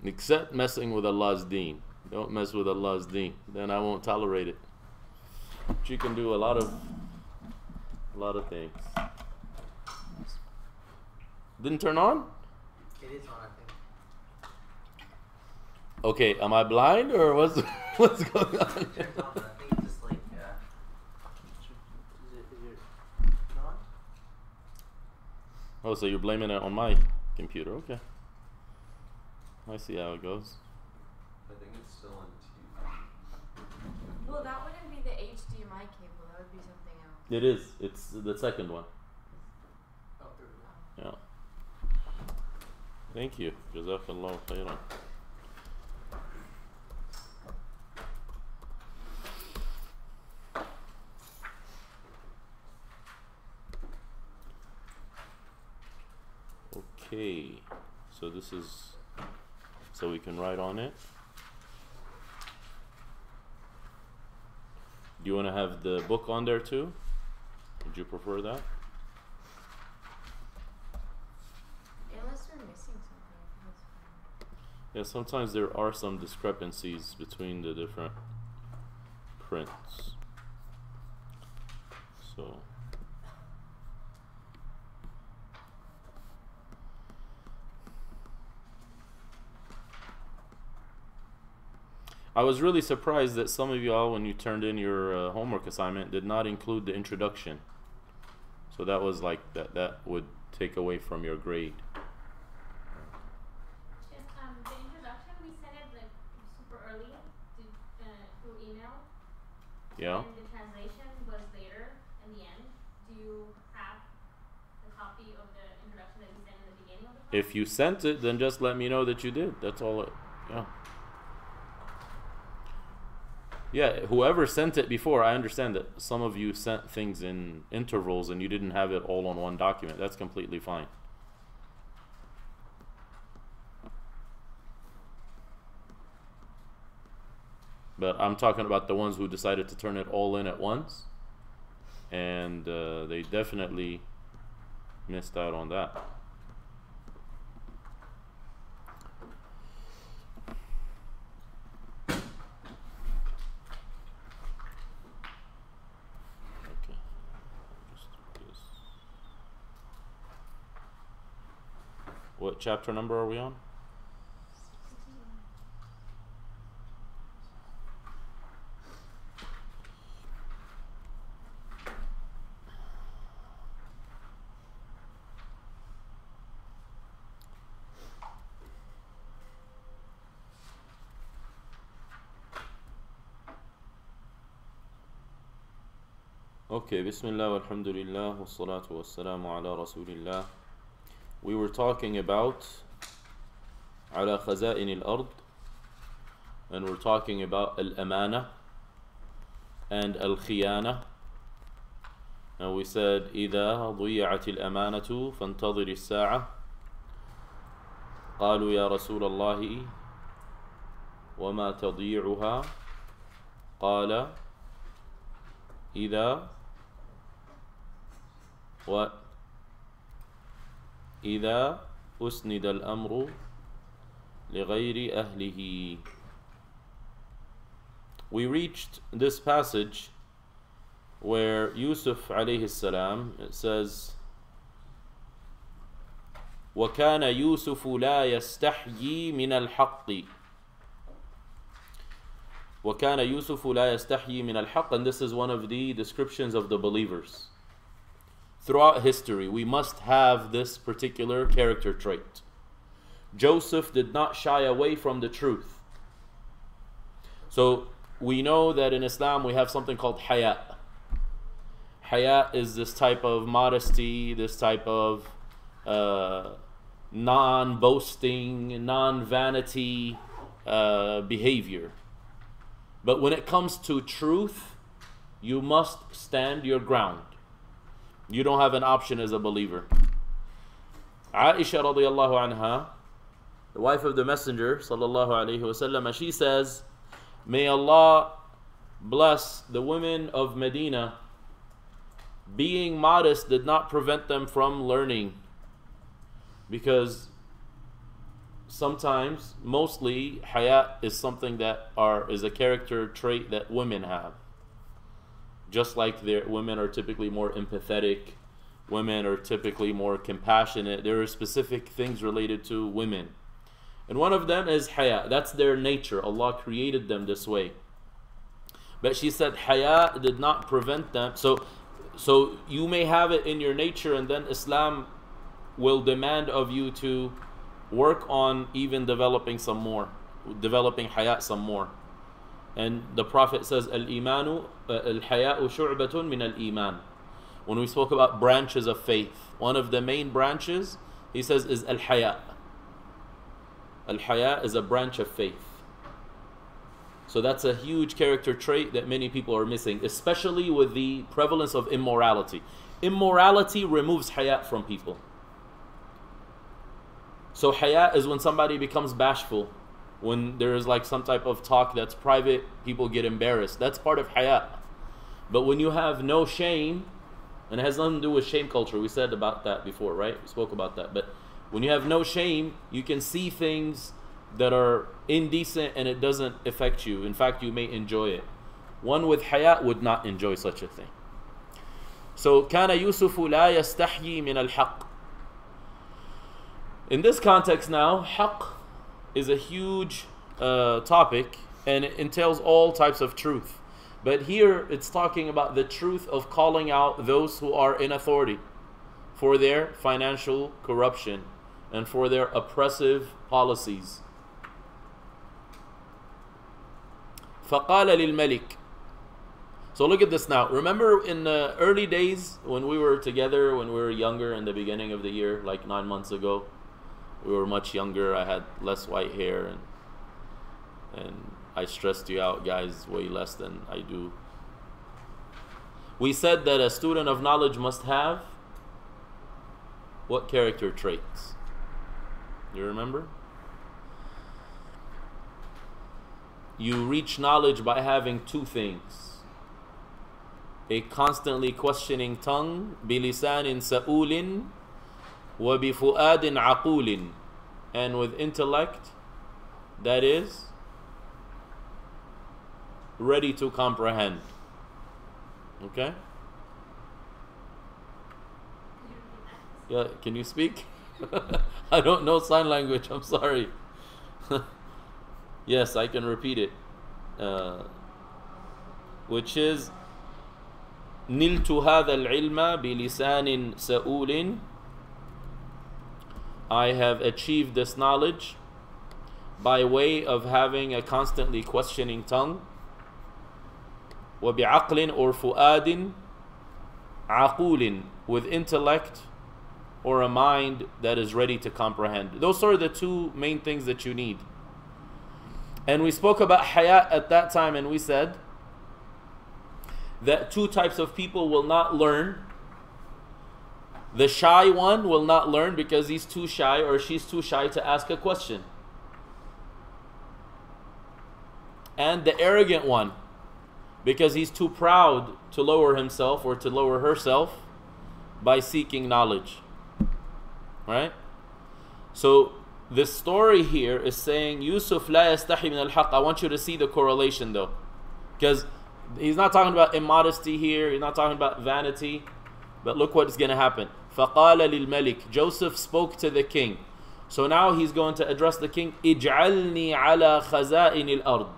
Except messing with Allah's deen. Don't mess with Allah's deen. Then I won't tolerate it. But you can do a lot of things. Didn't turn on? It is on, I think. Okay, am I blind or what's going on? It turns on, but I think it's just like, is it not? Oh, so you're blaming it on my computer? Okay. I see how it goes. I think it's still on T. Well, that wouldn't be the HDMI cable. That would be something else. It is. It's the second one. Oh, there we go. Yeah. Thank you. Jazakallah khairan. Okay. So this is so we can write on it. Do you want to have the book on there too? Would you prefer that? Unless we're missing something, I think it's fine. Yeah, sometimes there are some discrepancies between the different prints. So I was really surprised that some of y'all, when you turned in your homework assignment, did not include the introduction. So that was like that would take away from your grade. Just the introduction, we sent it like super early through email. Yeah. And the translation was later in the end. Do you have a copy of the introduction that we sent in the beginning of the class? If you sent it, then just let me know that you did. That's all. Yeah. Yeah, whoever sent it before, I understand that some of you sent things in intervals and you didn't have it all on one document. That's completely fine. But I'm talking about the ones who decided to turn it all in at once. And they definitely missed out on that. What chapter number are we on? Okay, Bismillah, walhamdulillah, wassalatu wassalamu ala rasulillah. We were talking about على خزائن الأرض, and we're talking about الأمانة and الخيانة. And we said إذا ضيعت الأمانة فانتظر الساعة. قالوا يا رسول الله وما تضيعها؟ قال إذا إذا أسند الأمر لغير أهله. We reached this passage where Yusuf alayhi salam, it says وَكَانَ يُوسُفُ لَا يَسْتَحْيِي مِنَ الْحَقِّ. وَكَانَ يُوسُفُ لَا يَسْتَحْيِي مِنَ الْحَقِّ. And this is one of the descriptions of the believers. Throughout history, we must have this particular character trait. Joseph did not shy away from the truth. So we know that in Islam we have something called haya. Haya is this type of modesty, this type of non-boasting, non-vanity behavior. But when it comes to truth, you must stand your ground. You don't have an option as a believer. Aisha radiyallahu anha, the wife of the Messenger sallallahu alaihi wasallam, she says, may Allah bless the women of Medina. Being modest did not prevent them from learning, because sometimes, mostly, haya is something that is a character trait that women have. Just like women are typically more empathetic, women are typically more compassionate. There are specific things related to women. And one of them is haya. That's their nature. Allah created them this way. But she said haya did not prevent them. So you may have it in your nature, and then Islam will demand of you to work on even developing haya some more. And the Prophet says, al-imanu, al-haya'u shu'batun min al-iman. When we spoke about branches of faith, one of the main branches, he says, is al-haya. Al-haya is a branch of faith. So that's a huge character trait that many people are missing, especially with the prevalence of immorality. Immorality removes haya from people. So haya is when somebody becomes bashful. When there is like some type of talk that's private, people get embarrassed. That's part of haya. But when you have no shame, and it has nothing to do with shame culture, we said about that before, right? We spoke about that. But when you have no shame, you can see things that are indecent and it doesn't affect you. In fact, you may enjoy it. One with haya would not enjoy such a thing. So, كان يوسف لا يستحيي من الحق. In this context now, haqq is a huge topic, and it entails all types of truth. But here it's talking about the truth of calling out those who are in authority for their financial corruption and for their oppressive policies. فَقَالَ لِلْمَلِكِ. So look at this now. Remember in the early days when we were together, when we were younger in the beginning of the year, like 9 months ago, we were much younger. I had less white hair, and I stressed you out, guys, way less than I do. We said that a student of knowledge must have what character traits? You remember? You reach knowledge by having two things: a constantly questioning tongue, بِلِسَانٍ سَؤُولٍ وَبِفُؤَادٍ عَقُولٍ, and with intellect that is ready to comprehend. Okay? Yeah, can you speak? I don't know sign language, I'm sorry. Yes, I can repeat it. Which is نِلْتُ هَذَا الْعِلْمَ بِلِسَانٍ سَؤُولٍ. I have achieved this knowledge by way of having a constantly questioning tongue. وَبِعَقْلٍ or فُؤَادٍ عَقُولٍ, with intellect or a mind that is ready to comprehend. Those are the two main things that you need. And we spoke about hayat at that time, and we said that two types of people will not learn. The shy one will not learn because he's too shy or she's too shy to ask a question. And the arrogant one, because he's too proud to lower himself or to lower herself by seeking knowledge. Right? So this story here is saying Yusuf la yastahi min al-haq. I want you to see the correlation though, because he's not talking about immodesty here, he's not talking about vanity, but look what's going to happen. فَقَالَ لِلْمَلِكِ. Joseph spoke to the king. So now he's going to address the king. اجعلني على خزائن الأرض.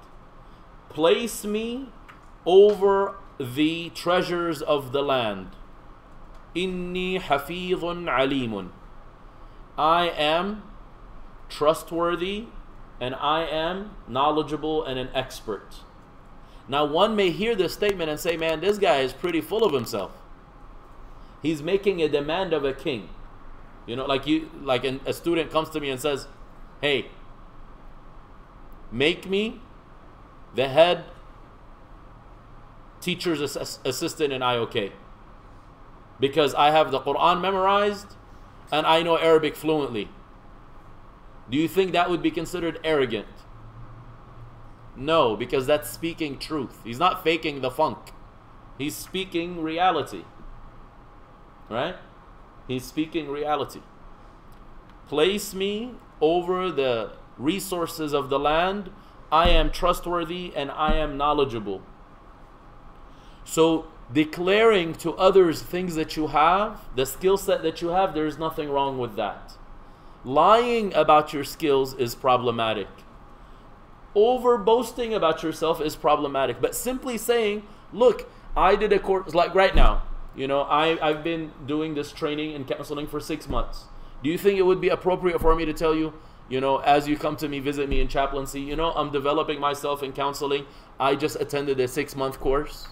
Place me over the treasures of the land. إني حفيظ عليم. I am trustworthy and I am knowledgeable and an expert. Now one may hear this statement and say, man, this guy is pretty full of himself. He's making a demand of a king. You know, like a student comes to me and says, hey, make me the head teacher's assistant in IOK, because I have the Quran memorized and I know Arabic fluently. Do you think that would be considered arrogant? No, because that's speaking truth. He's not faking the funk. He's speaking reality. Right? He's speaking reality. Place me over the resources of the land, I am trustworthy and I am knowledgeable. So declaring to others things that you have, the skill set that you have, there's nothing wrong with that. Lying about your skills is problematic. Over boasting about yourself is problematic. But simply saying, look, I did a course, like right now, I've been doing this training and counseling for 6 months. Do you think it would be appropriate for me to tell you, as you come to me, visit me in chaplaincy, I'm developing myself in counseling. I just attended a 6-month course.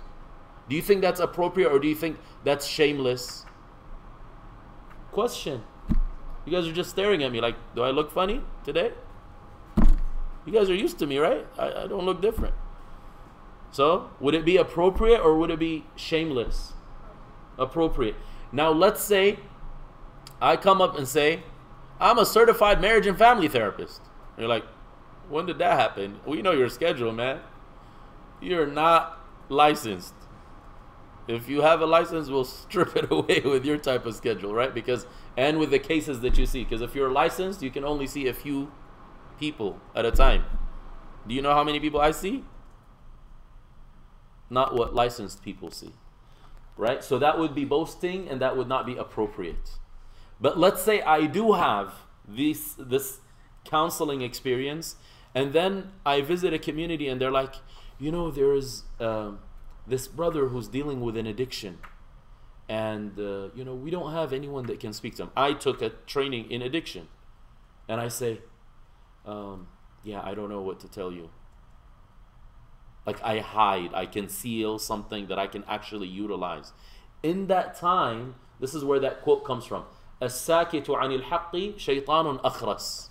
Do you think that's appropriate, or do you think that's shameless? Question. You guys are just staring at me like, do I look funny today? You guys are used to me, right? I don't look different. So, would it be appropriate or would it be shameless? Appropriate. Now, let's say I come up and say, I'm a certified marriage and family therapist. And you're like, when did that happen? We know your schedule, man. You're not licensed. If you have a license, we'll strip it away with your type of schedule, right? And with the cases that you see. Because if you're licensed, you can only see a few people at a time. Do you know how many people I see? Not what licensed people see, right? So that would be boasting, and that would not be appropriate. But let's say I do have this counseling experience, and then I visit a community and they're like, there is this brother who's dealing with an addiction, and we don't have anyone that can speak to him. I took a training in addiction, and I say, I don't know what to tell you. Like, I hide, I conceal something that I can actually utilize. In that time, this is where that quote comes from. الساكت عن الحق شيطان أخرس.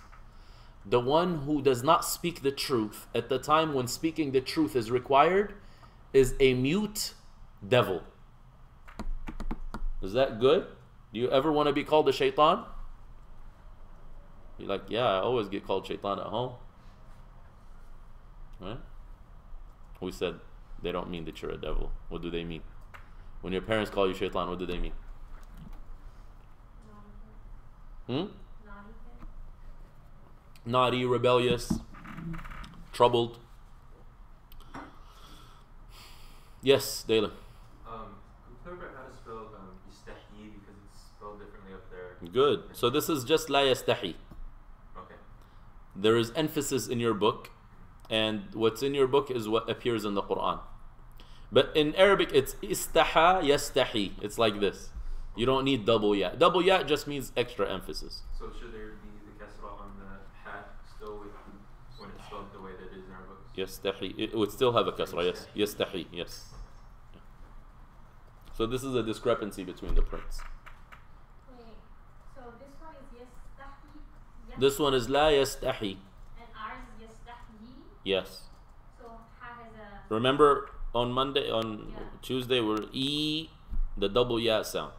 The one who does not speak the truth at the time when speaking the truth is required is a mute devil. Is that good? Do you ever want to be called a shaitan? You're like, yeah, I always get called shaitan at home. Right? We said they don't mean that you're a devil. What do they mean? When your parents call you shaitan, what do they mean? Naughty, rebellious, troubled. Yes, Dalen. Can you clarify how to spell yastahi, because it's spelled differently up there? Good. So this is just la yastahi. Okay. There is emphasis in your book, and what's in your book is what appears in the Quran. But in Arabic, it's istaha yastahi. It's like this. You don't need double ya. Double ya just means extra emphasis. So should there be the kasra on the hat still when it's spelled the way that it is in our books? Yastahi. It would still have a kasra, yes. Yastahi, yes. So this is a discrepancy between the prints. Wait, so this one is yastahi. This one is la yastahi. And ours is yastahi. Yes. So ha has a. Remember on Yeah. Tuesday, we're E, the double ya sound.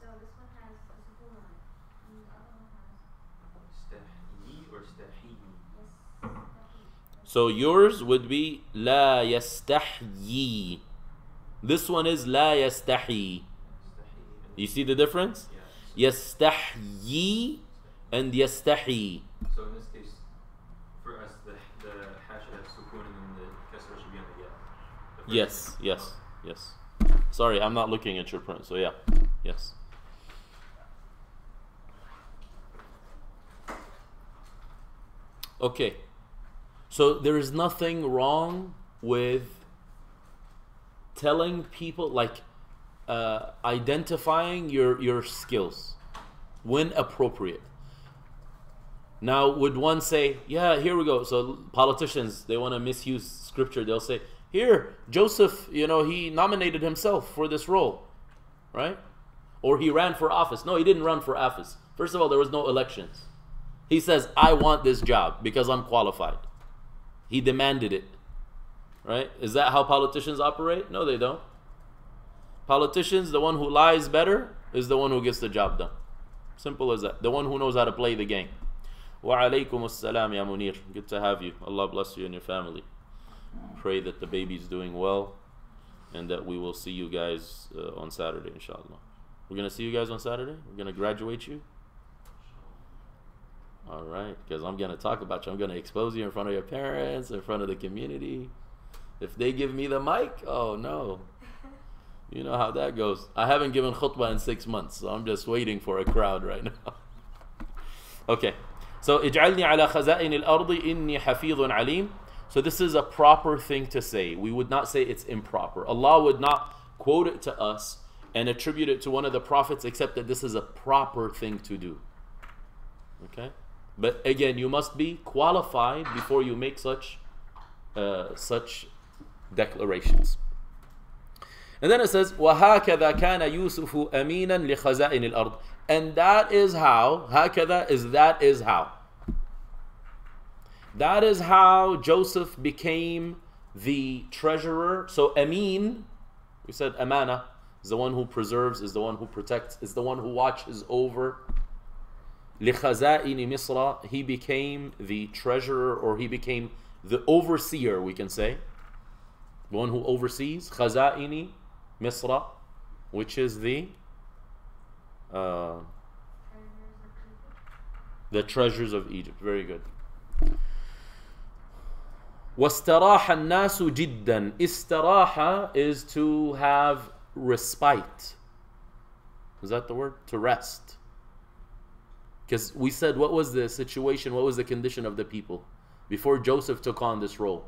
So this one has a sukun on it. And the other one has. Stahi or stahi? Yes. So yours would be la yastahyi. This one is la yastahi. You see the difference? Yeah. Yastahyi and yastahi. So in this case, for us, the ha should have sukun and then the kasra should be on the ya. Yes. Sorry, I'm not looking at your print. So yeah, yes. Okay. So there is nothing wrong with telling people, like identifying your skills when appropriate. Now, would one say, yeah, here we go. So politicians, they want to misuse scripture. They'll say, here, Joseph, he nominated himself for this role, right? Or he ran for office. No, he didn't run for office. First of all, there was no elections. He says, I want this job because I'm qualified. He demanded it, right? Is that how politicians operate? No, they don't. Politicians, the one who lies better is the one who gets the job done. Simple as that. The one who knows how to play the game. Wa alaykum assalam ya Munir. Good to have you. Allah bless you and your family. Pray that the baby's doing well and that we will see you guys on Saturday, inshallah. We're going to see you guys on Saturday? We're going to graduate you? All right, because I'm going to talk about you. I'm going to expose you in front of your parents, in front of the community. If they give me the mic, oh no. You know how that goes. I haven't given khutbah in 6 months, so I'm just waiting for a crowd right now. Okay, so اجعلني على خزائن الأرض إني حفيظ عليم. So this is a proper thing to say. We would not say it's improper. Allah would not quote it to us and attribute it to one of the prophets except that this is a proper thing to do. Okay? But again, you must be qualified before you make such declarations. And then it says, وَهَكَذَا كَانَ يُوسُفُ أَمِينًا لِخَزَائِنِ الْأَرْضِ. And that is how, هكذا is that is how. That is how Joseph became the treasurer. So Amin, we said Amana, is the one who preserves, is the one who protects, is the one who watches over. لِخَزَائِنِ مِصْرَ. He became the treasurer, or he became the overseer, we can say. The one who oversees. خَزَائِنِ مِصْرَ, which is the treasures of Egypt. Very good. وَاسْتَرَاحَ النَّاسُ جِدًّا. Istiraha is to have respite. Is that the word? To rest. Because we said, what was the situation, what was the condition of the people before Joseph took on this role?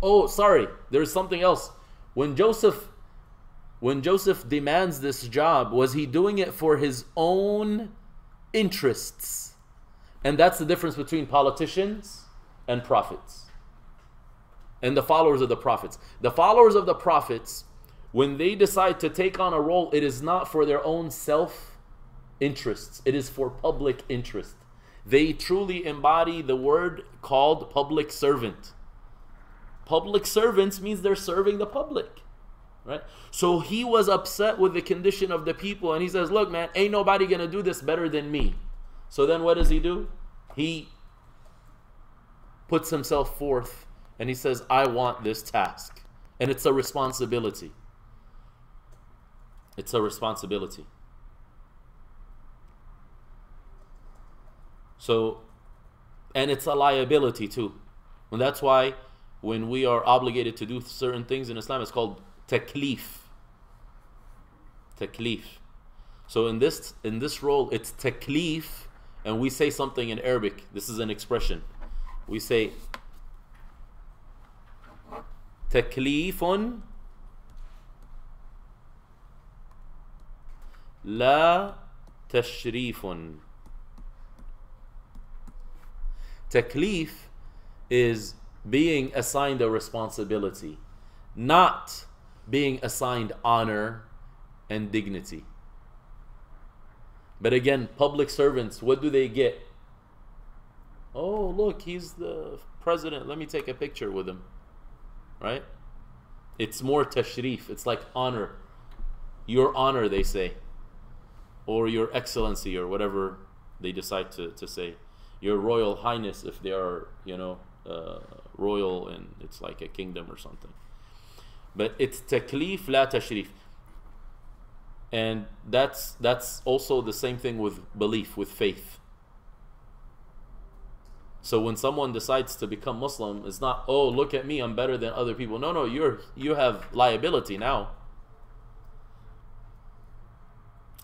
Oh, sorry, there's something else. When Joseph demands this job, was he doing it for his own interests? And that's the difference between politicians and prophets. And the followers of the prophets. The followers of the prophets, when they decide to take on a role, it is not for their own self-interests. It is for public interest. They truly embody the word called public servant. Public servants means they're serving the public. Right? So he was upset with the condition of the people, and he says, look man, ain't nobody going to do this better than me. So then what does he do? He puts himself forth and he says, I want this task. And it's a responsibility. It's a responsibility. So, and it's a liability too. And that's why when we are obligated to do certain things in Islam, it's called taklif. Taklif. So in this role, it's taklif, and we say something in Arabic. This is an expression. We say taklifun la tashrifun. Taklif is being assigned a responsibility, not being assigned honor and dignity. But again, public servants, what do they get? Oh, look, he's the president. Let me take a picture with him. Right? It's more tashrif. It's like honor. Your honor, they say. Or your excellency, or whatever they decide to say. Your royal highness, if they are, royal and it's like a kingdom or something. But it's taklif la tashrif. And that's also the same thing with belief, with faith. So when someone decides to become Muslim, it's not, oh, look at me, I'm better than other people. No, you have liability now.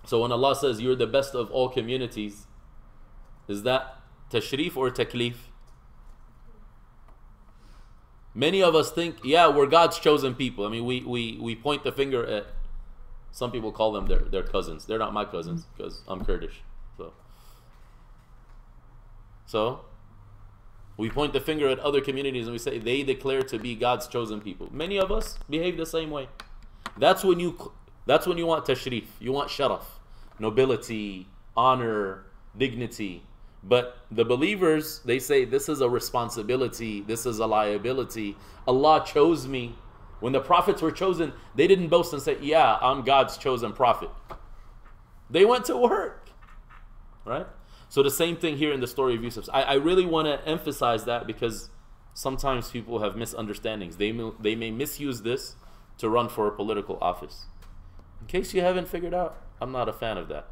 So when Allah says you're the best of all communities, is that tashrif or taklif? Many of us think, yeah, we're God's chosen people. I mean, we point the finger at, some people call them their cousins. They're not my cousins because I'm Kurdish. So we point the finger at other communities and we say they declare to be God's chosen people. Many of us behave the same way. That's when you want tashrif. You want sharaf, nobility, honor, dignity. But the believers, they say this is a responsibility, this is a liability. Allah chose me. When the prophets were chosen, they didn't boast and say, yeah, I'm God's chosen prophet. They went to work. Right? So the same thing here in the story of Yusuf. I really want to emphasize that because sometimes people have misunderstandings. They may misuse this to run for a political office. In case you haven't figured out, I'm not a fan of that.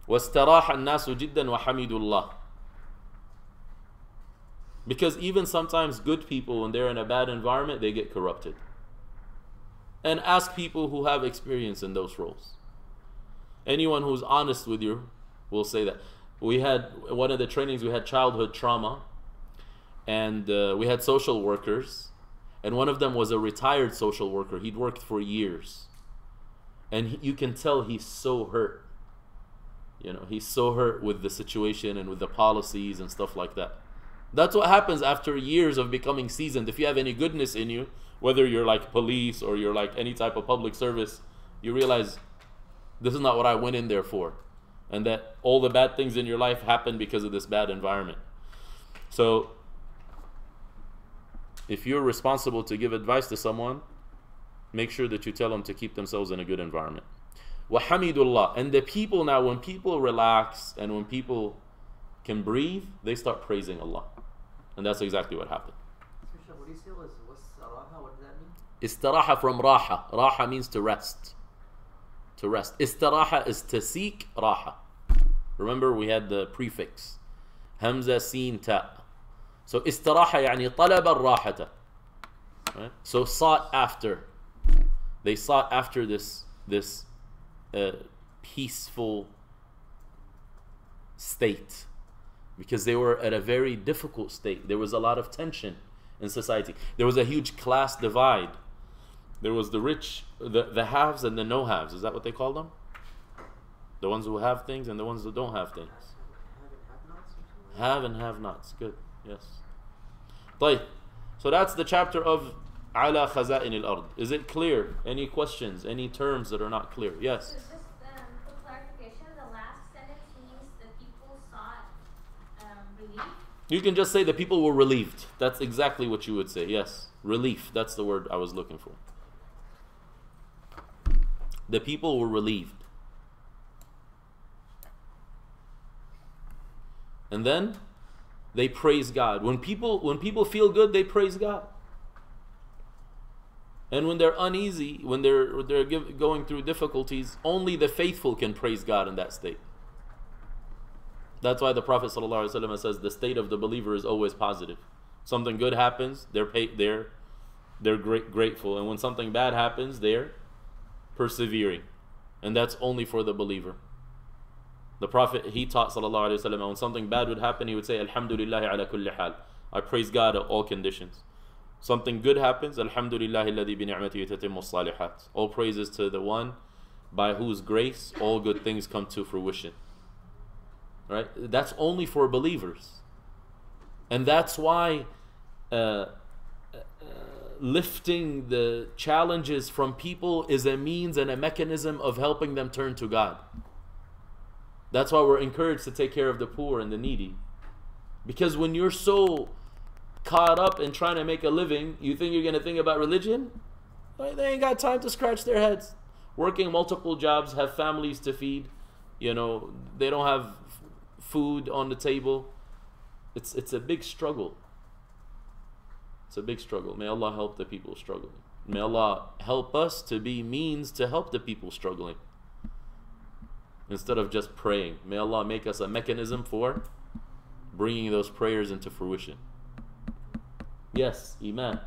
وَاسْتَرَاحَ النَّاسُ جِدًّا وَحَمِدُوا اللَّهِ. Because even sometimes good people, when they're in a bad environment, they get corrupted. And ask people who have experience in those roles. Anyone who's honest with you will say that. We had, one of the trainings, we had childhood trauma. And we had social workers. And one of them was a retired social worker. He'd worked for years. And you can tell he's so hurt. You know, he's so hurt with the situation and with the policies and stuff like that. That's what happens after years of becoming seasoned. If you have any goodness in you, whether you're like police or you're like any type of public service, you realize this is not what I went in there for. And that all the bad things in your life happen because of this bad environment. So, if you're responsible to give advice to someone, make sure that you tell them to keep themselves in a good environment. وَحَمِدُ And the people now, when people relax and when people can breathe, they start praising Allah. And that's exactly what happened. So, what do you say was what's Saraha? What does that mean? Istiraha from raha. Raha means to rest. To rest. Istiraha is to seek raha. Remember we had the prefix. Hamza, Sin, Ta. So istiraha يعني طلب الراحة. Right? So sought after. They sought after this peaceful state. Because they were at a very difficult state. There was a lot of tension in society. There was a huge class divide. There was the rich, the haves and the no-haves. Is that what they call them? The ones who have things and the ones who don't have things. Have and have-nots. Good. Yes. طيب. So that's the chapter of على خزائن الأرض. Is it clear? Any questions? Any terms that are not clear? Yes. So just for clarification, the last sentence means the people sought relief. You can just say the people were relieved. That's exactly what you would say. Yes. Relief. That's the word I was looking for. The people were relieved. And then they praise God. When people feel good, they praise God. And when they're uneasy, when they're going through difficulties, only the faithful can praise God in that state. That's why the Prophet ﷺ says the state of the believer is always positive. Something good happens, they're grateful, and when something bad happens, they're persevering, and that's only for the believer. The Prophet, he taught ﷺ, when something bad would happen, he would say, Alhamdulillah ala kulli hal. I praise God at all conditions. Something good happens, Alhamdulillah alladhi bi ni'matihi tatimmu salihat. All praises to the one by whose grace all good things come to fruition. Right? That's only for believers. And that's why lifting the challenges from people is a means and a mechanism of helping them turn to God. That's why we're encouraged to take care of the poor and the needy. Because when you're so caught up in trying to make a living, you think you're going to think about religion? They ain't got time to scratch their heads. Working multiple jobs, have families to feed. You know, they don't have food on the table. It's a big struggle. It's a big struggle. May Allah help the people struggling. May Allah help us to be means to help the people struggling, instead of just praying. May Allah make us a mechanism for bringing those prayers into fruition. Yes, Iman.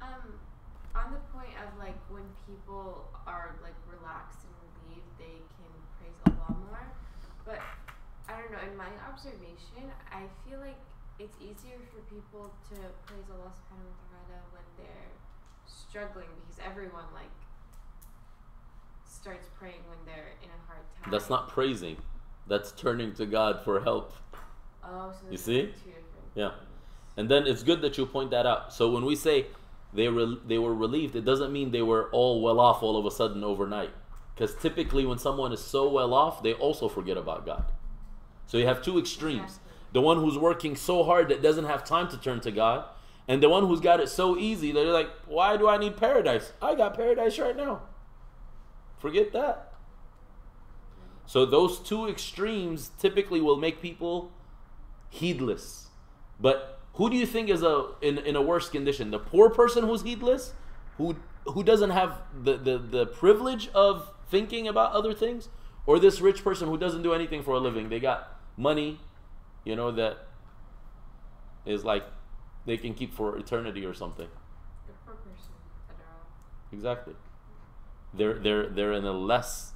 On the point of like when people are like relaxed and relieved, they can praise Allah more. But I don't know, in my observation, I feel like it's easier for people to praise Allah subhanahu wa ta'ala when they're struggling, because everyone like starts praying when they're in a hard time. That's not praising. That's turning to God for help. Oh, so You see? two different Yeah. things. And then it's good that you point that out. So when we say they were relieved, it doesn't mean they were all well off all of a sudden overnight. Because typically when someone is so well off, they also forget about God. So you have two extremes. Exactly. The one who's working so hard that doesn't have time to turn to God, and the one who's got it so easy that they're like, why do I need paradise? I got paradise right now. Forget that. So those two extremes typically will make people heedless. But who do you think is in a worse condition? The poor person who's heedless, who doesn't have the privilege of thinking about other things, Or this rich person who doesn't do anything for a living. They got money, you know, that is like they can keep for eternity or something. The poor person that are all. Exactly. They're in a less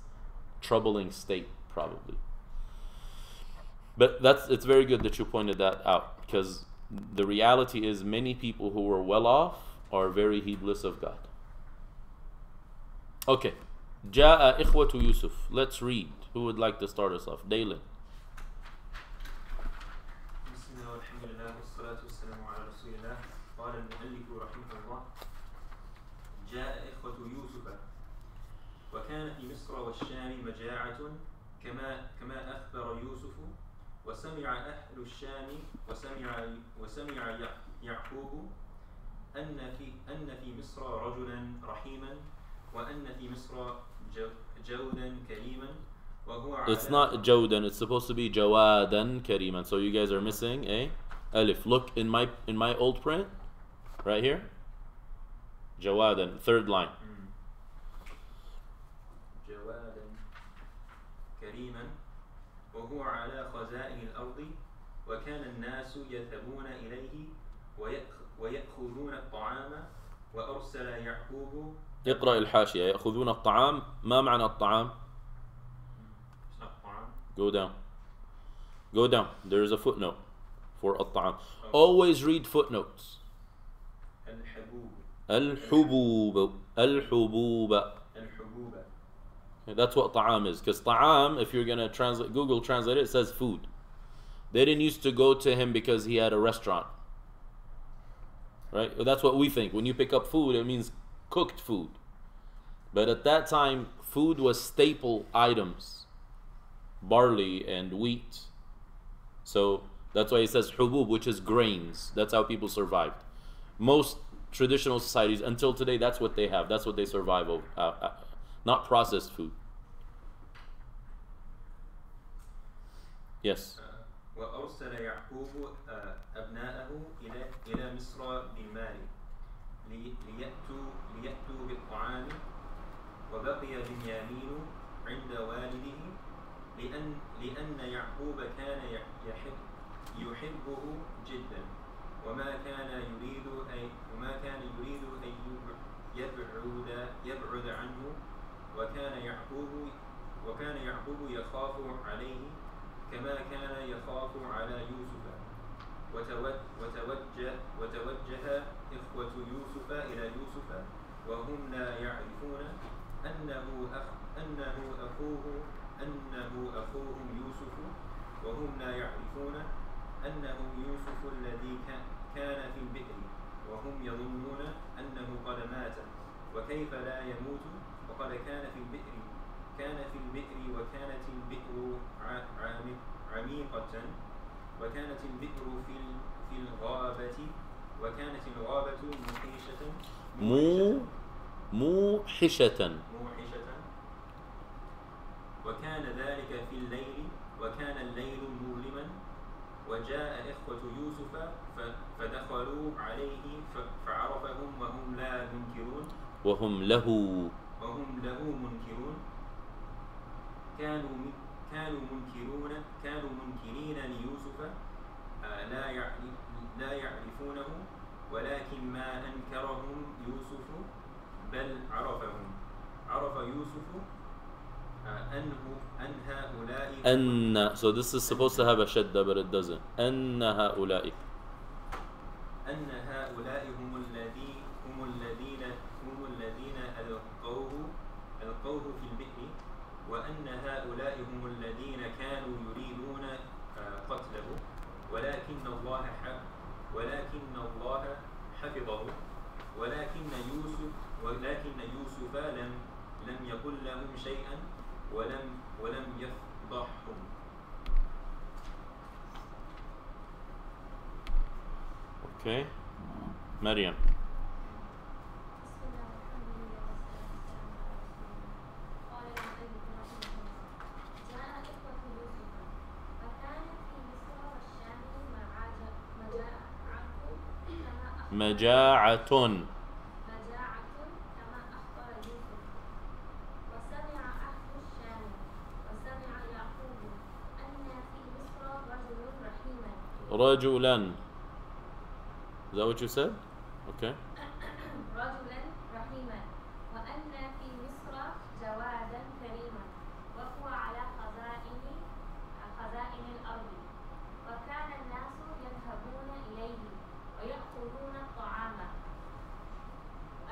troubling state probably. But it's very good that you pointed that out, because the reality is many people who are well off are very heedless of God. Okay. جاء إخوة يوسف. Let's read. Who would like to start us off? Dalen. بسم الله والحمد لله والصلاة والسلام على رسول الله. قال المؤلف رحمه الله: جاء إخوة يوسف وكان في مصر والشام مجاعة كما أخبر يوسف، وسمع أهل الشام وسمع يعقوب أن في مصر رجلا رحيما، وأن في مصر جودا كريما، وهو It's not Jodan, it's supposed to be Jawadan Kariman. So you guys are missing a alif. Look in my old print, right here. Jawadan, third line. جوادا كريما وهو على خزائن الأرض، وكان الناس يذهبون إليه ويأخذون الطعام، وأرسل يعقوب. اقرأ الحاشية. يأخذون الطعام. ما معنى الطعام؟ Go down. Go down. There is a footnote for الطعام. Always read footnotes. الحبوب. الحبوب. That's what طعام is. Because طعام, if you're going to translate, Google translate it, it says food. They didn't used to go to him because he had a restaurant. Right? That's what we think. When you pick up food, it means cooked food. But at that time, food was staple items. Barley and wheat. So that's why it says hubub, which is grains. That's how people survived. Most traditional societies until today, that's what they have. That's what they survive over. Not processed food. Yes. وأرسل يعقوب أبناءه إلى مصر بالمال ليأتوا بالطعام، وبقي بنيامين عند والده لأن يعقوب كان يحبه جدا، وما كان يريد أن يبعد عنه، وكان يعقوب يخاف عليه كما كان يخاف على يوسف. وتوجه إخوة يوسف إلى يوسف وهم لا يعرفون أنه أخوهم يوسف، وهم لا يعرفون أنه يوسف الذي كان في البئر، وهم يظنون أنه قد مات، وكيف لا يموت وقد كان في البئر، وكانت البئر عميقة، وكانت البئر في الغابة، وكانت الغابة موحشة، وكان ذلك في الليل، وكان الليل مظلما، وجاء إخوة يوسف فدخلوا عليه فعرفهم وهم له منكرون، كانوا منكرين ليوسف، لا يعرفونه، ولكن ما أنكرهم يوسف بل عرف يوسف أن هؤلاء so this is supposed to have a shadda but it doesn't. أن هؤلاء هم الذين ألقوه في البئر، وأن هؤلاء هم الذين كانوا يريدون قتله، ولكن الله حفظه، ولكن يوسف لم يقل لهم شيئا ولم يفضحهم. Okay. مريم. مجاعة كما أخبر يوسف، وسمع أهل الشام رجلا. Is that what you said? Okay. رجلا رحيما وأن في مصر جوادا كريما وهو على خزائن الأرض وكان الناس يذهبون إليه ويأخذون الطعام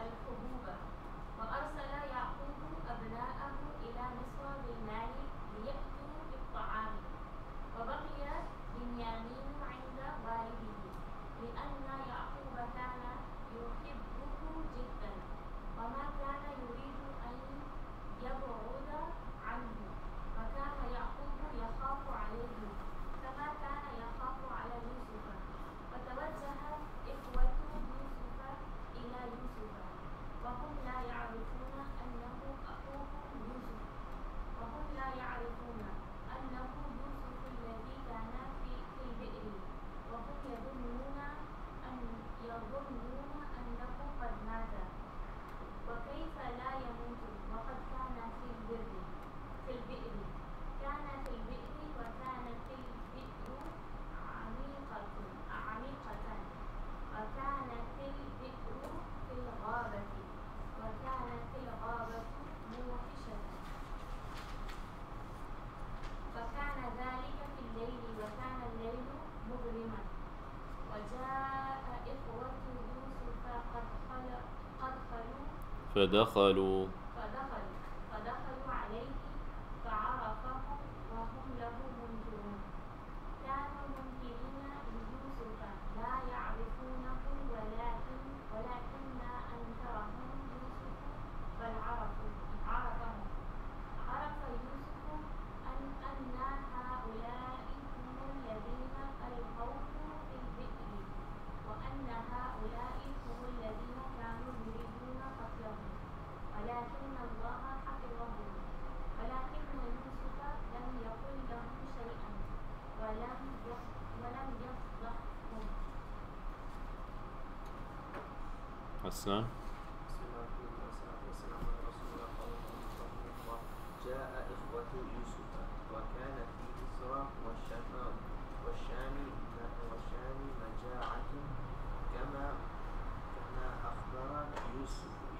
الحبوب وأرسل يعقوب أبناءه إلى مصر بالمال ليأتوا بالطعام وبقي بنيامين عند والده لأن يعقوب كان يحبه جدا وما كان يريد أن يبعد عنه وكان يعقوب يخاف عليه كما كان يخاف على يوسف وتوجه إخوة يوسف إلى يوسف وهم لا يعرفون أنه أخوهم يوسف الذي كان في البئر وهم يظنون أنه قد مات وكيف لا يموت وقد كان في البئر وكانت البئر عميقة وكانت الغابة موحشة فكان ذلك في الليل وكان الليل مظلما وجاء إخوة يوسف فدخلوا عليه فعرفهم وهم له منكرون كانوا منكرين ليوسف لا يعرفونه ولكن ما أنكرهم يوسف بل عرفهم عرف يوسف أن هؤلاء هم الذين ألقوه في البئر وأن هؤلاء هم الذين كانوا يريدون قتله ولكن الله حفظه ولكن يوسف لم يقل لهم شيئا ولم يفضحهم. حسنا. بسم الله الرحمن الرحيم والصلاة والسلام على رسول الله رحمه الله. جاء إخوة يوسف وكان في مصر والشام مجاعة كما أخبر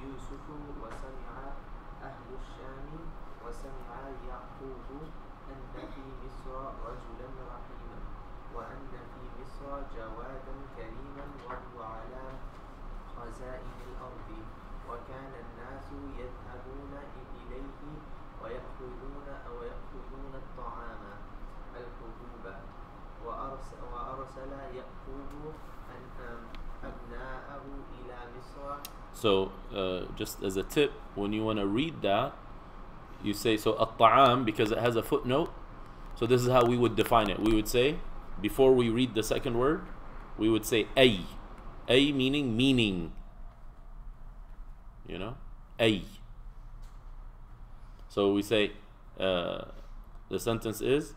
يوسف وسمع أهل الشام وسمع يعقوب أن في مصر رجلا رحيما وأن في مصر جوادا كريما وهو على خزائن الأرض وكان الناس يذهبون إليه ويأخذون الطعام الحبوب وأرسل يعقوب أبناءه إلى مصر. So just as a tip, when you want to read that, you say, so at-ta'am, because it has a footnote. So this is how we would define it. We would say, before we read the second word, we would say ay. Ay meaning. You know? Ay. So we say, the sentence is,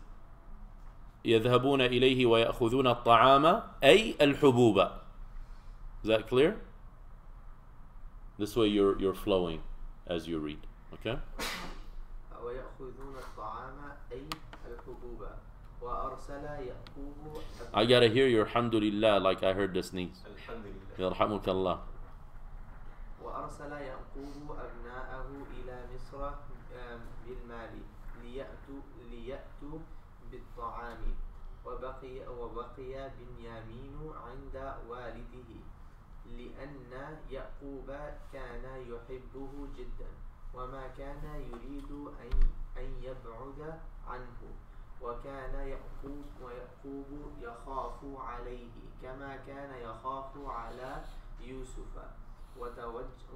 يذهبون إليه ويأخذون الطعام أي الحبوب. Is that clear? This way you're flowing as you read. Okay? ويأخذون الطعام أي الحبوب وأرسل يعقوب. I gotta hear your alhamdulillah like I heard the sneeze. Alhamdulillah. يرحمك الله. وأرسل يعقوب أبناءه إلى مصر بالمال ليأتوا بالطعام وبقي بنيامين عند والده لأن يعقوب كان يحبه جدا وما كان يريد أن يبعد عنه وكان يعقوب يخاف عليه كما كان يخاف على يوسف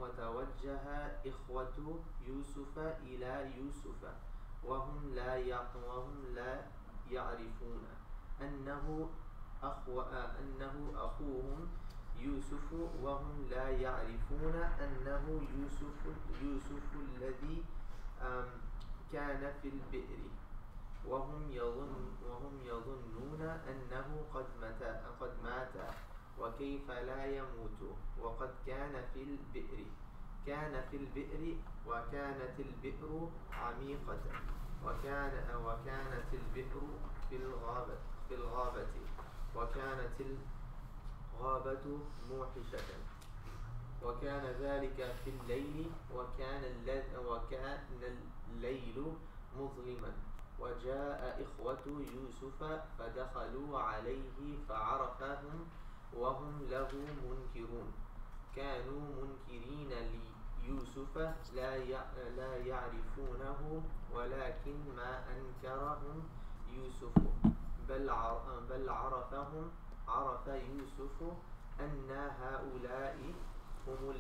وتوجه إخوة يوسف إلى يوسف وهم لا يعرفون أنه أخوهم يوسف وهم لا يعرفون أنه يوسف الذي كان في البئر وهم يظنون أنه قد مات وكيف لا يموت وقد كان في البئر وكانت البئر عميقة وكانت البئر في الغابة وكانت الغابة موحشة وكان ذلك في الليل وكان الليل مظلما وجاء إخوة يوسف فدخلوا عليه فعرفهم وهم له منكرون كانوا منكرين ليوسف لا يعرفونه ولكن ما أنكرهم يوسف بل عرف يوسف أن هؤلاء هم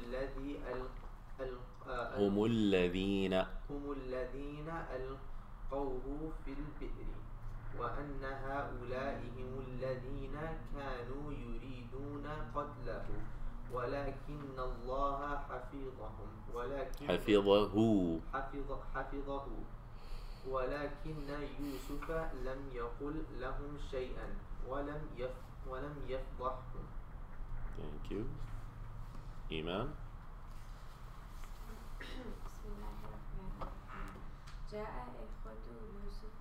الذين ألقوه في البئر وأن هؤلاء هم الذين كانوا يريدون قتله ولكن الله حفظه ولكن يوسف لم يقل لهم شيئا ولم يفضحهم. Thank you. إيمان. بسم الله الرحمن الرحيم. جاء إخوة يوسف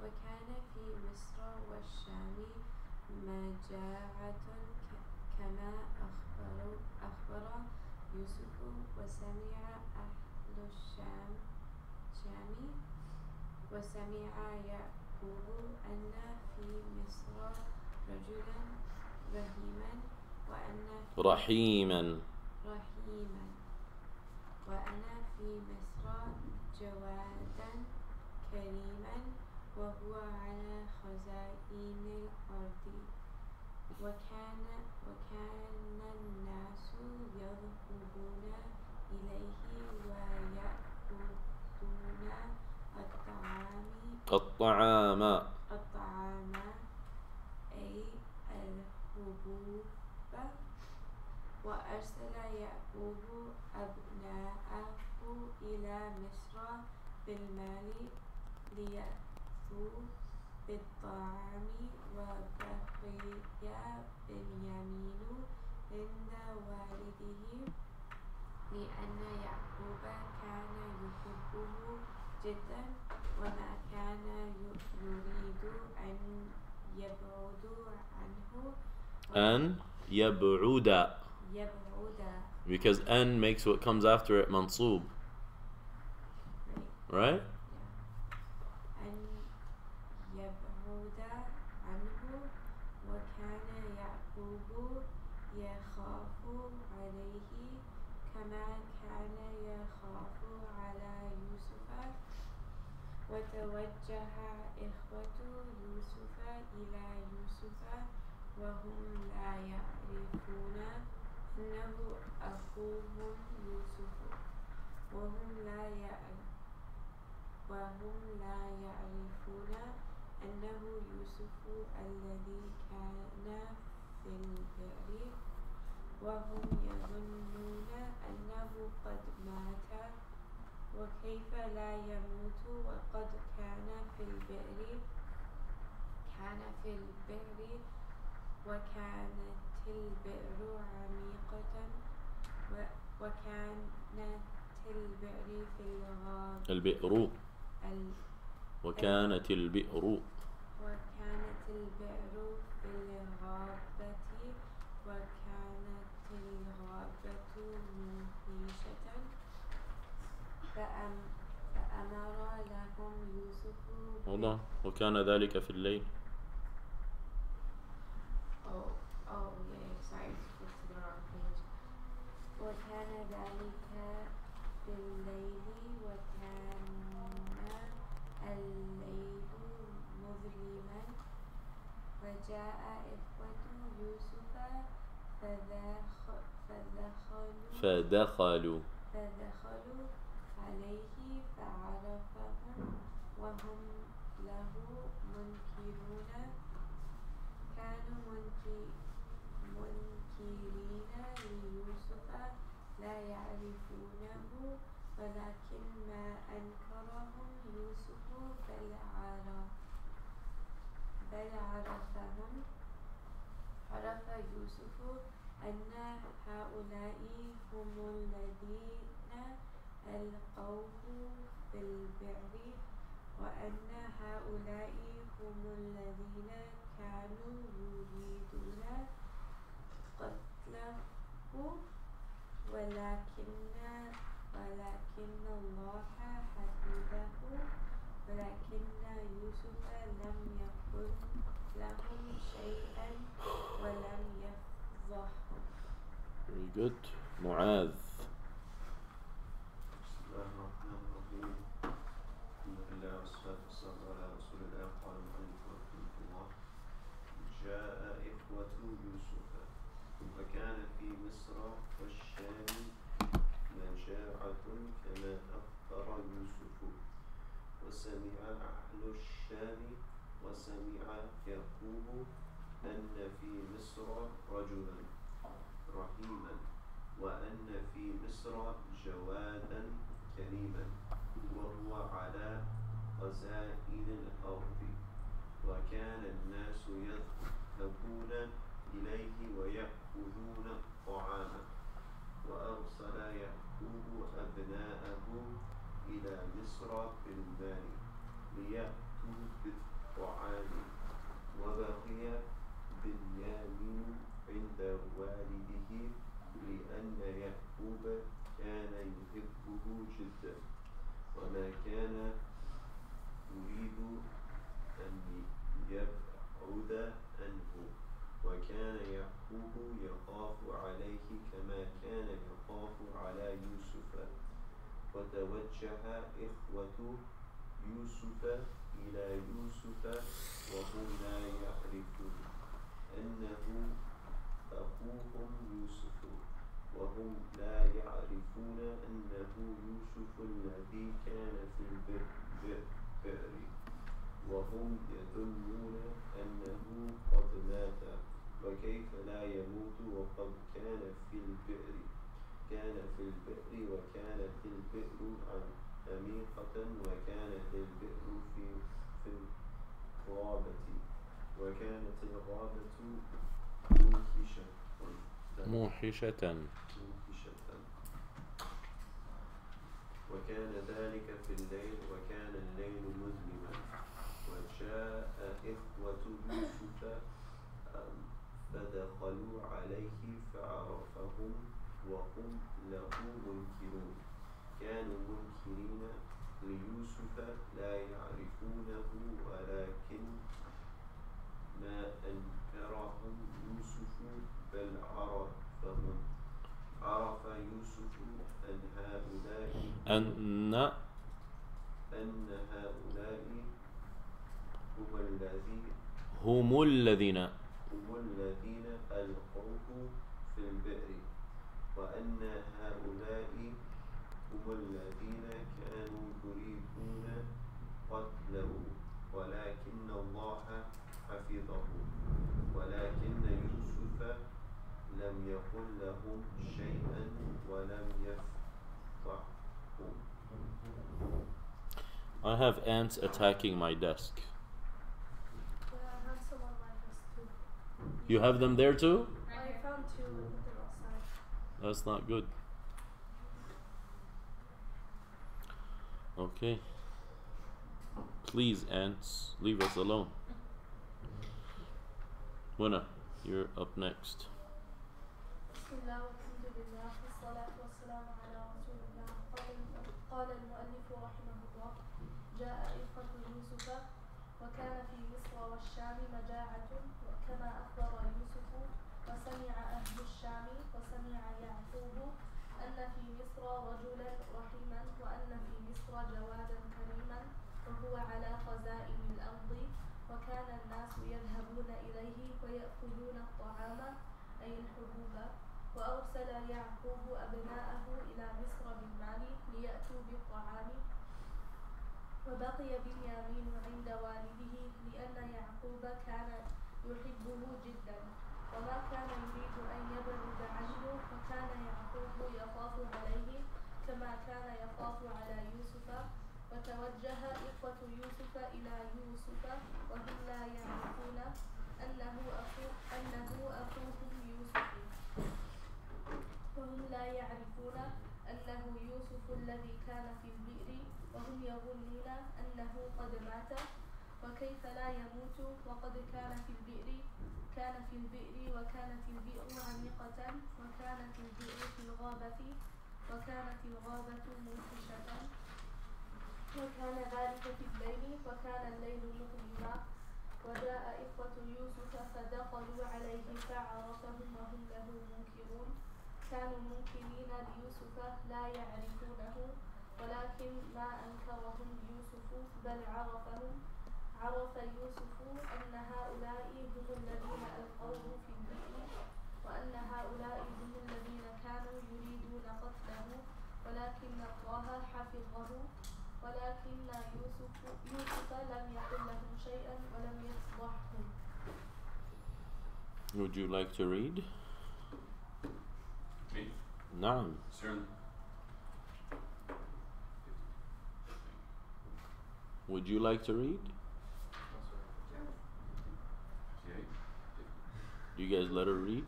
وكان في مصر والشام مجاعة كما أخبر يوسف وسمع أهل الشام وسمع يعقوب أن في مصر رجلا رحيما وأن في مصر جوادا كريما وهو على خزائن الأرض وكان الناس يذهبون إليه ويأخذون الطعام أي الحبوب وأرسل يعقوب أبناءه إلى مصر بالمال ليأتوا بالطعام وبقي بنيامين عند والده لأن يعقوب كان يحبه جدا وما كان يريد أن يبعد because an makes what comes after it mansub, right? أن يبعد عنه وكان يعقوب يخاف عليه كما كان يخاف على يوسف وتوجه إخوة يوسف إلى يوسف وهم لا يعرفون أنه أخوهم يوسف وهم لا يعرفون أنه يوسف الذي كان في البئر وهم يظنون أنه قد مات وكيف لا يموت وقد كان في البئر وكانت البئر عميقة وكانت البئر في الغابة وكانت البئر موحشة فأمر لهم يوسف وكان ذلك في الليل. وكان ذلك في الليل وكان الليل مظلما وجاء إخوة يوسف فدخلوا عليه فعرفهم وهم له منكرون كانوا منكرين ليوسف لا يعرفونه ولكن ما أنكرهم يوسف بل عرف يوسف أن هؤلاء هم الذين ألقوه في البئر وأن هؤلاء هم الذين كانوا يريدون قتله ولكن الله حفظه ولكن يوسف لم يقل لهم شيئا ولم يفضحهم. Very good. معاذ. بسم الله الرحمن الرحيم. الحمد لله والصلاة والسلام على رسول الله. قال المؤلف رحمه الله: جاء إخوة يوسف وكان في مصر والشام مجاعة كما أخبر يوسف، وسمع أهل الشام وسمع يعقوب أن في مصر رجلا رحيما وأن في مصر جوادا كريما وهو على خزائن الأرض، وكان الناس يذهبون إليه ويأخذون الطعام. وأرسل يعقوب أبناءه إلى مصر بالمال ليأتوا بالطعام. وبقي بنيامين عند والده لأن يعقوب كان يحبه جدا، وما كان يريد أن يبعد عنه. وكان يعقوب يخاف عليه كما كان يخاف على يوسف. وتوجه إخوة يوسف إلى يوسف وهم لا يعرفون أنه أخوهم يوسف، وهم لا يعرفون أنه يوسف الذي كان في البئر، وهم يظنون أنه قد مات. وكيف لا يموت وقد كان في البئر وكانت البئر عميقة وكانت البئر في الغابة وكانت الغابة موحشة. وكان ذلك في الليل وكان الليل مظلما. وجاء إخوة يوسف فدخلوا عليه فعرفهم وهم له منكرون. كانوا منكرين ليوسف لا يعرفونه، ولكن ما أنكرهم يوسف بل عرفهم. عرف يوسف أن هؤلاء هم الذين ألقوه في البئر، وأن هؤلاء هم الذين كانوا يريدون قتله، ولكن الله حفظه. ولكن يوسف لم يقل لهم شيئا ولم يفضحهم. I have ants attacking my desk. Yeah, I have some on my desk too. You have them there too? I found two and they're outside. That's not good. Okay. Please, ants, leave us alone. Muna, you're up next. بسم الله والحمد لله والصلاة والسلام على رسول الله. قال المؤلف رحمه الله: جاء إخوة يوسف وكان في مصر والشام مجاعة كما أخبر يوسف. وسمع أهل الشام وسمع يعقوب أن في مصر رجلا رحيما وأن في مصر جوادا كريما وهو على خزائن الأرض، وكان الناس يذهبون إليه ويأخذون الطعام أي الحبوب. وأرسل يعقوب أبناءه إلى مصر بالمال ليأتوا بالطعام. وبقي بنيامين عند والده لأن يعقوب كان يحبه جدا، وما كان يريد أن يبعد عنه. وكان يعقوب يخاف عليه كما كان يخاف على يوسف. وتوجه إخوة يوسف إلى يوسف وهم لا يعرفون أنه أخوهم يوسف، وهم لا يعرفون أنه يوسف الذي كان في البئر، وهم يظنون أنه قد مات. وكيف لا يموت وقد كان في البئر البئر وكانت البئر عميقة وكانت البئر في الغابة وكانت الغابة منفشة وكان ذلك في الليل وكان الليل مظلما وجاء إخوة يوسف فدخلوا عليه فعرفهم وهم له منكرون كانوا منكرين ليوسف لا يعرفونه ولكن ما أنكرهم يوسف بل عرف يوسف أن هؤلاء هم الذين ألقوه في البئر وأن هؤلاء هم الذين كانوا يريدون قتله ولكن الله حفظه ولكن يوسف لم يقل لهم شيئا ولم يفضحهم. Would you like to read? Me? نعم. Certainly. Would you like to read? Okay. Do you guys let her read?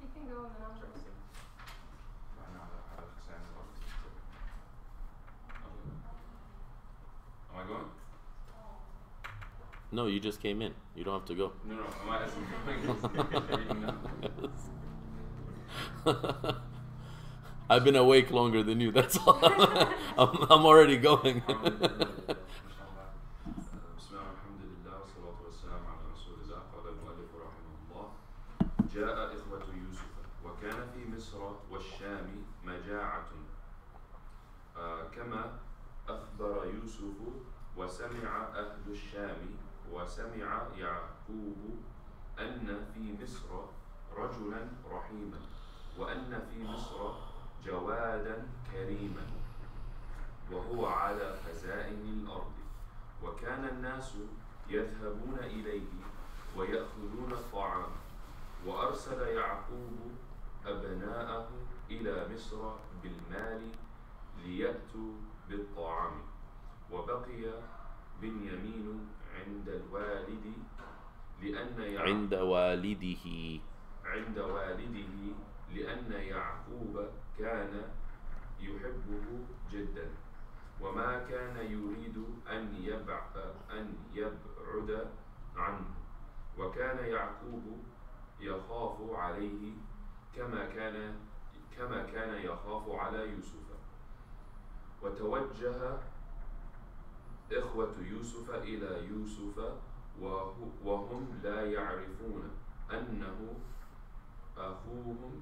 You can go and then I'll go. Am I going? No, you just came in. You don't have to go. No, am I reading now? I've been awake longer than you. That's all. I'm already going. جاء إخوة يوسف وكان في مصر والشام مجاعة كما أخبر يوسف وسمع أهل الشام وسمع يعقوب أن في مصر رجلا رحيما وأن في مصر جوادا كريما وهو على خزائن الأرض وكان الناس يذهبون إليه ويأخذون الطعام وأرسل يعقوب أبناءه إلى مصر بالمال ليأتوا بالطعام وبقي بنيامين عند الوالد عند والده لأن يعقوب كان يحبه جدا وما كان يريد أن يبعد عنه وكان يعقوب يخاف عليه كما كان يخاف على يوسف وتوجه إخوة يوسف إلى يوسف وهم لا يعرفون أنه أخوهم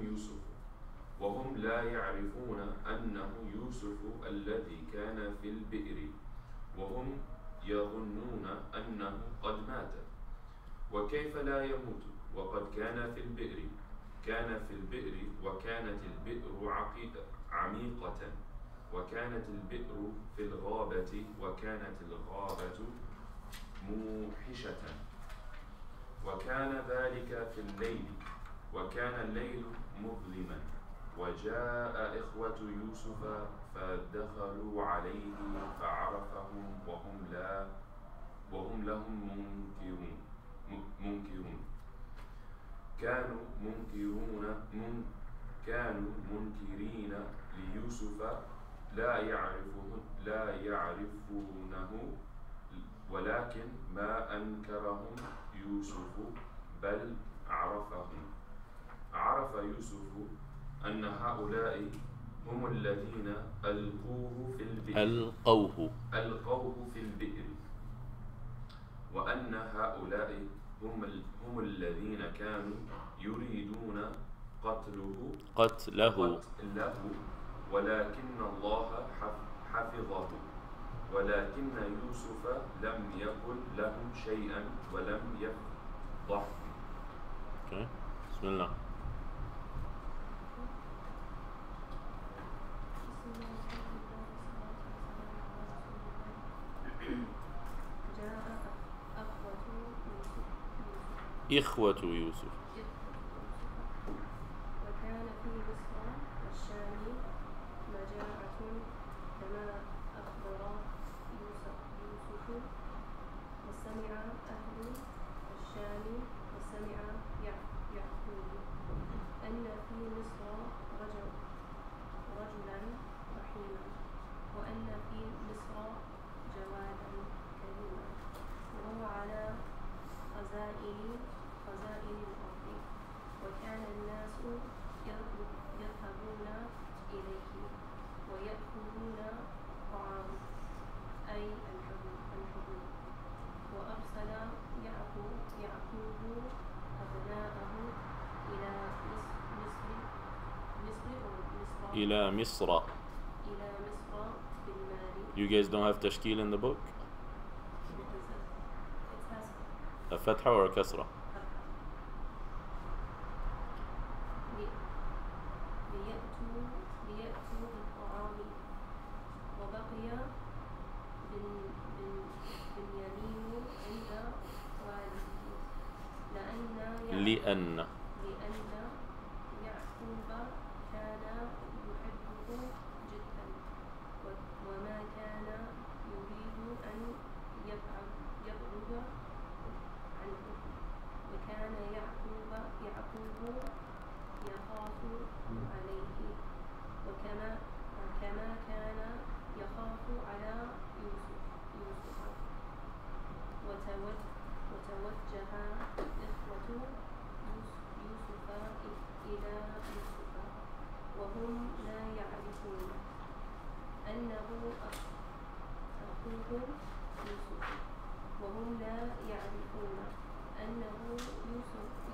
يوسف وهم لا يعرفون أنه يوسف الذي كان في البئر وهم يظنون أنه قد مات وكيف لا يموت وقد كان في البئر وكانت البئر عميقة وكانت البئر في الغابة وكانت الغابة موحشة وكان ذلك في الليل وكان الليل مظلما وجاء إخوة يوسف فدخلوا عليه فعرفهم وهم لهم منكرون كانوا منكرين ليوسف لا يعرفونه ولكن ما أنكرهم يوسف بل عرف يوسف أن هؤلاء هم الذين ألقوه في البئر وأن هؤلاء هم الذين كانوا يريدون قتله ولكن الله حفظه ولكن يوسف لم يقل لهم شيئا ولم يفضحهم. Okay. بسم الله. إخوة يوسف وكان في مصر والشام مجاعة كما أخبر يوسف وسمع أهل الشام وسمع يعقوب أن في مصر رجلا رحيما وأن في مصر جوادا كريما وهو على إلى مصر. إلى مصر بالمال. You guys don't have تشكيل in the book? It has A فتحة or a كسرة? ليأتوا بالطعام وبقي بنيامين عند والده لأن يعقوب كان يحبه جدا وما كان يريد أن يبعد عنه وكان يعقوب يخاف عليه وكما كان يخاف على يوسف وتوجه إخوة يوسف إلى يوسف وهم لا يعرفون أنه أخوه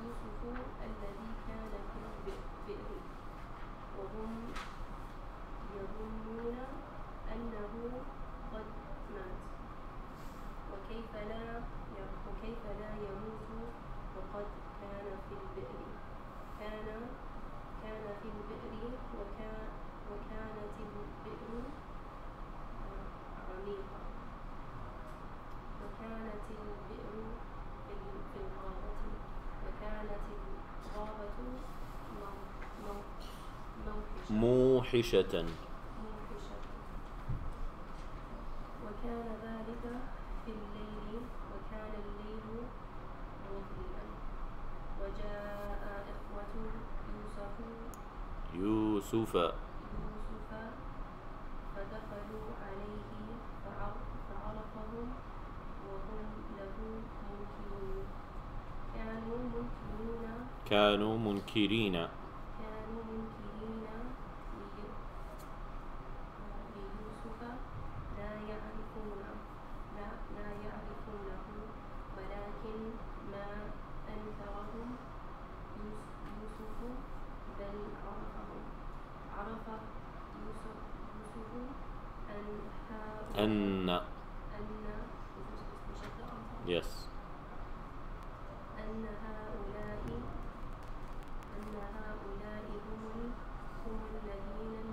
يوسف الذي كان في البئر وهم يظنون أنه قد مات وكيف لا يموت وقد كان في البئر وكانت البئر عميقة وكانت البئر في الغابة وكانت الغابة موحشة. وكان ذلك في الليل وكان الليل مظلما وجاء إخوة يوسف فدخلوا عليه فعرفهم وهم له منكرون كانوا منكرين ليوسف لا يعرفونه ولكن ما أنكرهم يوسف بل عرف يوسف أن yes أن هؤلاء هم الذين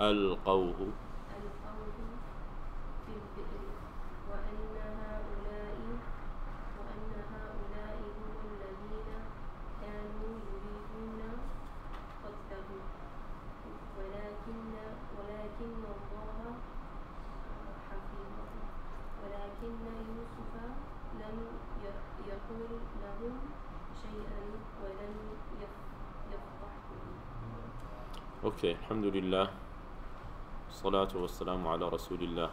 ألقوه في البئر وأن هؤلاء هم الذين كانوا يريدون قتله ولكن الله حفظه ولكن يوسف لم يقل لهم شيئا ولم يفضحهم. Okay, alhamdulillah. Salatu wassalamu ala rasulillah.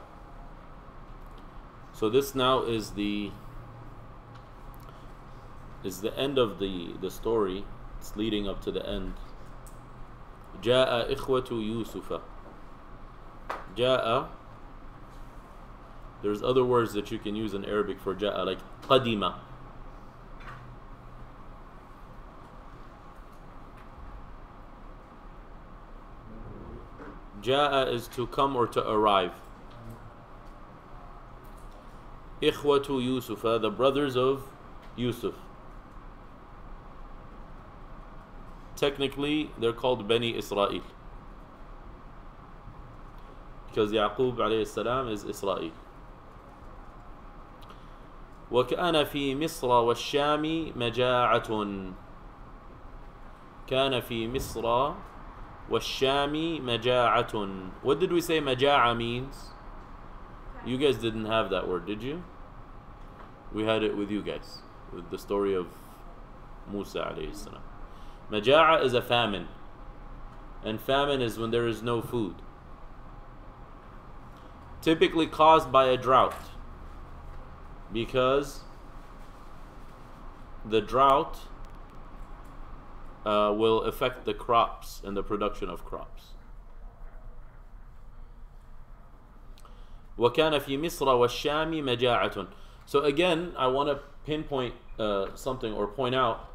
So this now is the end of the story. It's leading up to the end. جاء إخوة يوسف. جاء. There's other words that you can use in Arabic for جاء, like قدم. جاء is to come or to arrive. إخوة يوسف, the brothers of Yusuf. Technically, they're called Bani Israel. Because Yaqub alayhi salam is Israel. وكان في مصر والشام مجاعة. كان في مصر والشام مجاعة. What did we say مجاعة means? You guys didn't have that word, did you? We had it with you guys, with the story of Musa alayhi salam. Maja'a is a famine, and famine is when there is no food, typically caused by a drought, because the drought will affect the crops and the production of crops. وَكَانَ فِي مِصْرَ وَالشَّامِ مَجَاعَةٌ. So again, I want to pinpoint something or point out,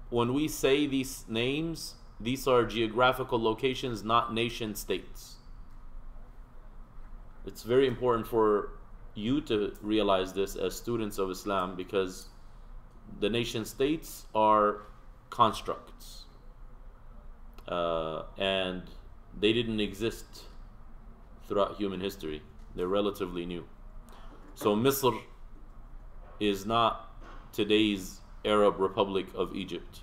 when we say these names, these are geographical locations, not nation states. It's very important for you to realize this as students of Islam, because the nation states are constructs, and they didn't exist throughout human history. They're relatively new. So Misr is not today's Arab Republic of Egypt,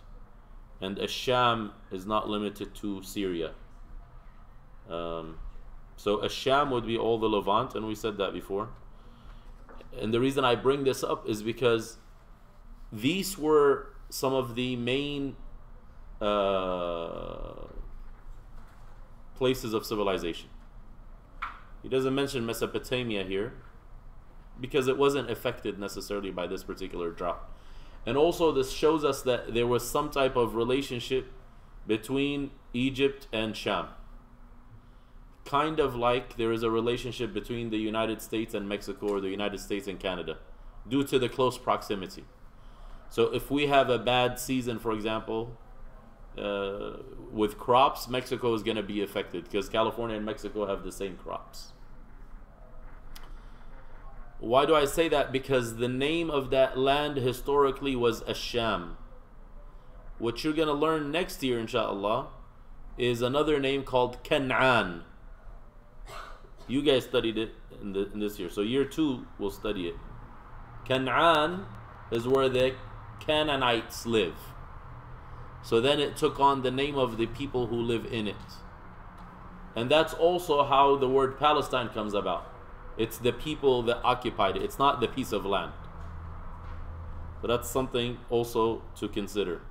and Ash-Sham is not limited to Syria. So Ash-Sham would be all the Levant, and we said that before. And the reason I bring this up is because these were some of the main places of civilization. He doesn't mention Mesopotamia here because it wasn't affected necessarily by this particular drought. And also this shows us that there was some type of relationship between Egypt and Sham. Kind of like there is a relationship between the United States and Mexico, or the United States and Canada, due to the close proximity. So if we have a bad season, for example, with crops, Mexico is going to be affected because California and Mexico have the same crops. Why do I say that? Because the name of that land historically was Ash-Sham. What you're going to learn next year, inshallah, is another name called Canaan. You guys studied it in this year, so year 2 will study it. Canaan is where the Canaanites live. So then it took on the name of the people who live in it. And that's also how the word Palestine comes about. It's the people that occupied it. It's not the piece of land. But that's something also to consider.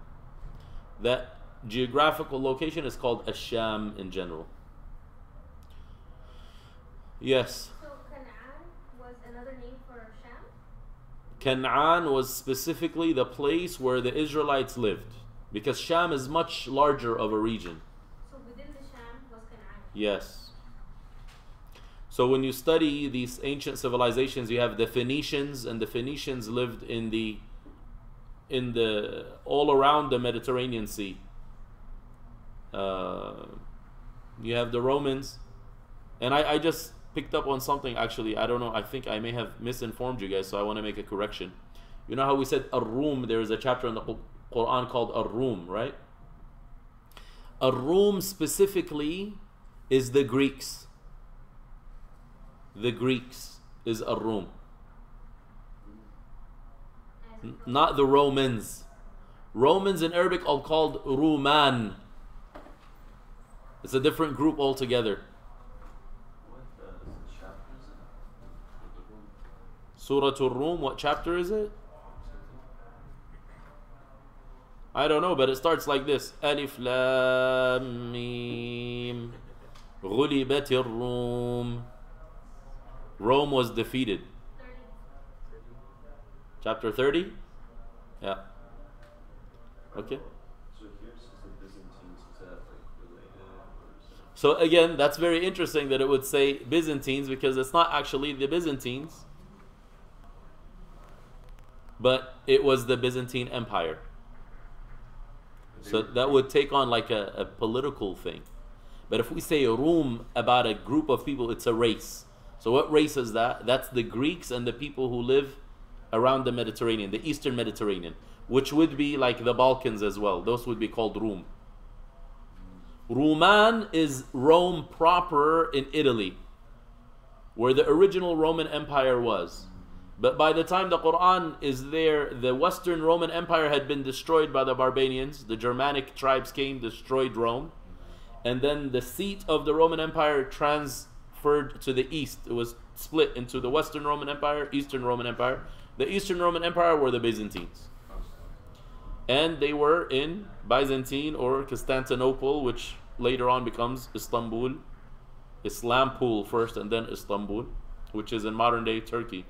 That geographical location is called Ash-Sham in general. Yes. So Canaan was another name for Sham? Canaan was specifically the place where the Israelites lived, because Sham is much larger of a region. So within the Sham was Canaan? Yes. So when you study these ancient civilizations, you have the Phoenicians, and the Phoenicians lived in the all around the Mediterranean Sea. You have the Romans, and I just picked up on something actually. I don't know, I think I may have misinformed you guys, so I want to make a correction. You know how we said Ar-Rum, there is a chapter in the Quran called Ar-Rum, right? Ar-Rum specifically is the Greeks. The Greeks is Ar-Rum. Not the Romans. Romans in Arabic are called Ruman. It's a different group altogether. Surah Ar-Rum, what chapter is it? I don't know, but it starts like this. Alif Lam Mim Ghulibat Ar-Rum. Rome was defeated. 30. Chapter 30? Yeah. Okay. So here it says the Byzantines, is that like related? Or is that... So again, that's very interesting that it would say Byzantines, because it's not actually the Byzantines, but it was the Byzantine Empire. So that would take on like a political thing. But if we say Rum about a group of people, it's a race. So what race is that? That's the Greeks and the people who live around the Mediterranean, the Eastern Mediterranean, which would be like the Balkans as well. Those would be called Rum. Ruman is Rome proper in Italy, where the original Roman Empire was. But by the time the Quran is there, the Western Roman Empire had been destroyed by the Barbarians. The Germanic tribes came, destroyed Rome. And then the seat of the Roman Empire transferred to the east. It was split into the Western Roman Empire, Eastern Roman Empire. The Eastern Roman Empire were the Byzantines. And they were in Byzantine or Constantinople, which later on becomes Istanbul. Islampol first and then Istanbul, which is in modern day Turkey.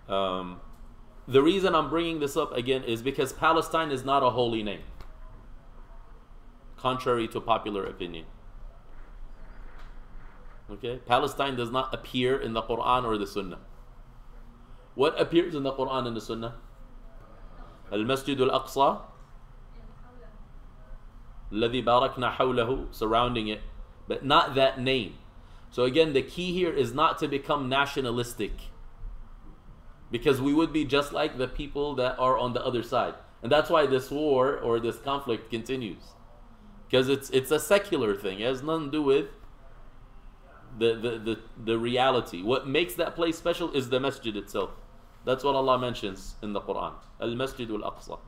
The reason I'm bringing this up again is because Palestine is not a holy name, contrary to popular opinion. Okay, Palestine does not appear in the Quran or the Sunnah. What appears in the Quran and the Sunnah? Al-Masjid al-Aqsa الذي باركنا حوله, surrounding it, but not that name. So again, the key here is not to become nationalistic, because we would be just like the people that are on the other side. And that's why this war or this conflict continues, because it's a secular thing. It has nothing to do with the reality. What makes that place special is the masjid itself. That's what Allah mentions in the Quran. Al-Masjid al-Aqsa.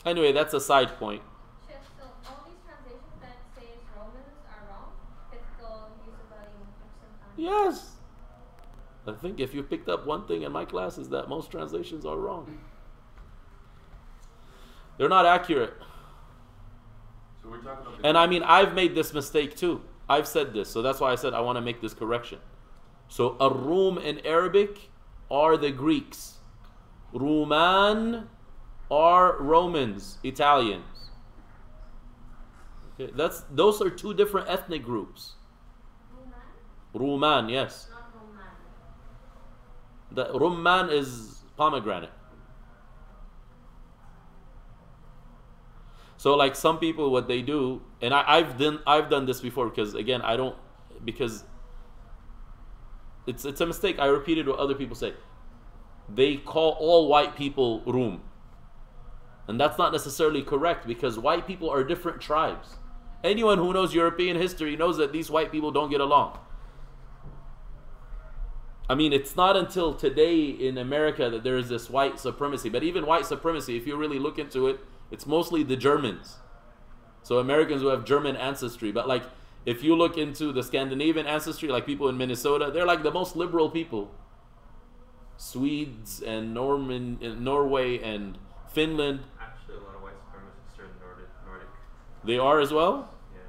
Anyway, that's a side point. Chef, so all these translations that say it's Romans are wrong? Typical use of sometimes. Yes. I think if you picked up one thing in my class is that most translations are wrong. They're not accurate. So we're talking about the And I mean, I've made this mistake too. I've said this, so that's why I said I want to make this correction. So Ar-Rum in Arabic are the Greeks. Ruman are Romans, Italians. Okay, those are two different ethnic groups. Roman? Ruman, yes. Not Roman. The Rumman is pomegranate. So like some people, what they do, and I've done this before, because again, because it's a mistake. I repeated what other people say. They call all white people Rum. And that's not necessarily correct, because white people are different tribes. Anyone who knows European history knows that these white people don't get along. I mean, it's not until today in America that there is this white supremacy. But even white supremacy, if you really look into it, it's mostly the Germans. So Americans who have German ancestry. But like, if you look into the Scandinavian ancestry, like people in Minnesota, they're like the most liberal people. Swedes and Norway and Finland. Actually, a lot of white supremacists are Nordic. They are as well? Yeah,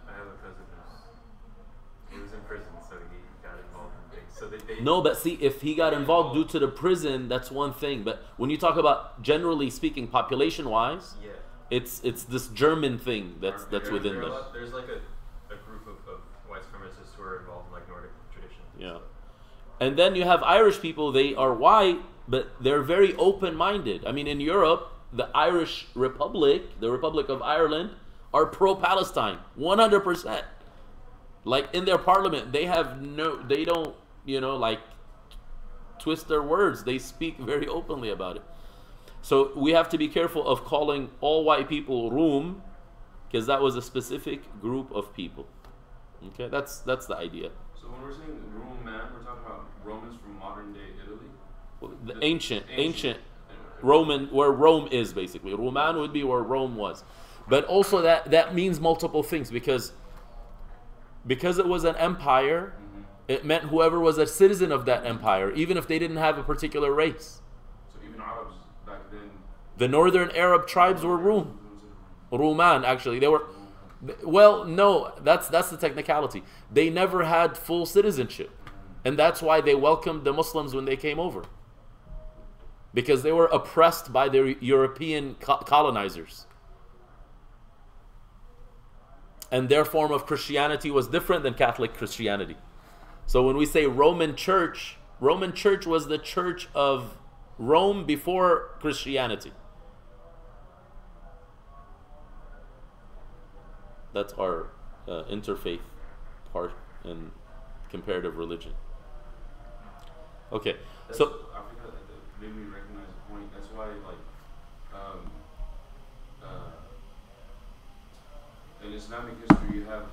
I have a cousin he was in prison, so he got involved in things. So they No, but see, if he got involved due to the prison, that's one thing. But when you talk about, generally speaking, population-wise, yeah. it's this German thing that's within them. There's like a group of white supremacists who are involved in like Nordic tradition. Yeah. And then you have Irish people, they are white, but they're very open-minded. I mean, in Europe, the Irish Republic, the Republic of Ireland, are pro-Palestine, 100%. Like in their parliament, they don't, like twist their words. They speak very openly about it. So we have to be careful of calling all white people Rum, because that was a specific group of people. Okay, that's the idea. So when we're saying Roman, we're talking about Romans from modern day Italy? Well, the ancient Roman, where Rome is basically. Roman would be where Rome was. But also that means multiple things, because it was an empire, it meant whoever was a citizen of that empire, even if they didn't have a particular race. So even Arabs back then. The northern Arab tribes were Roman, actually. They were, well, no, that's the technicality. They never had full citizenship. And that's why they welcomed the Muslims when they came over. Because they were oppressed by their European colonizers. And their form of Christianity was different than Catholic Christianity. So when we say Roman Church was the church of Rome before Christianity. That's our interfaith part in comparative religion. Okay, That's, so I think that made me recognize the point. That's why, like, in Islamic history, you have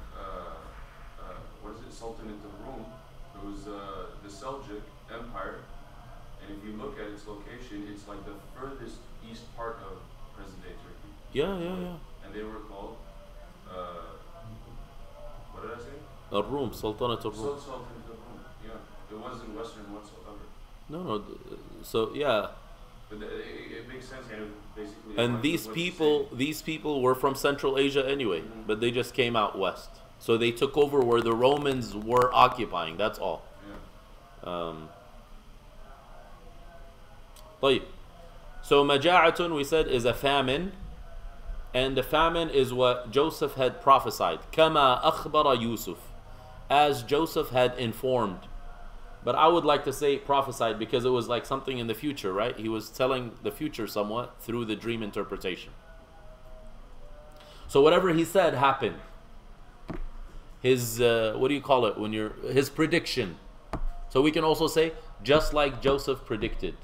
what is it, Sultanate of Rome. It was the Seljuk Empire, and if you look at its location, it's like the furthest east part of present-day Turkey. yeah. And they were called, what did I say? Ar-Rum, Sultanate of Rum. Sultanate of Rome. Yeah, it wasn't Western whatsoever. No. So yeah. But it makes sense, and it basically. And these people were from Central Asia anyway, but they just came out west. So they took over where the Romans were occupying. That's all. Yeah. طيب. So maja'atun, we said, is a famine, and the famine is what Joseph had prophesied. Kama akhbara Yusuf, as Joseph had informed. But I would like to say prophesied, because it was like something in the future, right? He was telling the future somewhat through the dream interpretation. So whatever he said happened. His, what do you call it? His prediction. So we can also say, just like Joseph predicted.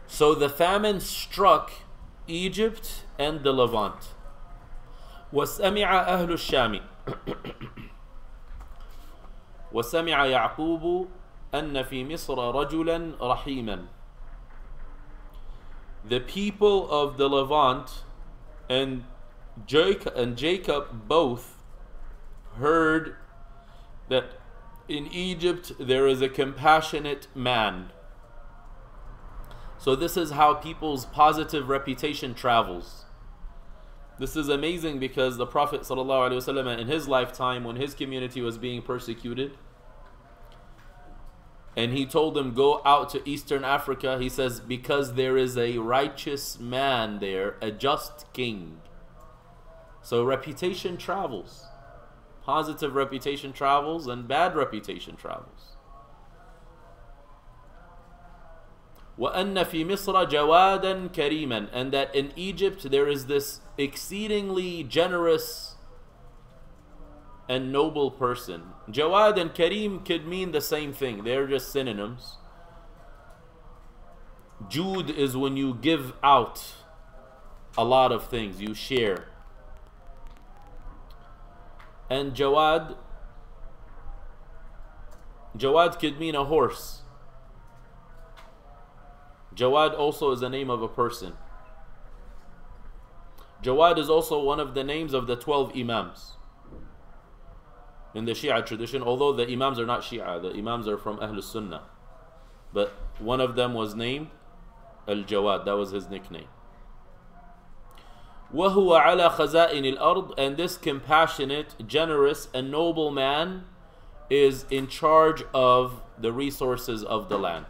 So the famine struck Egypt and the Levant. وَسَمِعَ أَهْلُ الشَّامِ وَسَمِعَ يَعْقُوبُ أَنَّ فِي مِصْرَ رَجُلًا رَحِيمًا. The people of the Levant and Jacob both heard that in Egypt there is a compassionate man. So this is how people's positive reputation travels. This is amazing because the Prophet ﷺ in his lifetime, when his community was being persecuted, and he told them, go out to Eastern Africa, he says, because there is a righteous man there, a just king. So reputation travels. Positive reputation travels and bad reputation travels. وَأَنَّ فِي مِصْرَ جَوَادًا كَرِيمًا. And that in Egypt there is this exceedingly generous and noble person. Jawad and Kareem could mean the same thing. They're just synonyms. Jude is when you give out a lot of things, you share. And Jawad could mean a horse. Jawad also is the name of a person. Jawad is also one of the names of the 12 Imams in the Shia tradition, although the Imams are not Shia, the Imams are from Ahlul Sunnah. But one of them was named Al-Jawad, that was his nickname. وَهُوَ عَلَى خَزَائِنِ الْأَرْضِ. And this compassionate, generous, and noble man is in charge of the resources of the land.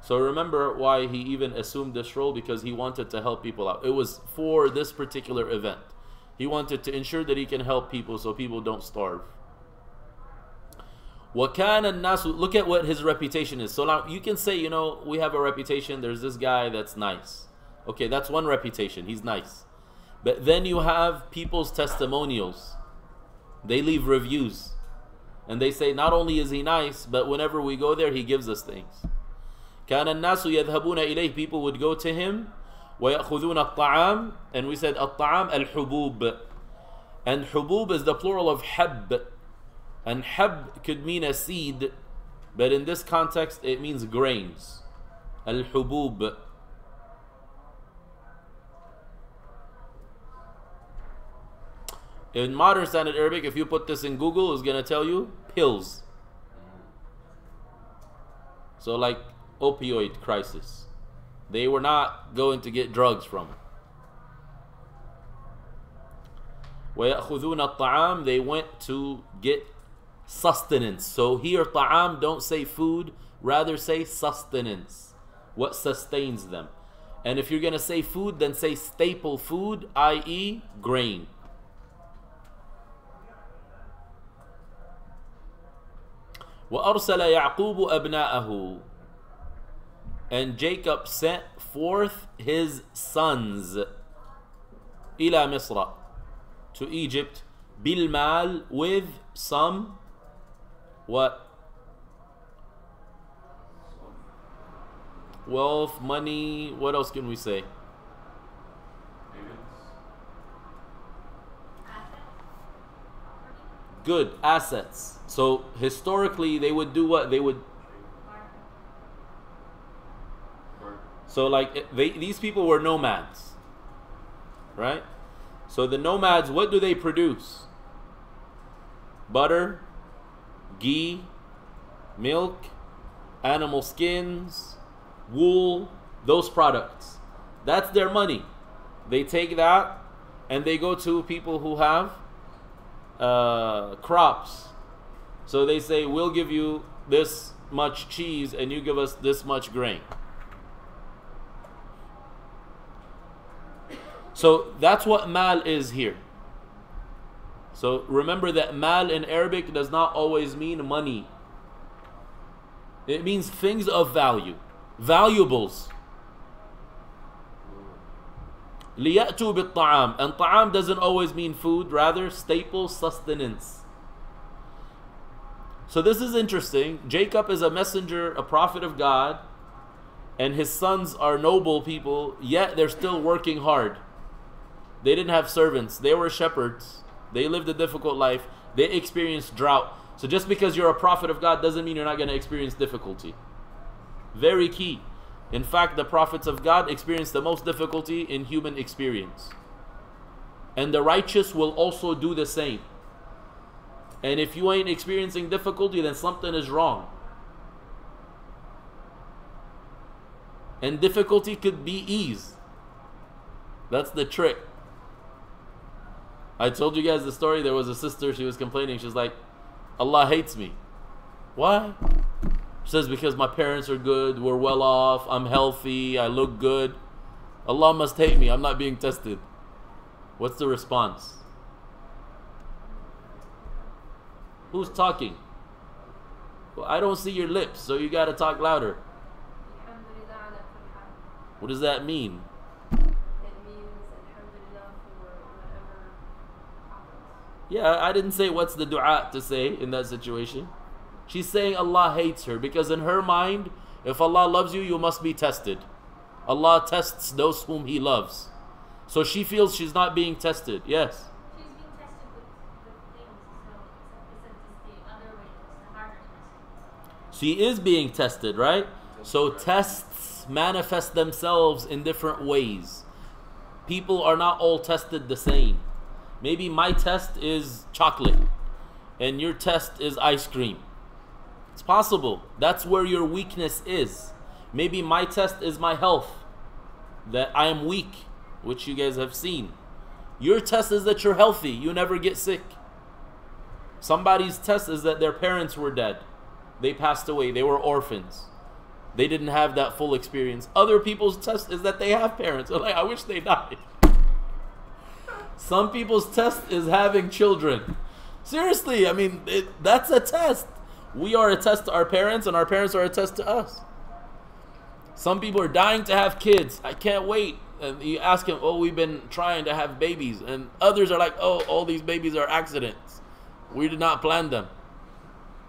So remember why he even assumed this role, because he wanted to help people out. It was for this particular event. He wanted to ensure that he can help people so people don't starve. وَكَانَ النَّاسُ. Look at what his reputation is. So now you can say, we have a reputation, there's this guy that's nice. Okay, that's one reputation, he's nice. But then you have people's testimonials. They leave reviews. And they say, not only is he nice, but whenever we go there, he gives us things. كان الناس يذهبون إليه. People would go to him. ويأخذون الطعام. And we said الطعام الحبوب. And حبوب is the plural of حب. And حب could mean a seed, but in this context it means grains. الحبوب. In modern standard Arabic, if you put this in Google, it's going to tell you pills. So like opioid crisis. They were not going to get drugs from it. وَيَأْخُذُونَ الطَّعَامِ. They went to get sustenance. So here, ta'am, don't say food, rather say sustenance. What sustains them. And if you're going to say food, then say staple food, i.e. grain. وَأَرْسَلَ يَعْقُوبُ أَبْنَاءَهُ. And Jacob sent forth his sons إِلَى مِصْرَ, to Egypt, بِالْمَالِ, with some what? Wealth, money, what else can we say? Good, assets. So historically they would do what? They would... So like these people were nomads, right? So the nomads, what do they produce? Butter, ghee, milk, animal skins, wool, those products. That's their money. They take that and they go to people who have crops. So they say, we'll give you this much cheese and you give us this much grain. So that's what mal is here. So remember that mal in Arabic does not always mean money. It means things of value. valuables. لِيَأْتُوا بِالطَّعَامِ. And ta'am doesn't always mean food, rather staple sustenance. So this is interesting. Jacob is a messenger, a prophet of God, and his sons are noble people, yet they're still working hard. They didn't have servants. They were shepherds. They lived a difficult life. They experienced drought. So just because you're a prophet of God doesn't mean you're not going to experience difficulty. Very key. In fact, the prophets of God experience the most difficulty in human experience. And the righteous will also do the same. And if you ain't experiencing difficulty, then something is wrong. And difficulty could be ease. That's the trick. I told you guys the story. There was a sister, she was complaining. She's like, Allah hates me. Why? She says, because my parents are good, we're well off, I'm healthy, I look good. Allah must hate me, I'm not being tested. What's the response? Who's talking? Well, I don't see your lips, so you gotta talk louder. What does that mean? It means alhamdulillah for whatever happens. Yeah, I didn't say what's the dua to say in that situation. She's saying Allah hates her because in her mind, if Allah loves you, you must be tested. Allah tests those whom He loves. So she feels she's not being tested. Yes? She's being tested with things, so it's the other way, it's the harder test. She is being tested, right? So tests manifest themselves in different ways. People are not all tested the same. Maybe my test is chocolate and your test is ice cream. It's possible. That's where your weakness is. Maybe my test is my health, that I am weak, which you guys have seen. Your test is that you're healthy, you never get sick. Somebody's test is that their parents were dead. They passed away, they were orphans. They didn't have that full experience. Other people's test is that they have parents. They're like, I wish they died. Some people's test is having children. Seriously, I mean, that's a test. We are a test to our parents, and our parents are a test to us. Some people are dying to have kids. I can't wait. And you ask them, oh, we've been trying to have babies. And others are like, oh, all these babies are accidents. We did not plan them.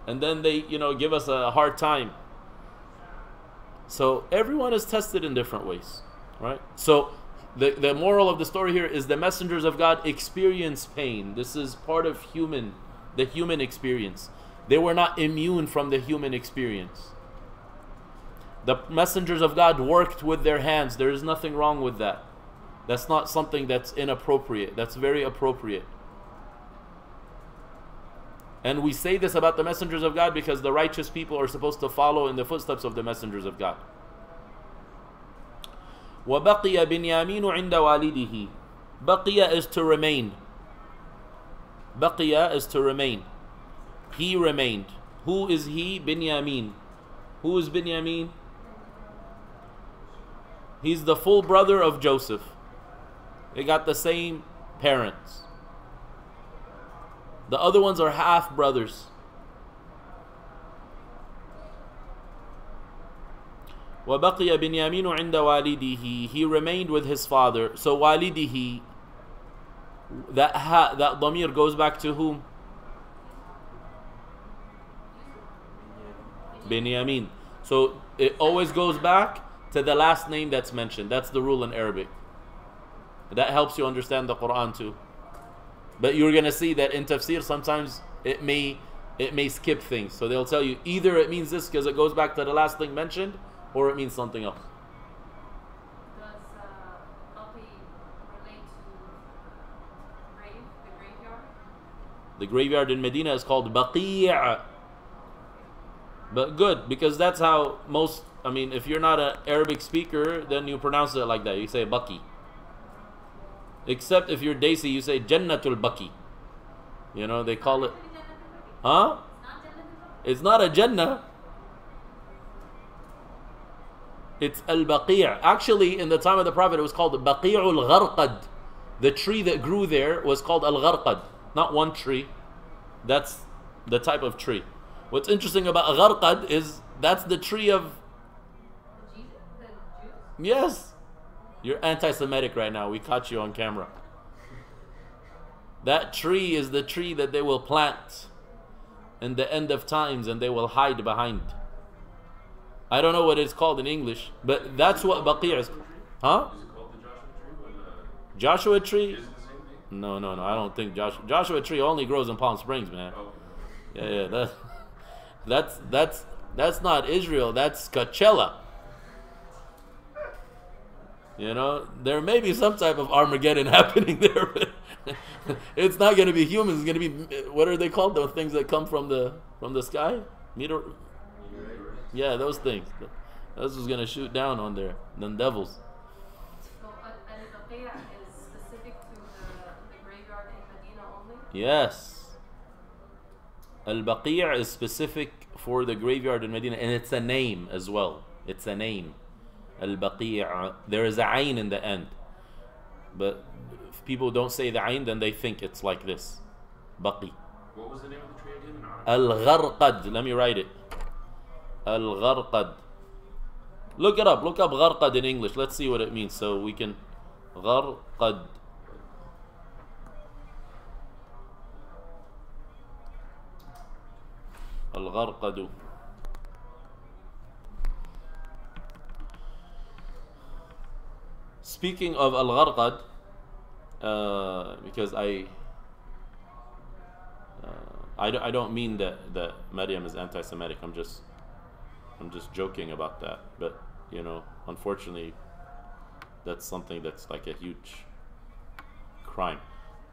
And then they, give us a hard time. So everyone is tested in different ways, right? So the moral of the story here is the messengers of God experience pain. This is part of the human experience. They were not immune from the human experience. The messengers of God worked with their hands. There is nothing wrong with that. That's not something that's inappropriate. That's very appropriate. And we say this about the messengers of God because the righteous people are supposed to follow in the footsteps of the messengers of God. وَبَقِيَ بِنْيَامِينُ عِنْدَ وَالِدِهِ. Baqiya is to remain. Baqiya is to remain. He remained. Who is he? Binyamin. Who is Binyamin? He's the full brother of Joseph. They got the same parents. The other ones are half brothers. وَبَقِيَ بِنْيَامِينُ عِنْدَ وَالِدِهِ. He remained with his father. So walidihi, that dhamir goes back to whom? Binyamin. So it always goes back to the last name that's mentioned. That's the rule in Arabic. That helps you understand the Quran too. But you're gonna see that in tafsir sometimes it may skip things. So they'll tell you either it means this because it goes back to the last thing mentioned, or it means something else. Does Baqi relate to the graveyard? The graveyard in Medina is called Baqi'. But good, because that's how most, if you're not an Arabic speaker, then you pronounce it like that. You say Baqi. Except if you're Desi, you say Jannatul Baqi. They call it. Huh? It's not a Jannah. It's Al-Baqi'. Actually, in the time of the Prophet, it was called Baqi'ul Gharqad. The tree that grew there was called Al-Gharqad. Not one tree. That's the type of tree. What's interesting about Gharqad is that's the tree of Yes. You're anti-Semitic right now. We caught you on camera. That tree is the tree that they will plant in the end of times and they will hide behind. I don't know what it's called in English, but that's what Baqi' is. Huh? Is it called the Joshua Joshua tree? Or tree? is it the same thing? No, I don't think Joshua tree only grows in Palm Springs, man. Okay. Yeah, that's not Israel. That's Coachella. You know, there may be some type of Armageddon happening there, but it's not going to be humans. It's going to be, what are they called? Those things that come from the sky? Meteor? Yeah, those things. Those is going to shoot down on there. Them devils. So Al-Baqi' is specific to the graveyard in Medina only? Yes. Al-Baqi' is specific for the graveyard in Medina, and it's a name as well. It's a name. Al-Baqi'. There is a ayn in the end. But if people don't say the ayn, then they think it's like this. Baqi. What was the name of the tree again in Arabic? Al-Gharqad. Let me write it. Al-Gharqad. Look it up. Look up Gharqad in English. Let's see what it means so we can... Gharqad. Al-Gharqadu. Speaking of Al-Gharqad, because I don't mean that Maryam is anti-Semitic. I'm just joking about that. But you know, unfortunately, that's something that's like a huge crime,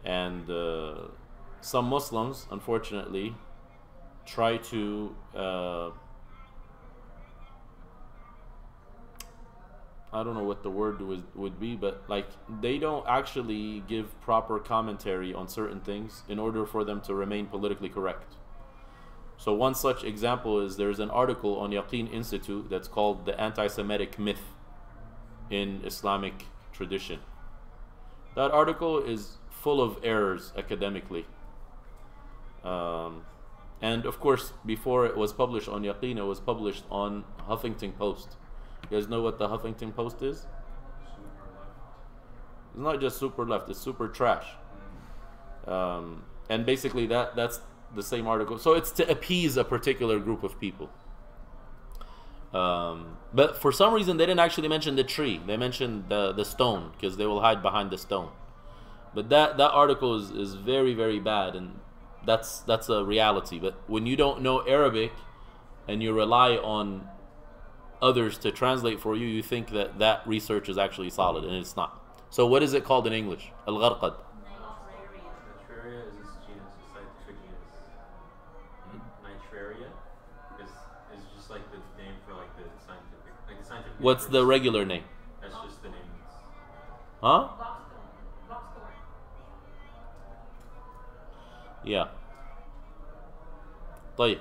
and some Muslims, unfortunately, try to I don't know what the word would be, but like they don't actually give proper commentary on certain things in order for them to remain politically correct. So one such example is there's an article on Yaqeen Institute that's called The Anti-Semitic Myth in Islamic Tradition. That article is full of errors academically. And of course, before it was published on Yaqeen, it was published on Huffington Post. You guys know what the Huffington Post is? It's not just super left, it's super trash. And basically that's the same article. So it's to appease a particular group of people. But for some reason they didn't actually mention the tree. They mentioned the stone, because they will hide behind the stone. But that article is very, very bad, and that's a reality. But when you don't know Arabic and you rely on others to translate for you, you think that research is actually solid, and it's not. So what is it called in English? Al-Gharqad. Nitraria is this genus, a scientific genus. Nitraria is just like the name for like the scientific. What's the regular name? That's just the name. Huh? Boxthorn. Yeah. طيب.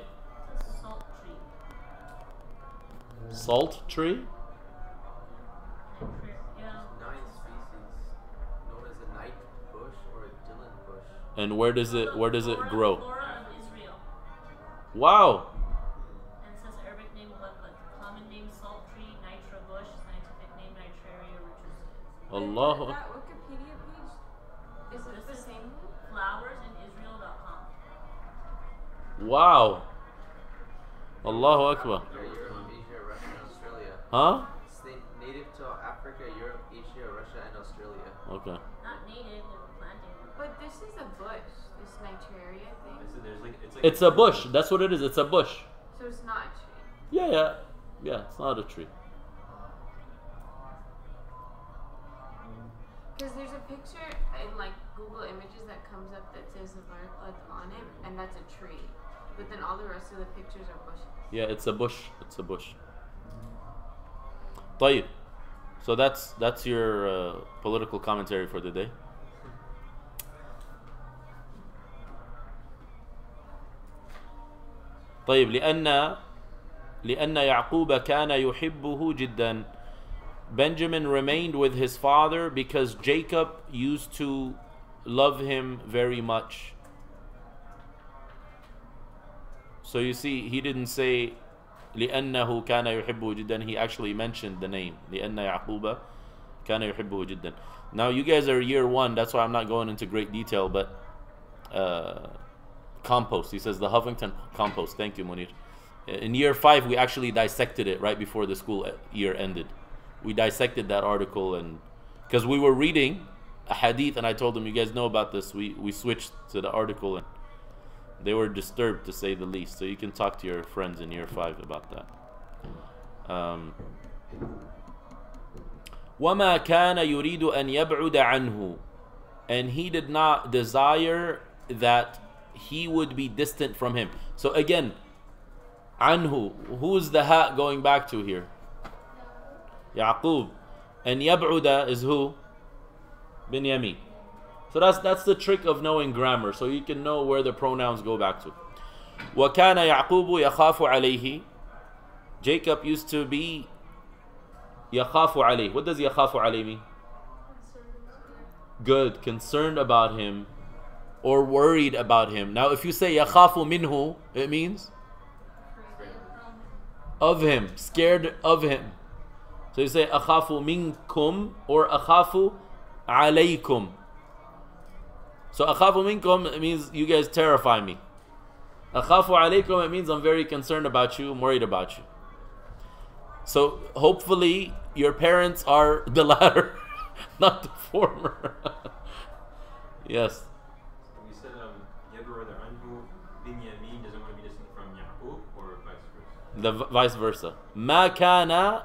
Salt tree. Salt tree? 9 species known as a night bush or a Dylan bush. And where does it grow? Flora of Israel. Wow. And it says Arabic name Gharqad. Common name salt tree, nitra bush, scientific name Nitraria ruchus. Allahu. That Wikipedia page, is it the same? Flowersinisrael.com. Wow. Allahu Akbar. Europe, Asia, Russia, and Australia. Huh? It's native to Africa, Europe, Asia, Russia, and Australia. Okay. Not native, they were planting them. But this is a bush, this Nitraria thing. It's a bush. That's what it is. It's a bush. So it's not a tree. Yeah. It's not a tree. Because there's a picture in like Google Images that comes up that says a Gharqad on it, and that's a tree. But then all the rest of the pictures are bushes. Yeah, it's a bush. It's a bush. طيب. So that's your political commentary for the day. طيب لأن يعقوب كان يحبه جدا. Benjamin remained with his father because Jacob used to love him very much. So you see, he didn't say لأنه كان يحبه جدا. He actually mentioned the name. لأن يعقوب كان يحبه جدا. Now you guys are year 1, that's why I'm not going into great detail, but compost. He says the Huffington compost. Thank you, Munir. In year 5, we actually dissected it right before the school year ended. We dissected that article, and because we were reading a hadith, and I told them, you guys know about this. We switched to the article, and they were disturbed, to say the least. So you can talk to your friends in year 5 about that. وَمَا كَانَ يُرِيدُ أَنْ يَبْعُدَ عَنْهُ. And he did not desire that he would be distant from him. So again, anhu, who's the ha going back to here? Yaqub. And yab'uda is who? Binyamin. So that's the trick of knowing grammar, so you can know where the pronouns go back to. وَكَانَ يَعْقُوبُ يَخَافُ عَلَيْهِ. Jacob used to be يَخَافُ عَلَيْهِ. What does يَخَافُ عَلَيْهِ mean? Good, concerned about him or worried about him. Now if you say يَخَافُ مِنْهُ, it means of him, scared of him. So you say أَخَافُ مِنْكُمْ or أَخَافُ عَلَيْكُمْ. So أَخَافُ مِنْكُمْ, it means you guys terrify me. أَخَافُ عَلَيْكُمْ, it means I'm very concerned about you, I'm worried about you. So hopefully your parents are the latter, not the former. Yes. We said Yab'ud anhu Binyamin doesn't want to be distant from Yaqub, or vice versa? The vice versa. ما كان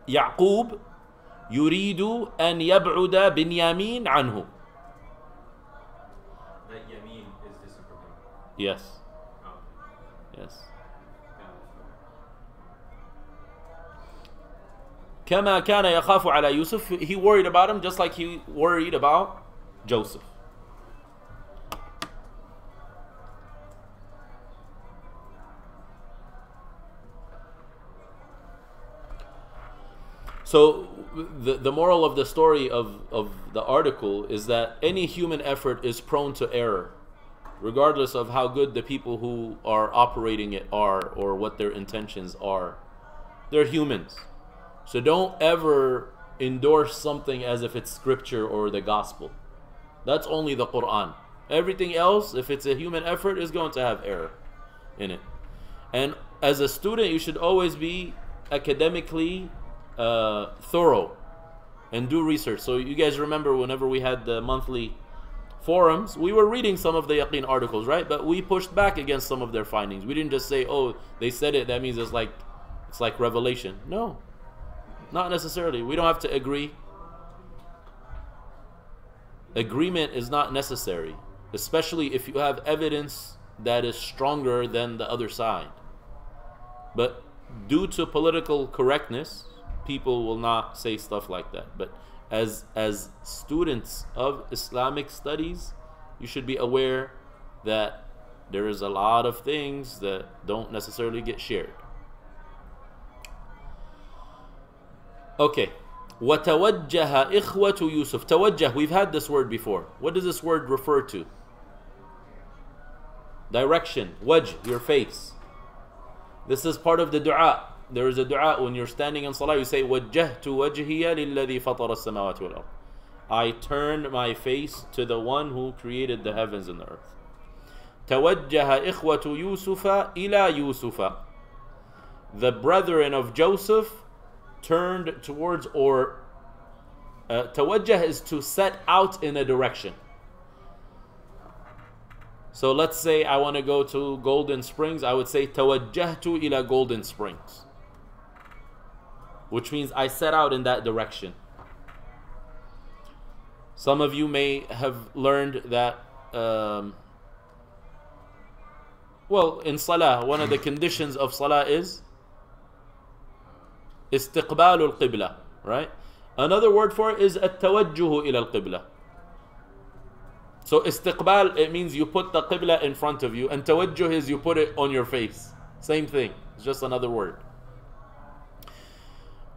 يعقوب يريد أن يبعد بنيامين عنه. That Yamin is distant from him. Yes. Oh. Yes. Yeah. كما كان يخاف على يوسف. He worried about him just like he worried about Joseph. So the moral of the story of the article is that any human effort is prone to error, regardless of how good the people who are operating it are or what their intentions are. They're humans. So don't ever endorse something as if it's scripture or the gospel. That's only the Quran. Everything else, if it's a human effort, is going to have error in it. And as a student, you should always be academically thorough and do research. So you guys remember whenever we had the monthly forums, we were reading some of the Yaqeen articles, right? But we pushed back against some of their findings. We didn't just say, oh, they said it, that means it's like revelation. No, not necessarily. We don't have to agree. Agreement is not necessary, especially if you have evidence that is stronger than the other side. But due to political correctness, people will not say stuff like that. But as students of Islamic studies, you should be aware that there is a lot of things that don't necessarily get shared. Okay. وَتَوَجَّهَ إِخْوَةُ يُوسُف. Tawajjah, we've had this word before. What does this word refer to? Direction. Wajh, your face. This is part of the dua. There is a dua when you're standing in salah, you say, وَجَّهْتُ وَجْهِيَ لِلَّذِي فَطَرَ السَّمَاوَاتِ وَالْأَرْضِ. I turn my face to the one who created the heavens and the earth. تَوَجَّهَ إِخْوَةُ يُوسُفَ إِلَى يُوسُفَ. The brethren of Joseph turned towards, or tawajjah is to set out in a direction. So let's say I want to go to Golden Springs, I would say tawajjahtu ila Golden Springs, which means I set out in that direction. Some of you may have learned that well, in salah, one of the conditions of salah is استقبال القبلة, right? Another word for it is التوجه إلى القبلة. So istiqbal, it means you put the qibla in front of you, and tawajjuh is you put it on your face. Same thing, it's just another word.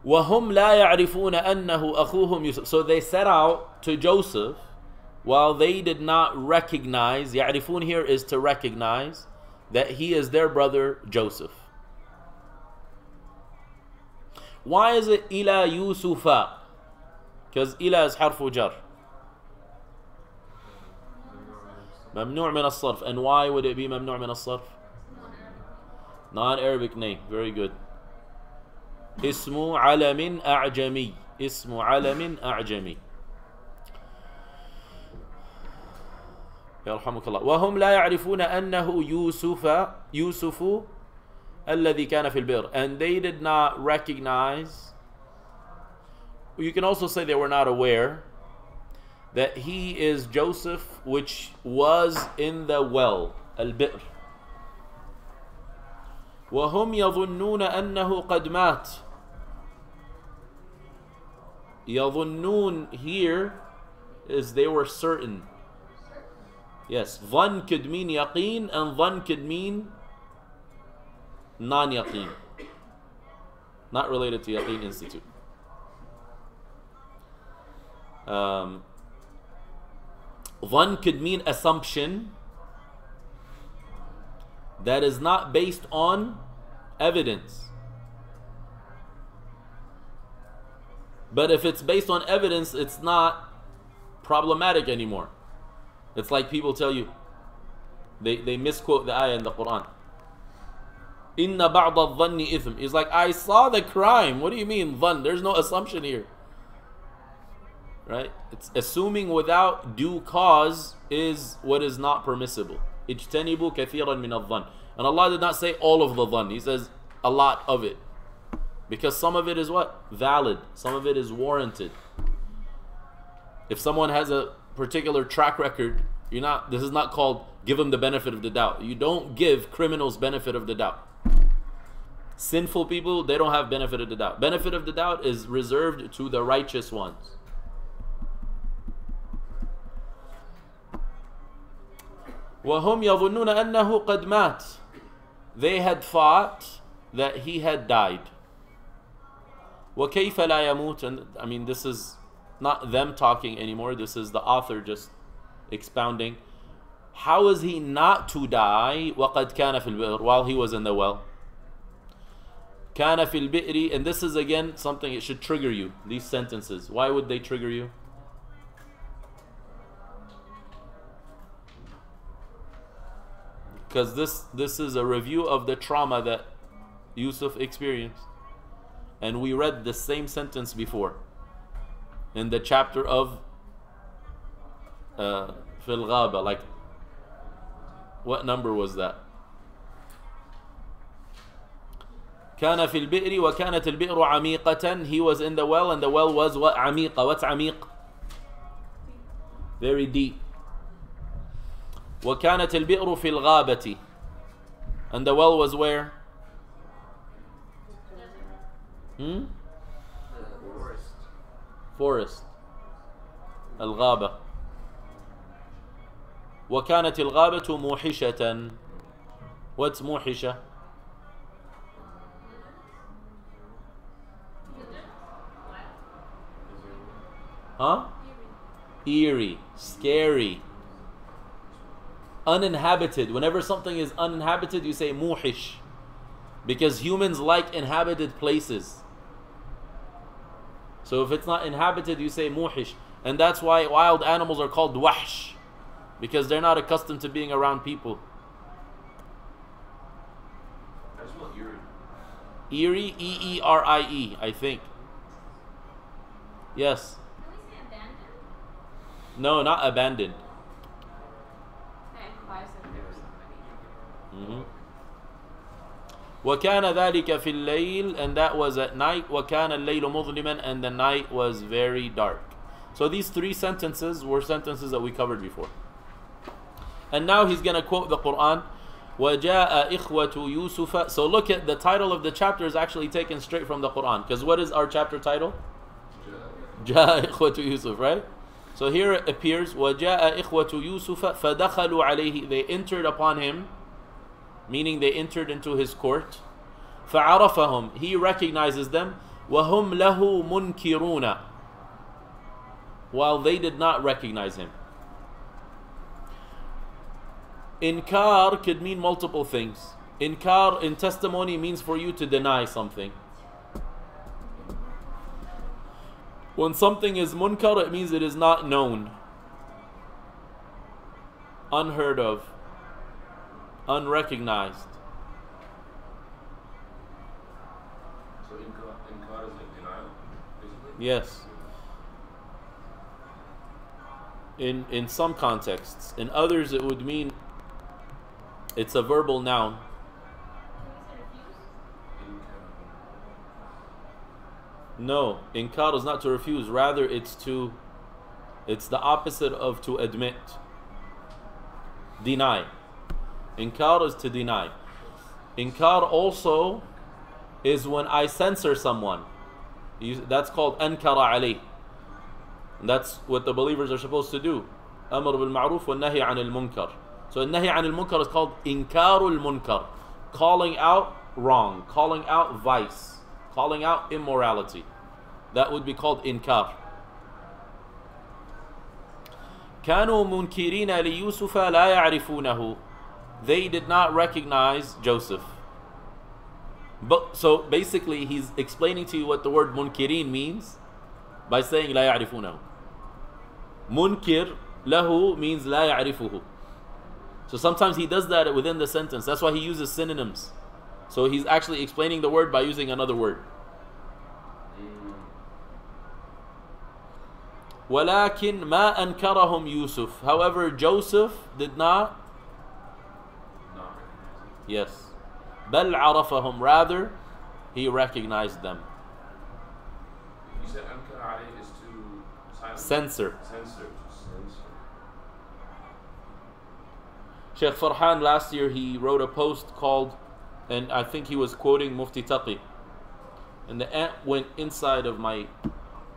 وَهُمْ لَا يَعْرِفُونَ أَنَّهُ أَخُوهُمْ يُوسُف. So they set out to Joseph while they did not recognize, يَعْرِفُون here is to recognize, that he is their brother Joseph. Why is it إلى يوسف? Because إلى is حرف جر. ممنوع من الصرف. And why would it be ممنوع من الصرف? Non-Arabic name. Very good. اسم علم أعجمي. اسم علم أعجمي. يرحمك الله. وهم لا يعرفون أنه يوسف الذي كان في البئر. And they did not recognize, you can also say they were not aware, that he is Joseph which was in the well, البئر. وهم يظنون أنه قد مات. يظنون here is they were certain. Yes, ظن could mean يقين and ظن could mean non-yaqeen. Not related to Yaqeen Institute. ظن could mean assumption that is not based on evidence. But if it's based on evidence, it's not problematic anymore. It's like people tell you, they misquote the ayah in the Quran. Inna ba'da dhanni ithm. He's like, I saw the crime. What do you mean dhann? There's no assumption here. Right? It's assuming without due cause is what is not permissible. Ijtanibu kathiran min al-dhann. And Allah did not say all of the dhann. He says a lot of it. Because some of it is what? Valid. Some of it is warranted. If someone has a particular track record, this is not called give them the benefit of the doubt. You don't give criminals benefit of the doubt. Sinful people, they don't have benefit of the doubt. Benefit of the doubt is reserved to the righteous ones. وَهُمْ يَظُنُّونَ أَنَّهُ قَدْ مَاتْ. They had thought that he had died. وَكَيْفَ لَا يَمُوتُ. And I mean, this is not them talking anymore. This is the author just expounding. How is he not to die وَقَدْ كَانَ فِي الْبِئْرِ, while he was in the well? كَانَ فِي الْبِئْرِ. And this is again something, it should trigger you, these sentences. Why would they trigger you? Because this is a review of the trauma that Yusuf experienced. And we read the same sentence before in the chapter of Fil Ghaba. Like, what number was that? كان في البئر وكانت البئر عميقة. He was in the well and the well was what? عميقة. What's عميق? Very deep. وكانت البئر في الغابة. And the well was where? Forest. الغابة. وكانت الغابة موحشة. What's موحشة? Huh? Eerie. Scary. Uninhabited. Whenever something is uninhabited, you say muhish. Because humans like inhabited places. So if it's not inhabited, you say muhish. And that's why wild animals are called wahsh. Because they're not accustomed to being around people. I smell eerie. Eerie, E-E-R-I-E, I think. Yes. Can we say abandoned? No, not abandoned. That implies that there was somebody. وَكَانَ ذَلِكَ فِي اللَّيْلِ. And that was at night. وَكَانَ اللَّيْلُ مُظْلِمًا. And the night was very dark. So these three sentences were sentences that we covered before. And now he's going to quote the Quran. وَجَاءَ إِخْوَةُ يُوسُفَ. So look at the title of the chapter is actually taken straight from the Quran. Because what is our chapter title? جَاءَ إِخْوَةُ يُوسُف, right? So here it appears, وَجَاءَ إِخْوَةُ يُوسُفَ فَدَخَلُوا عَلَيْهِ. They entered upon him, meaning they entered into his court. فَعَرَفَهُمْ. He recognizes them. وَهُمْ لَهُ مُنْكِرُونَ. While they did not recognize him. Inkar could mean multiple things. Inkar in testimony means for you to deny something. When something is munkar, it means it is not known, unheard of, unrecognized. So inkar is like denial, basically? Yes. In some contexts. In others, it would mean it's a verbal noun. Can we say refuse? Inkar. No, inkar is not to refuse. Rather, it's the opposite of to admit. Deny. Inkar is to deny. Inkar also is when I censor someone. That's called ankara alayh. And that's what the believers are supposed to do. Amr bil ma'ruf wa nahi anil munkar. So nahi anil munkar is called inkarul munkar. Calling out wrong, calling out vice, calling out immorality. That would be called inkar. كانوا منكرين ليوسف لا يعرفونه. They did not recognize Joseph. But so basically he's explaining to you what the word munkirin means by saying لا يعرفونه. Munkir lahu means لا يعرفه. So sometimes he does that within the sentence. That's why he uses synonyms. So he's actually explaining the word by using another word. ولكن ما أنكرهم يوسف. However, Joseph did not. Not recognizing. Yes. بل عرفهم. Rather, he recognized them. You said ankar alayh is to silence? Censor. Censor. Sheikh Farhan last year he wrote a post called, and I think he was quoting Mufti Taqi, and the ant went inside of my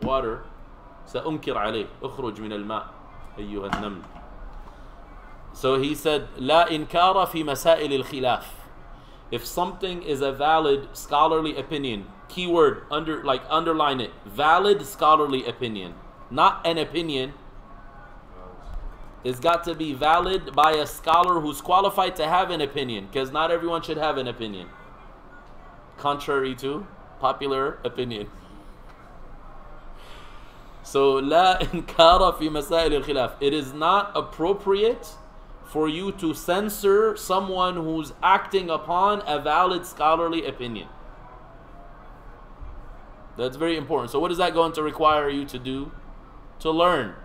water. سأنكر عليه اخرج من الماء أيها النمل. So he said لا إنكار في مسائل الخلاف. If something is a valid scholarly opinion, keyword underline it, valid scholarly opinion, not an opinion. It's got to be valid by a scholar who's qualified to have an opinion, because not everyone should have an opinion, contrary to popular opinion. So لا إنكار في مسائل الخلاف. It is not appropriate for you to censor someone who's acting upon a valid scholarly opinion. That's very important. So what is that going to require you to do? To learn.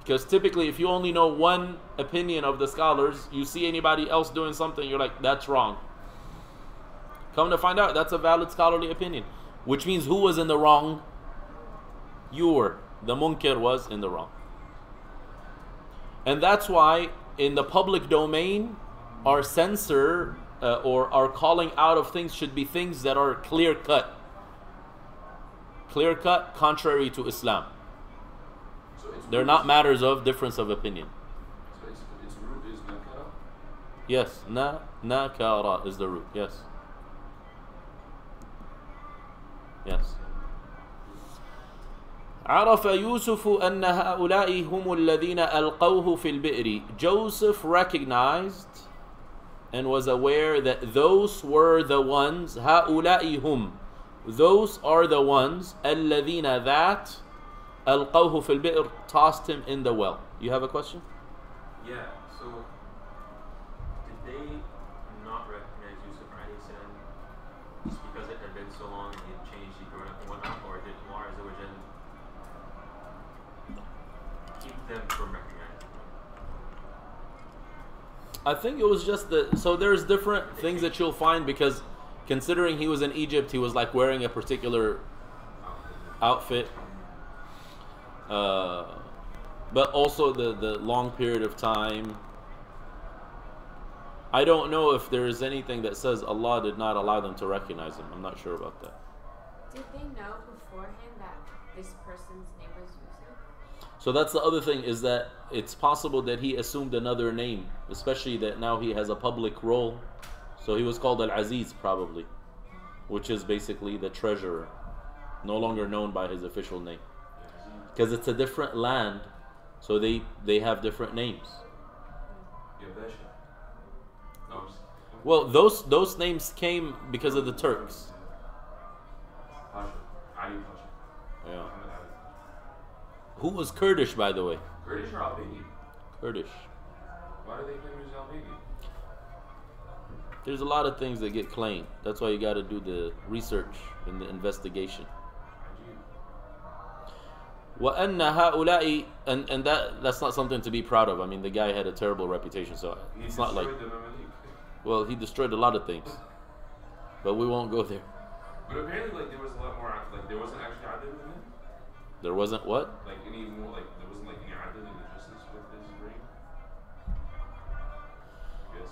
Because typically if you only know one opinion of the scholars, you see anybody else doing something, you're like, that's wrong. Come to find out, that's a valid scholarly opinion. Which means who was in the wrong? You were. The munkir was in the wrong. And that's why in the public domain, our censor or our calling out of things should be things that are clear-cut. Clear-cut, contrary to Islam. So They're not matters of difference of opinion. So its root is nakara? Yes, nakara is the root. Yes. Yes. عرف يوسف أن هؤلاء هم الذين ألقوه في البئر. Joseph recognized and was aware that those were the ones, هؤلاء هم, those are the ones, الذين that ألقوه في البئر, tossed him in the well. You have a question? Yeah, so did they not recognize Yusuf alayhi salam just because it had been so long and he had changed, he grown up and whatnot, or did Allah Azza wa Jal keep them from recognizing him? I think it was just so there's different things that you'll find, because considering he was in Egypt, he was like wearing a particular outfit. But also the long period of time. I don't know if there is anything that says Allah did not allow them to recognize him. I'm not sure about that. Did they know beforehand that this person's name was Yusuf? So that's the other thing, is that it's possible that he assumed another name, especially that now he has a public role. So he was called Al-Aziz probably, which is basically the treasurer, no longer known by his official name. Because it's a different land, so they have different names. Yabasha. No, Well, those names came because of the Turks. Pasha. Ali Pasha. Yeah. Muhammad Ali. Who was Kurdish, by the way? Kurdish or Albanian? Kurdish. Why do they claim he was Albanian? There's a lot of things that get claimed. That's why you got to do the research and the investigation. وَأَنَّ هَؤُلَاءِ and that's not something to be proud of. I mean, the guy had a terrible reputation, so it's not like... Well, he destroyed a lot of things. But we won't go there. But apparently, like, there was a lot more, like, there wasn't actually adil in him. There wasn't what? Like, any more, like, there wasn't, like, any adil and justice with his brain. Yes.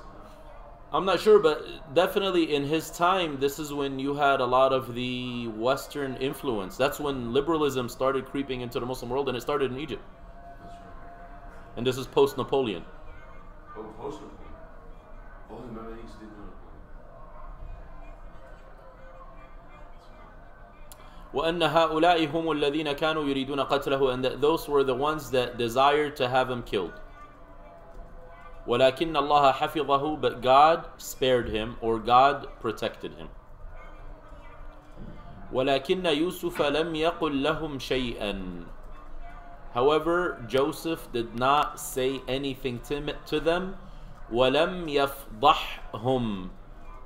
I'm not sure, but definitely in his time, this is when you had a lot of the Western influence. That's when liberalism started creeping into the Muslim world, and it started in Egypt. That's right. And this is post-Napoleon. Oh, post-Napoleon. Oh, the Mamelukes did know Napoleon. وَأَنَّ هَؤُلَاءِ هُمُ الَّذِينَ كَانُوا يُرِيدُونَ قَتْلَهُ, and that those were the ones that desired to have him killed. وَلَكِنَّ اللَّهَ حَفِظَهُ, but God spared him, or God protected him. وَلَكِنَّ يُوسُفَ لَمْ يَقُلْ لَهُمْ شَيْئًا. However, Joseph did not say anything to them. وَلَمْ يَفْضَحْهُمْ,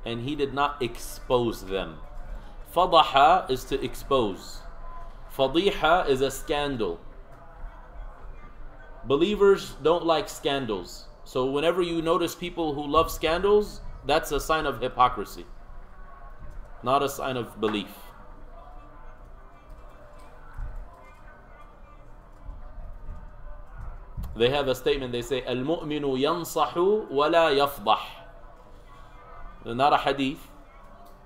and he did not expose them. فَضَحَ is to expose. فَضِيحَ is a scandal. Believers don't like scandals. So whenever you notice people who love scandals, that's a sign of hypocrisy, not a sign of belief. They have a statement, they say, الْمُؤْمِنُ يَنصَحُ وَلَا يَفْضَحُ. Not a hadith.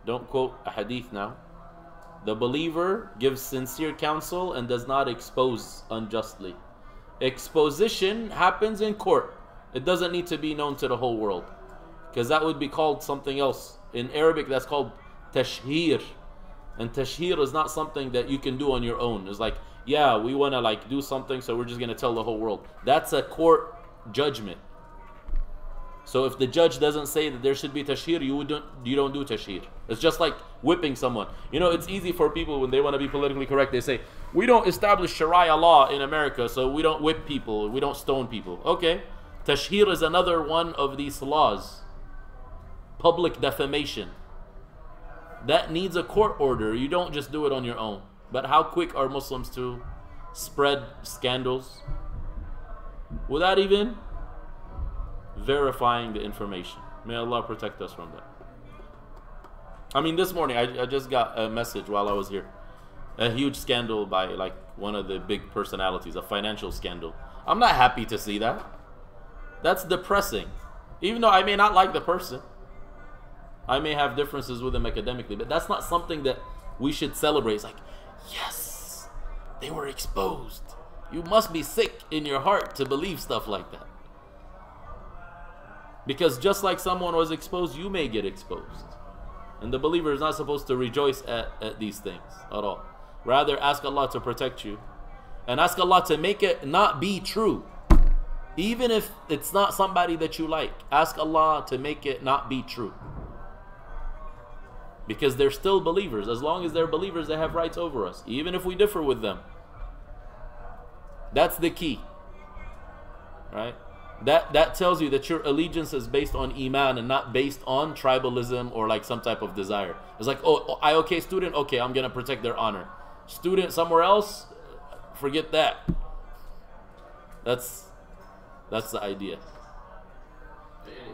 Don't quote a hadith now. The believer gives sincere counsel and does not expose unjustly. Exposition happens in court. It doesn't need to be known to the whole world, because that would be called something else. In Arabic, that's called tashhir. And tashhir is not something that you can do on your own. It's like, yeah, we want to like do something, so we're just going to tell the whole world. That's a court judgment. So if the judge doesn't say that there should be tashhir, you don't do tashhir. It's just like whipping someone. You know, it's easy for people when they want to be politically correct. They say, we don't establish Sharia law in America, so we don't whip people, we don't stone people. Okay. Tashhir is another one of these laws. Public defamation. That needs a court order. You don't just do it on your own. But how quick are Muslims to spread scandals without even verifying the information? May Allah protect us from that. I mean, this morning I just got a message while I was here. A huge scandal by like one of the big personalities, a financial scandal. I'm not happy to see that. That's depressing. Even though I may not like the person, I may have differences with him academically, but that's not something that we should celebrate. It's like, yes, they were exposed. You must be sick in your heart to believe stuff like that. Because just like someone was exposed, you may get exposed. And the believer is not supposed to rejoice at these things at all. Rather, ask Allah to protect you. And ask Allah to make it not be true. Even if it's not somebody that you like, ask Allah to make it not be true. Because they're still believers. As long as they're believers, they have rights over us, even if we differ with them. That's the key. Right? That tells you that your allegiance is based on iman and not based on tribalism or like some type of desire. It's like, oh, IOK student, okay, I'm going to protect their honor. Student somewhere else, forget that. That's the idea.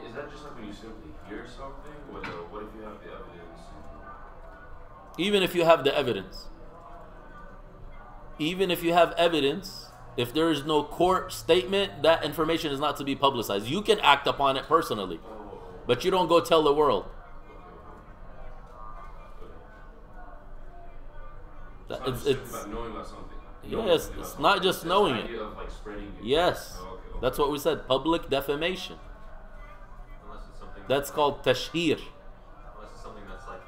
Is that just like when you simply hear something? What if you have the evidence? Even if you have the evidence. Even if you have evidence, if there is no court statement, that information is not to be publicized. You can act upon it personally, but you don't go tell the world. It's about knowing about something. Yes, it's not just knowing it. Of like spreading it. Yes, Okay. that's what we said. Public defamation. Unless it's something That's called tashhir. unless it's something that's like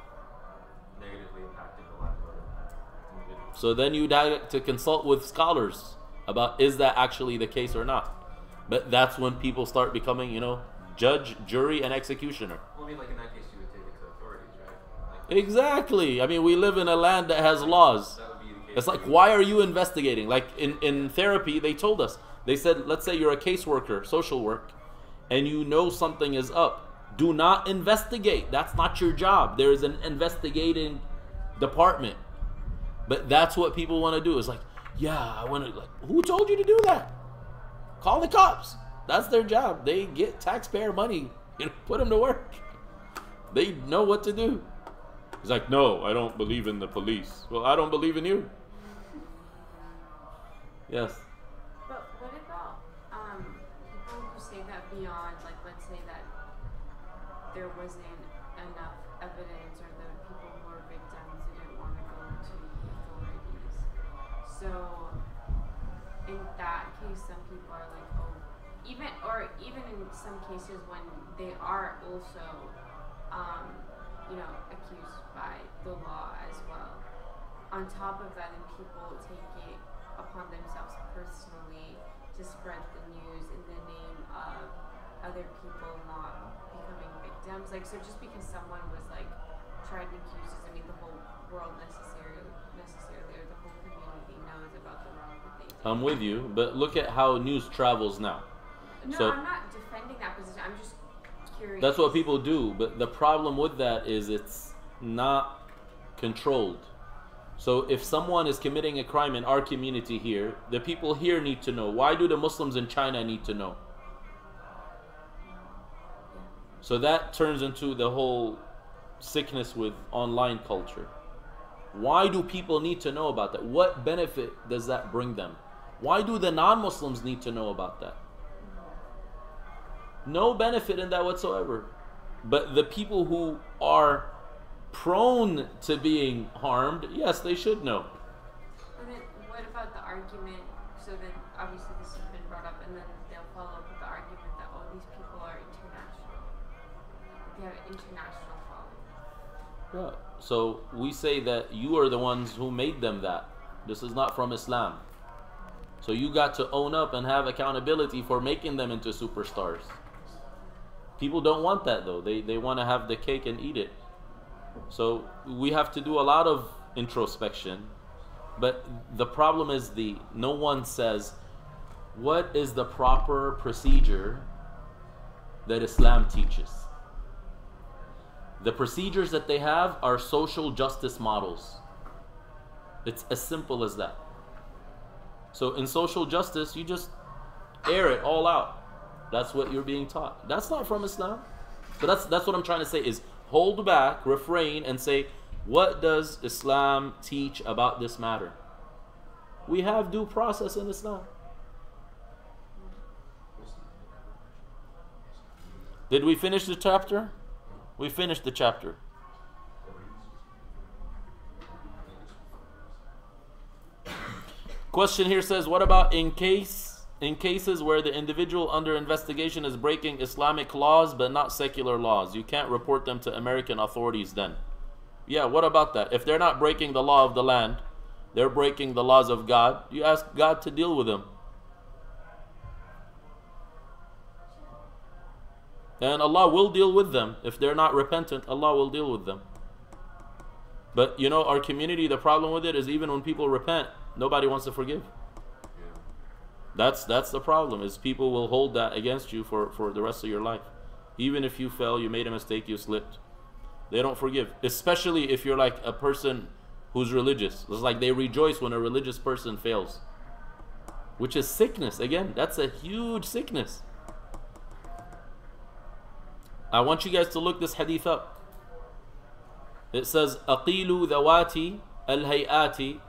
negatively impacting the life of other individuals. So then you'd have to consult with scholars about is that actually the case or not. But that's when people start becoming, judge, jury, and executioner. Well, I mean, like in that case, you would take it to authorities, right? Like, Exactly. I mean, we live in a land that has laws. that would be the case It's like, where why are you investigating? Like in therapy, they told us, they said, let's say you're a caseworker, social work, and you know something is up. Do not investigate. That's not your job. There is an investigating department. But that's what people want to do. It's like, yeah, I want to, like, who told you to do that? Call the cops. That's their job. They get taxpayer money. Put them to work. They know what to do. He's like, no, I don't believe in the police. Well, I don't believe in you. Yes. But what about people who say that beyond, like, let's say that there wasn't enough evidence, or the people who were victims didn't want to go to the authorities. So in that case, some people are like, oh, even in some cases when they are also, accused by the law as well. On top of that, then people take it upon themselves personally to spread the news in the name of other people not becoming victims. Like, so just because someone was like tried and accused doesn't mean the whole world necessarily, or the whole community knows about the wrong that they did. I'm with you, but look at how news travels now. No, So- I'm not defending that position. I'm just curious. That's what people do, but the problem with that is it's not controlled. So if someone is committing a crime in our community here, the people here need to know. Why do the Muslims in China need to know? So that turns into the whole sickness with online culture. Why do people need to know about that? What benefit does that bring them? Why do the non-Muslims need to know about that? No benefit in that whatsoever. But the people who are prone to being harmed, yes, they should know. And then what about the argument? So then obviously this has been brought up, and then they'll follow up with the argument that, oh, these people are international. They have an international following. Yeah. So we say that you are the ones who made them that. This is not from Islam. So you got to own up and have accountability for making them into superstars. People don't want that though. They want to have the cake and eat it. So we have to do a lot of introspection. But the problem is no one says, what is the proper procedure that Islam teaches? The procedures that they have are social justice models. It's as simple as that. So in social justice, you just air it all out. That's what you're being taught. That's not from Islam. But that's what I'm trying to say is hold back, refrain, and say, what does Islam teach about this matter? We have due process in Islam. Did we finish the chapter? We finished the chapter. Question here says, what about in cases where the individual under investigation is breaking Islamic laws but not secular laws? You can't report them to American authorities then. Yeah, what about that? If they're not breaking the law of the land, they're breaking the laws of God, you ask God to deal with them. And Allah will deal with them. If they're not repentant, Allah will deal with them. But you know, our community, the problem with it is even when people repent, nobody wants to forgive. That's the problem, is people will hold that against you for the rest of your life. Even if you fell, you made a mistake, you slipped. They don't forgive. Especially if you're like a person who's religious. It's like they rejoice when a religious person fails. Which is sickness. Again, that's a huge sickness. I want you guys to look this hadith up. It says, أَقِيلُوا ذَوَاتِ الْهَيْآتِ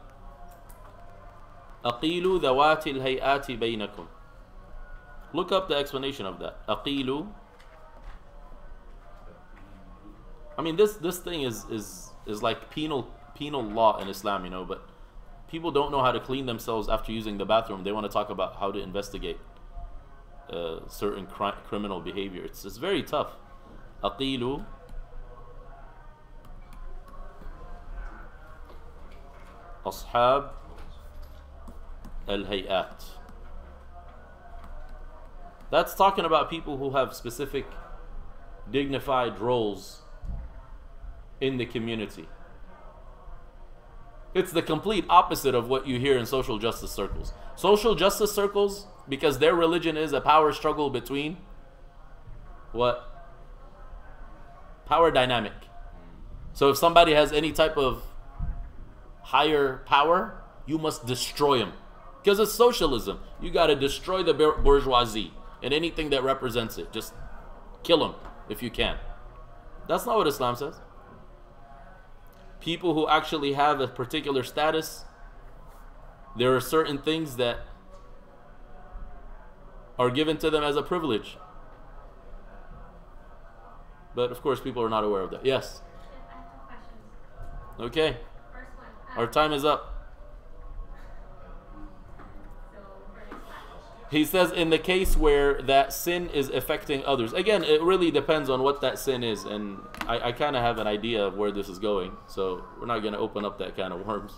أَقِيلُوا ذَوَاتِ الْهَيْآتِ بَيْنَكُمْ. Look up the explanation of that. أَقِيلُوا. I mean, this thing is like penal law in Islam, you know, but people don't know how to clean themselves after using the bathroom. They want to talk about how to investigate certain criminal behavior. It's very tough. أَقِيلُوا أصحاب الهيئات. That's talking about people who have specific dignified roles in the community. It's the complete opposite of what you hear in social justice circles. Social justice circles, because their religion is a power struggle between what? Power dynamic. So if somebody has any type of higher power, you must destroy him. Because it's socialism. You got to destroy the bourgeoisie and anything that represents it. Just kill them if you can. That's not what Islam says. People who actually have a particular status, there are certain things that are given to them as a privilege. But of course, people are not aware of that. Yes? I have two questions. Okay. First one. Our time is up. So, for Islam, He says in the case where that sin is affecting others. Again, it really depends on what that sin is. And I kind of have an idea of where this is going. So we're not going to open up that kind of worms.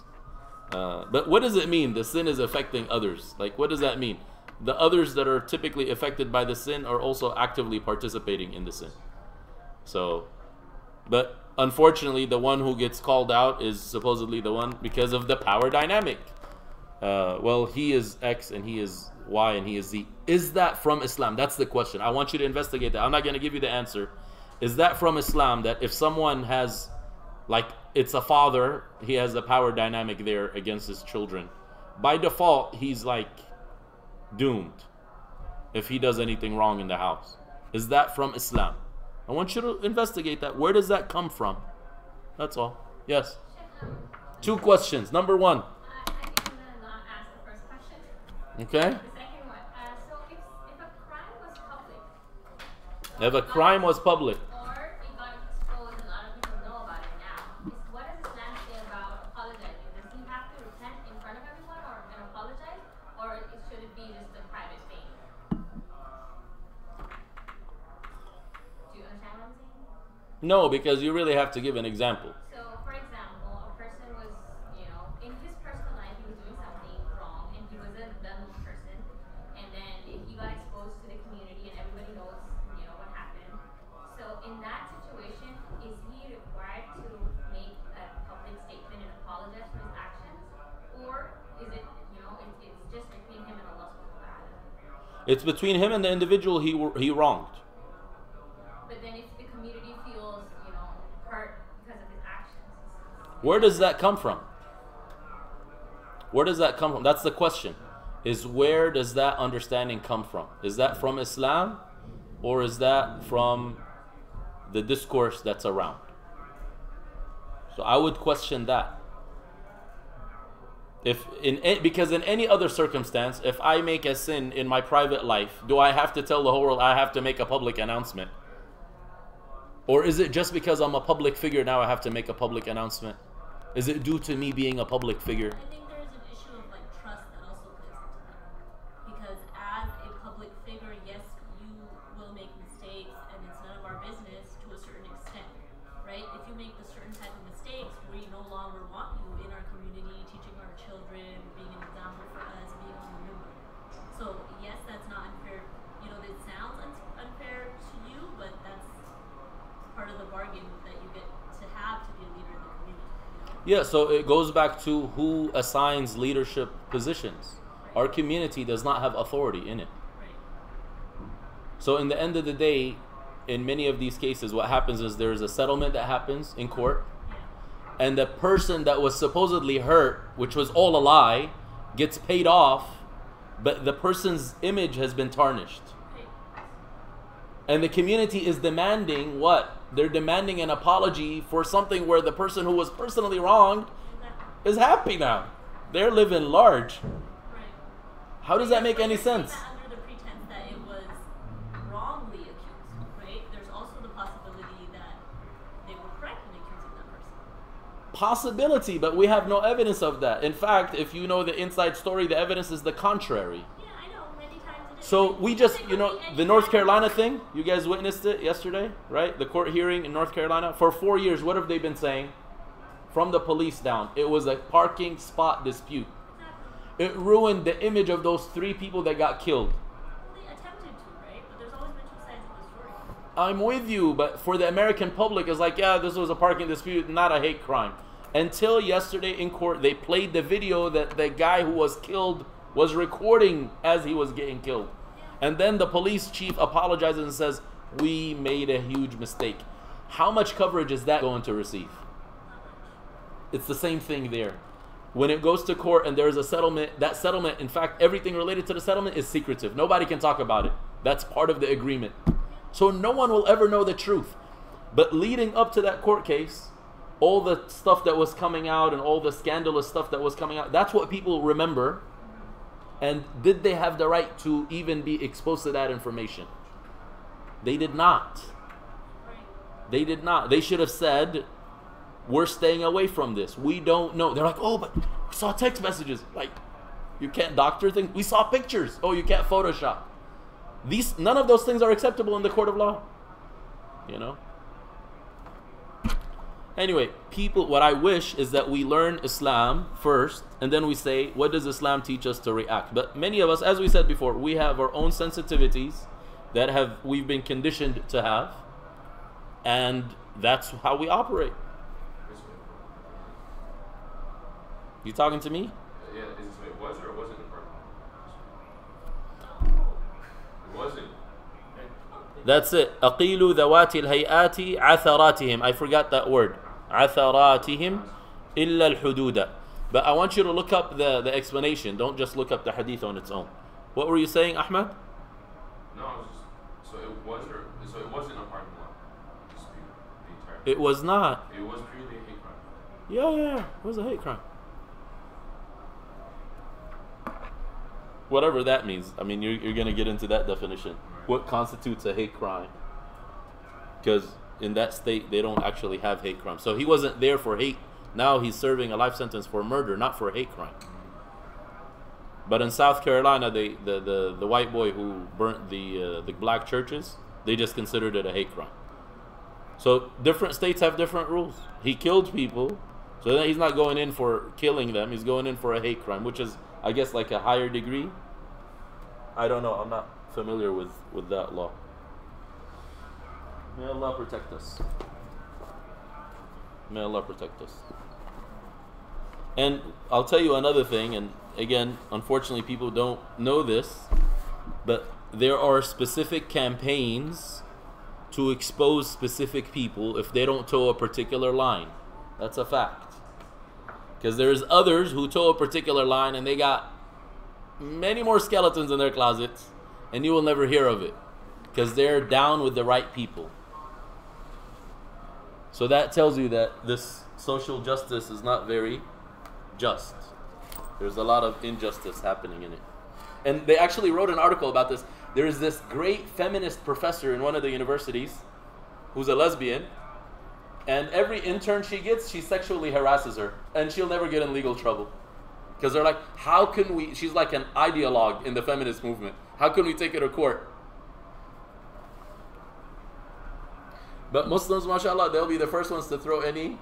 But what does it mean? The sin is affecting others. Like, what does that mean? The others that are typically affected by the sin are also actively participating in the sin. So, but unfortunately, the one who gets called out is supposedly the one because of the power dynamic. Well, he is X and he is Y and he is Z. Is that from Islam? That's the question. I want you to investigate that. I'm not going to give you the answer. Is that from Islam that if someone has, like, it's a father, he has the power dynamic there against his children, by default, he's like doomed if he does anything wrong in the house? Is that from Islam? I want you to investigate that. Where does that come from? That's all. Yes. Two questions. Number one. I think I'm gonna not ask the first question. Okay. The second one. So if a crime was public, If a crime was public, or it got exposed and a lot of people know about it now, what does Islam say about apologizing? Does he have to repent in front of everyone and apologize, or should it be just a private thing? Do you understand what I'm saying? no, because you really have to give an example. So, for example, a person was, in his personal life, he was doing something wrong, and he was a dumb person, and then he got exposed to the community, and everybody knows, what happened. So, in that situation, is he required to make a public statement and apologize for his actions, or is it, it's just between him and Allah subhanahu wa ta'ala? It's between him and the individual he wronged. But then if the community feels, hurt because of his actions, Where does that come from? Where does that come from? That's the question. Is where does that understanding come from? Is that from Islam, or is that from the discourse that's around? So I would question that. Because in any other circumstance, if I make a sin in my private life, do I have to tell the whole world? I have to make a public announcement? Or is it just because I'm a public figure now I have to make a public announcement? Is it due to me being a public figure? I think there's an issue of trust that also plays into that. Because as a public figure, yes, you will make mistakes, and it's none of our business to a certain extent, right? If you make the certain type of mistakes, we no longer want you in our community, teaching our children, being an example for us, being on the minbar. So yes, that's not unfair. It sounds unfair to you, but that's part of the bargain that you get to have to be a leader in the community. Yeah, so it goes back to who assigns leadership positions. Our community does not have authority in it. Right. So in the end of the day, in many of these cases, what happens is there's a settlement that happens in court, Yeah. and the person that was supposedly hurt, which was all a lie, gets paid off, but the person's image has been tarnished. Right. And the community is demanding what? They're demanding an apology for something where the person who was personally wronged Exactly. is happy now. They're living large. Right. How does that make But any you're saying sense? that under the pretense that it was wrongly accused, right? There's also the possibility that they were correct in accusing that person. Possibility, but we have no evidence of that. In fact, if you know the inside story, the evidence is the contrary. Yeah, I know. Many times it is. So we just, It could be any the North kind of Carolina person. thing, you guys witnessed it yesterday, right? The court hearing in North Carolina. For 4 years, what have they been saying? From the police down, it was a parking spot dispute. Exactly. It ruined the image of those 3 people that got killed. Well, they attempted to, right? But there's always been two sides of the story. I'm with you, but for the American public, it's like, yeah, this was a parking dispute, not a hate crime. Until yesterday in court, they played the video that the guy who was killed was recording as he was getting killed. And then the police chief apologizes and says, we made a huge mistake. How much coverage is that going to receive? It's the same thing there. When it goes to court and there is a settlement, that settlement, in fact, everything related to the settlement is secretive. Nobody can talk about it. That's part of the agreement. So no one will ever know the truth. But leading up to that court case, all the stuff that was coming out and all the scandalous stuff that was coming out, that's what people remember. And did they have the right to even be exposed to that information? They did not. They did not. They should have said, we're staying away from this. We don't know. They're like, oh, but we saw text messages. Like, you can't doctor things. We saw pictures. Oh, you can't Photoshop. None of those things are acceptable in the court of law. You know? Anyway, people, what I wish is that we learn Islam first, and then we say, what does Islam teach us to react? But many of us, as we said before, we have our own sensitivities that we've been conditioned to have, and that's how we operate. You talking to me? Yeah, is this way it was or wasn't important? It wasn't. That's it. أقيلوا ذوات الهيئات عثراتهم. I forgot that word. عثراتهم إلا الحدود. But I want you to look up the explanation. Don't just look up the hadith on its own. What were you saying, Ahmed? No, I was just, so it wasn't a part of the law. Just the entire. It was not. It was purely a hate crime. Yeah. It was a hate crime. Whatever that means. I mean, you're going to get into that definition. What constitutes a hate crime? Because in that state, they don't actually have hate crime. So he wasn't there for hate. Now he's serving a life sentence for murder, not for a hate crime. But in South Carolina, the white boy who burnt the black churches, they just considered it a hate crime. So different states have different rules. He killed people, so then he's not going in for killing them. He's going in for a hate crime, which is, I guess, like a higher degree. I don't know. I'm not familiar with that law. May Allah protect us. May Allah protect us. And I'll tell you another thing, and again, unfortunately people don't know this, but there are specific campaigns to expose specific people if they don't toe a particular line. That's a fact. Because there's others who toe a particular line and they got many more skeletons in their closets, and you will never hear of it because they're down with the right people. So that tells you that this social justice is not very just. There's a lot of injustice happening in it. And they actually wrote an article about this. There is this great feminist professor in one of the universities who's a lesbian, and every intern she gets, she sexually harasses her, and she'll never get in legal trouble. Because they're like, how can we, she's like an ideologue in the feminist movement. How can we take her to court? But Muslims, mashallah, they'll be the first ones to throw any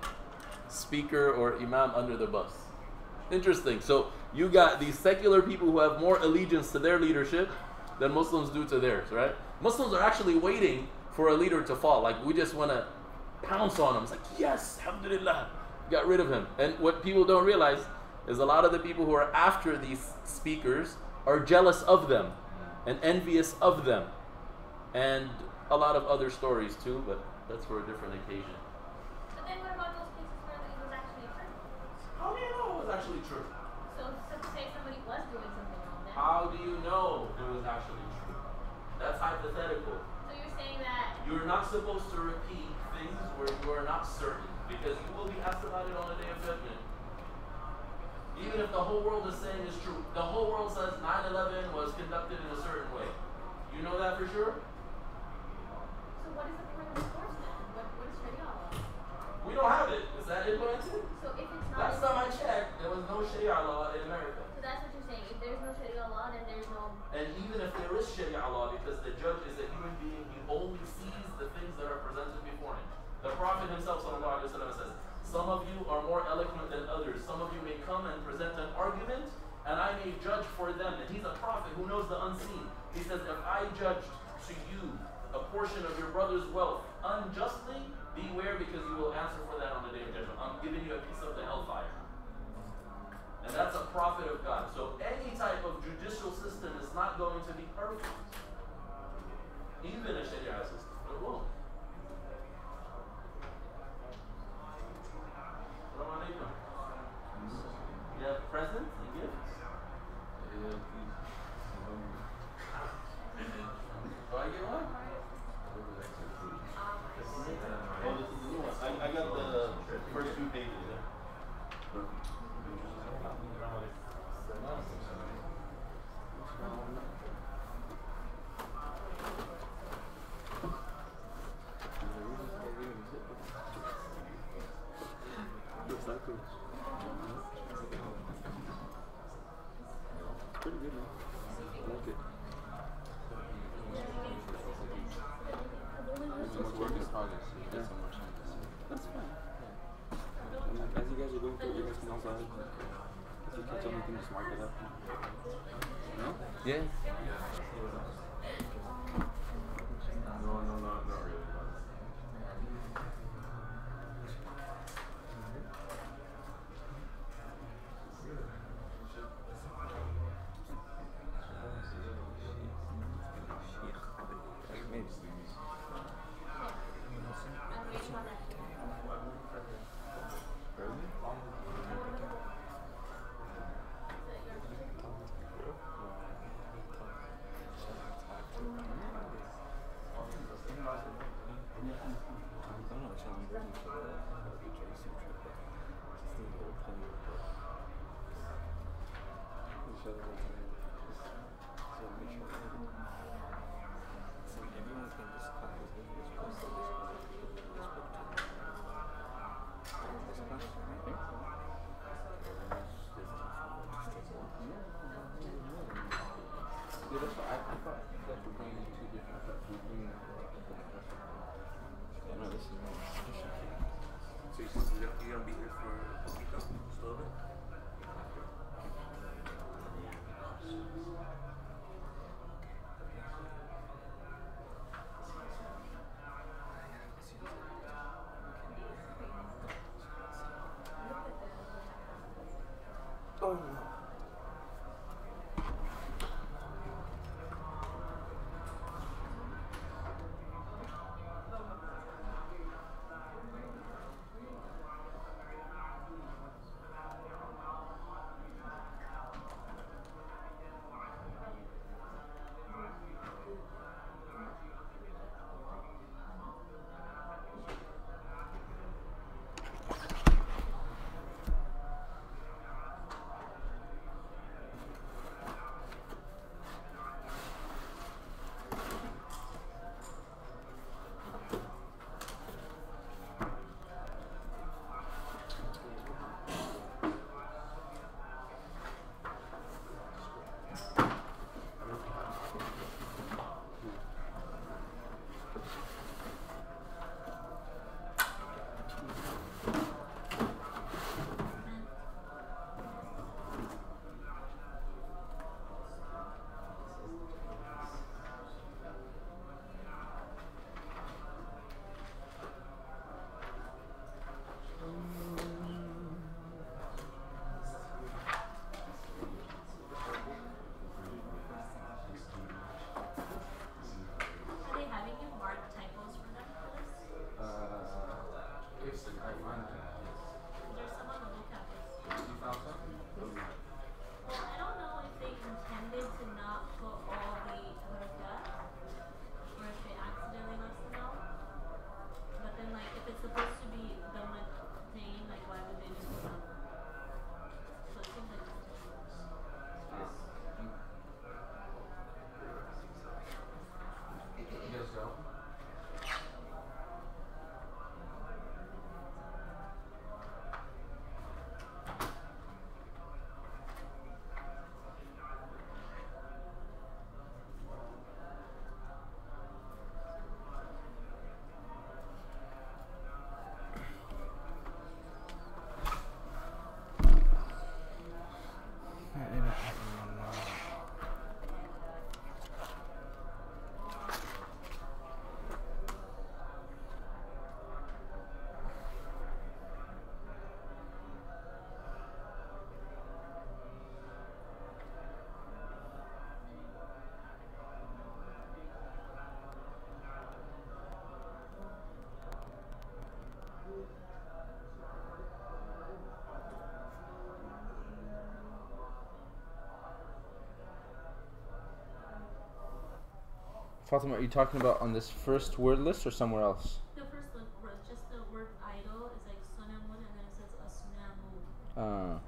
speaker or imam under the bus. Interesting. So you got these secular people who have more allegiance to their leadership than Muslims do to theirs, right? Muslims are actually waiting for a leader to fall. Like, we just want to pounce on him. It's like, yes, alhamdulillah, got rid of him. And what people don't realize is a lot of the people who are after these speakers are jealous of them and envious of them. And a lot of other stories too, but that's for a different occasion. But then what about those cases where it was actually true? How do you know it was actually true? So say somebody was doing something wrong then. How do you know it was actually true? That's hypothetical. So you're saying that You're not supposed to repeat things where you are not certain, because you will be asked about it on the day of judgment. Even if the whole world is saying it's true. The whole world says 9/11 was conducted in a certain way. You know that for sure? so what is the point of the course then? What is Sharia law? We don't have it. Is that implemented? So if it's not Last time I checked, there was no Sharia law in America. so that's what you're saying. If there's no Sharia law, then there's no And even if there is Sharia law, because the judge is a human being, he only sees the things that are presented before him. The Prophet himself, sallallahu alaihi wasallam, says, some of you are more eloquent than others. Some of you may come and present an argument, and I may judge for them. And he's a prophet who knows the unseen. He says, if I judged to you a portion of your brother's wealth unjustly, beware, because you will answer for that on the day of judgment. I'm giving you a piece of the outside. If you catch them, you can just mark it up. No? Yeah. No, not really. You're gonna be here for a week, just a little bit? Oh no. Are they having you mark typos for them for this? If I find it. Is there someone to look at this? You found something? Well, I don't know if they intended to not put all the harakat, or if they accidentally left them out. But then, like, if it's supposed to be the thing, like, why would they just put them? So it seems like it's You guys go? Fatima, are you talking about on this first word list or somewhere else? the first word, just the word idol is like sunamun, and then it says asnamu.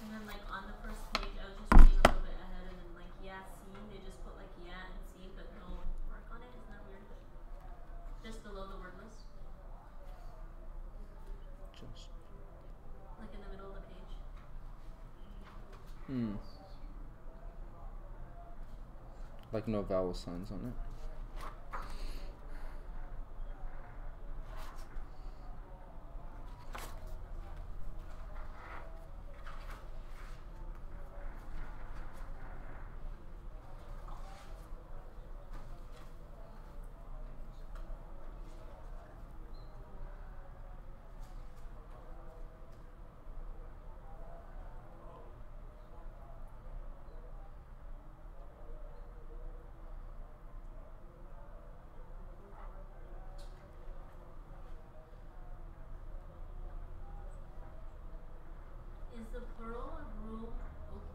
And then like on the first page, I was just reading a little bit ahead, and then like Yasin, they just put like ya and sin, but no work on it. Isn't that weird? Just below the word Like no vowel signs on it. Is the plural of room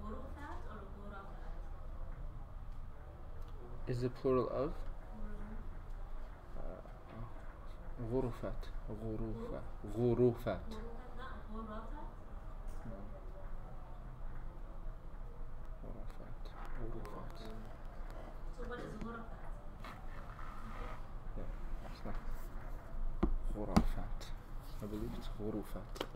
ghurufat or ghurafat? Is the plural of Room. غرفات غرفة غرفات Ghurufat, not ghurafat? غرفات غرفات. So what is ghurafat? Yeah, it's not غرفات. I believe it's غرفات.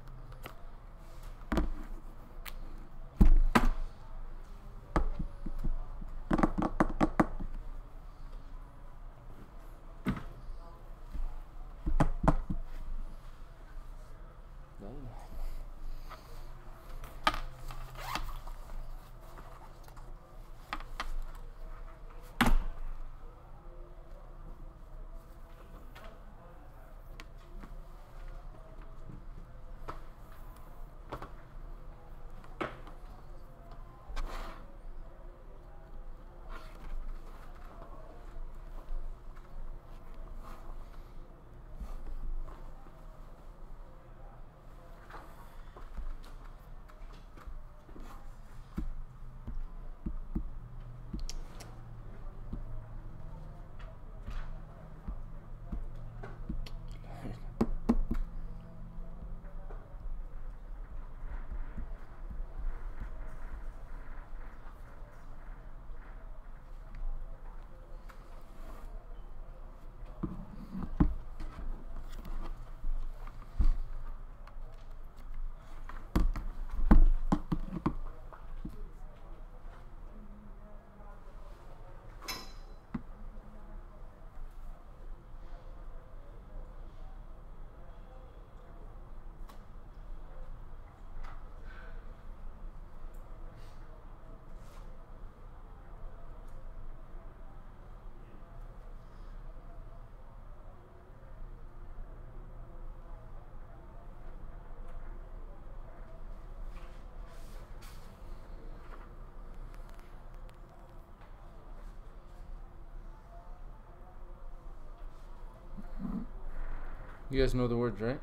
You guys know the words, right?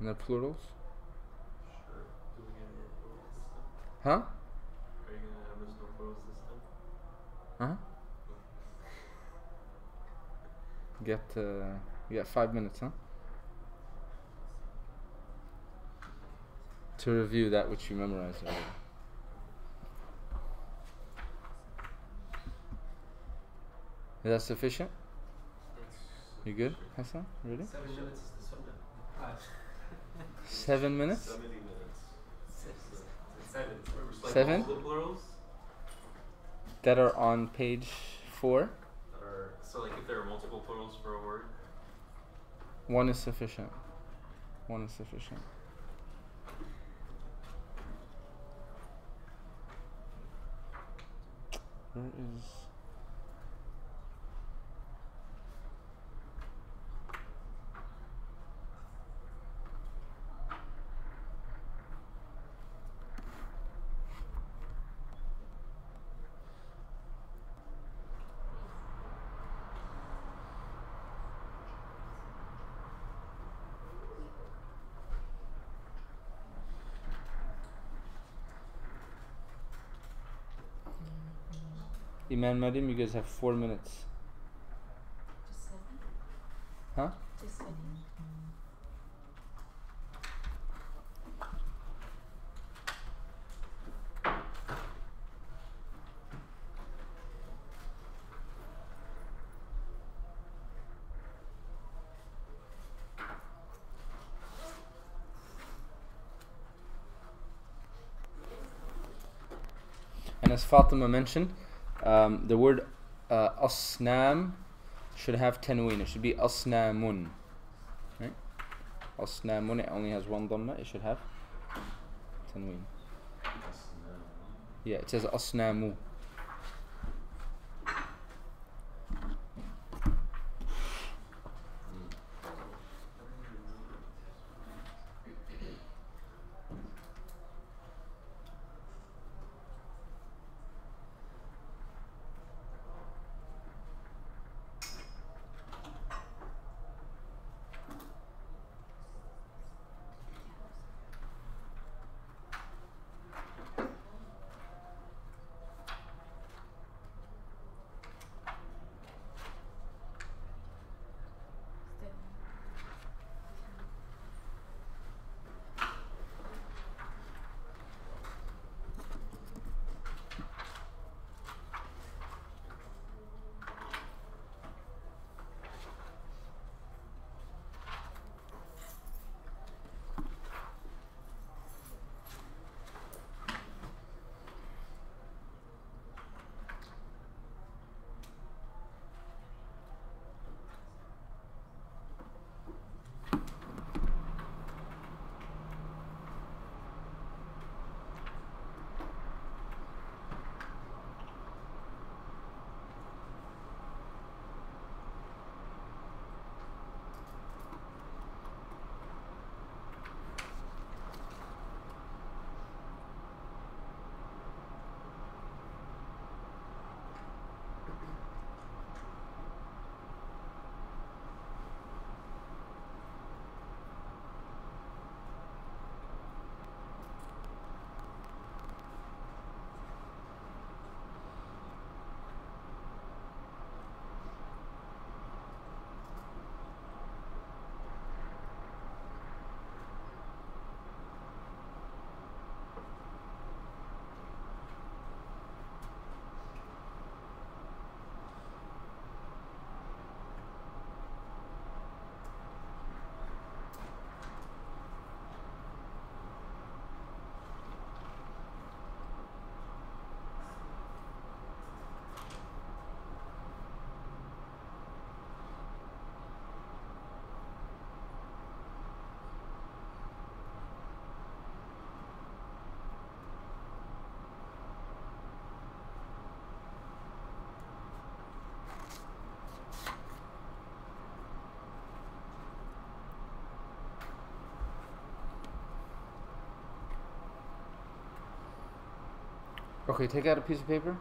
And the plurals? Sure. Do we get a plural system? Huh? Are you gonna have us no plural system? Huh? You got 5 minutes, huh? To review that which you memorized already. Is that sufficient? You good, Hassan? Ready? 7 minutes is the sunnah. 7 minutes? 70 minutes. 7. Like 7? all the plurals? That are on page 4. Or, so like if there are multiple plurals for a word? 1 is sufficient. 1 is sufficient. Where is... Iman Madim, you guys have 4 minutes. Just 7? Huh? Just 7. And as Fatima mentioned, The word asnam should have tanween. It should be asnamun. Right? Asnamun, it only has one dhamma. It should have tanween. Yeah, it says asnamu. Okay, take out a piece of paper.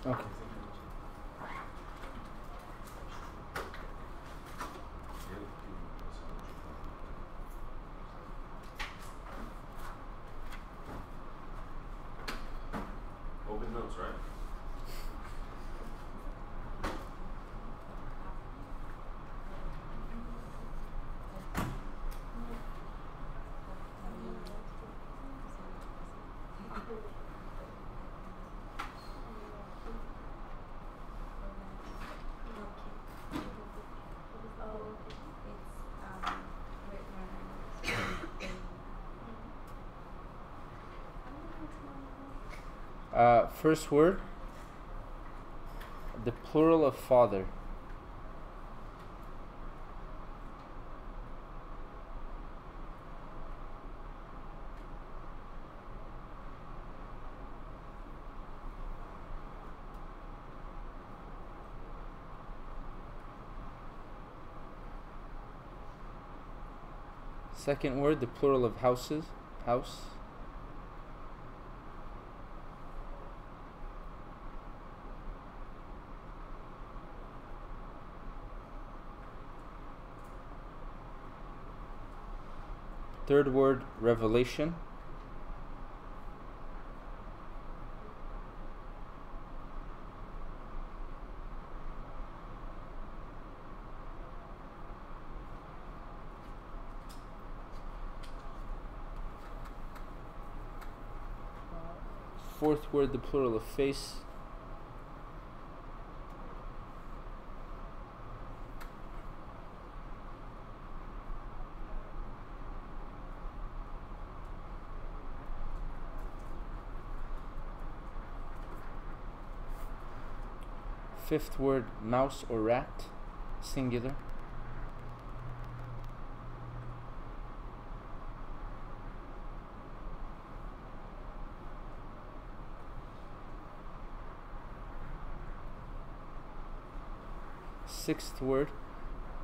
Okay. Open notes, right? First word, the plural of father. Second word, the plural of houses, house. Third word, revelation. Fourth word, the plural of face. Fifth word, mouse or rat, singular. Sixth word,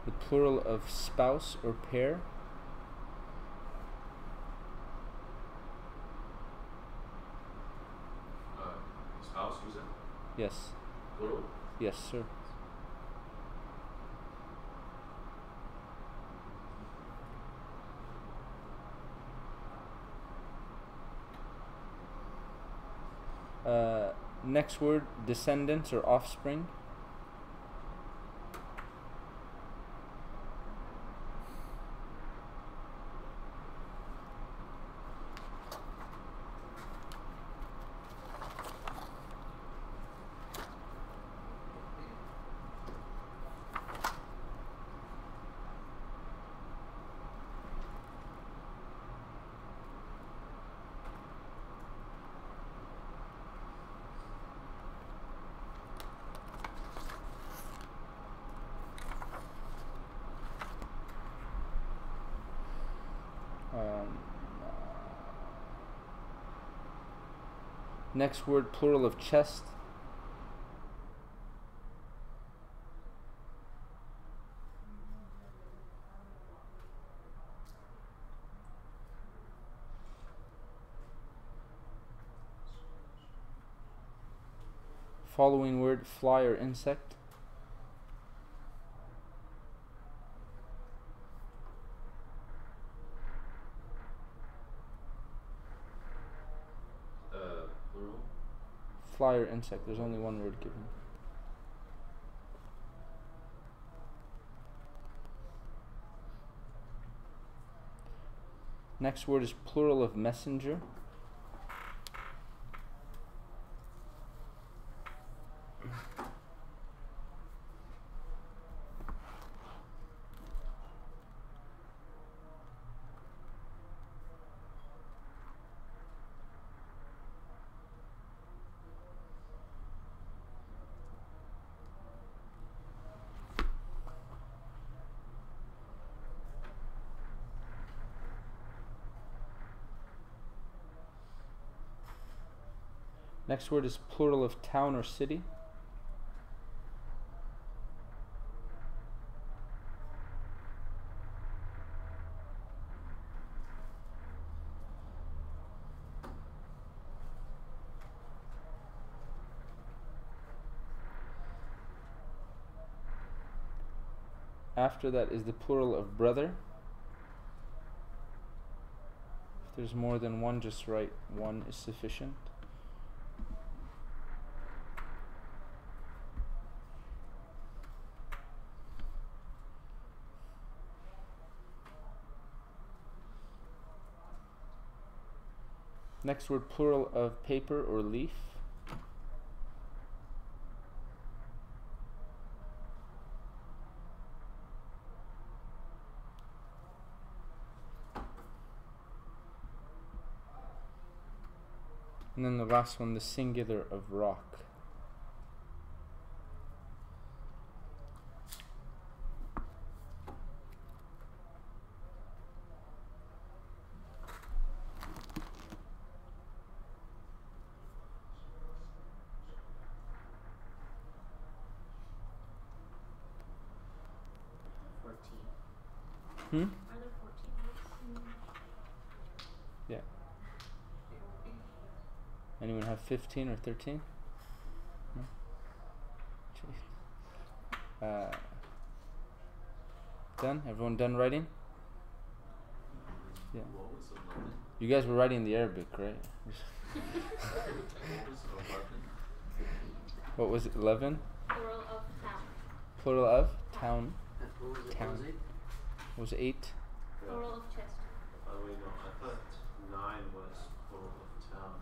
the plural of spouse or pair. Spouse, you said? Yes. Plural? Yes, sir. Next word, descendants or offspring. Next word, plural of chest. Following word, fly or insect. Plural? Fly or insect, there's only one word given. Next word is plural of messenger. Next word is plural of town or city. After that is the plural of brother. If there's more than one, just write one is sufficient. Next word, plural of paper or leaf. And then the last one, the singular of rock. Hmm? Are there 14 words? Yeah. Anyone have 15 or 13? No? Done? Everyone done writing? Yeah. What was 11? You guys were writing the Arabic, right? What was it? 11? Plural of town. Plural of town. What was it? Town. What was it? What was 8? Plural of Chester. Oh wait, no, I thought 9 was plural of town.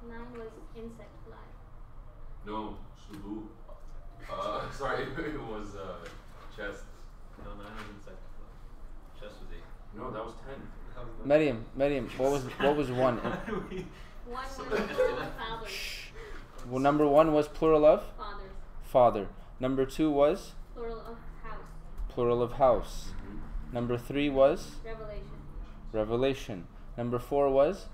9 was insect fly. No, subu. Sorry, it was chest. No, 9 was insect. Chest was 8. No, that was 10. Maryam, what was 1? One was plural of fathers. Well, number 1 was plural of Fathers. father. Number 2 was Plural of house. plural of house. Number 3 was Revelation. revelation. Number 4 was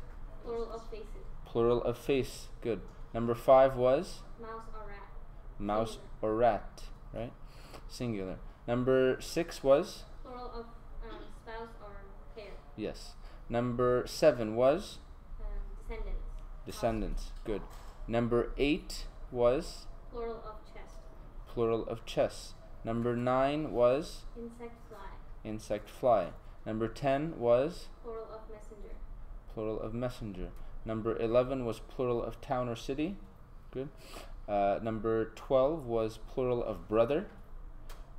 Plural of faces. plural of face. Good. Number 5 was Mouse or rat. mouse or rat, right? Singular. Number 6 was Plural of spouse or pair. yes. Number 7 was Descendants. descendants. Good. Number 8 was Plural of chest. plural of chess. Number 9 was Insect fly. insect fly. Number 10 was Plural of messenger. plural of messenger. Number 11 was plural of town or city. Good. Number 12 was plural of brother.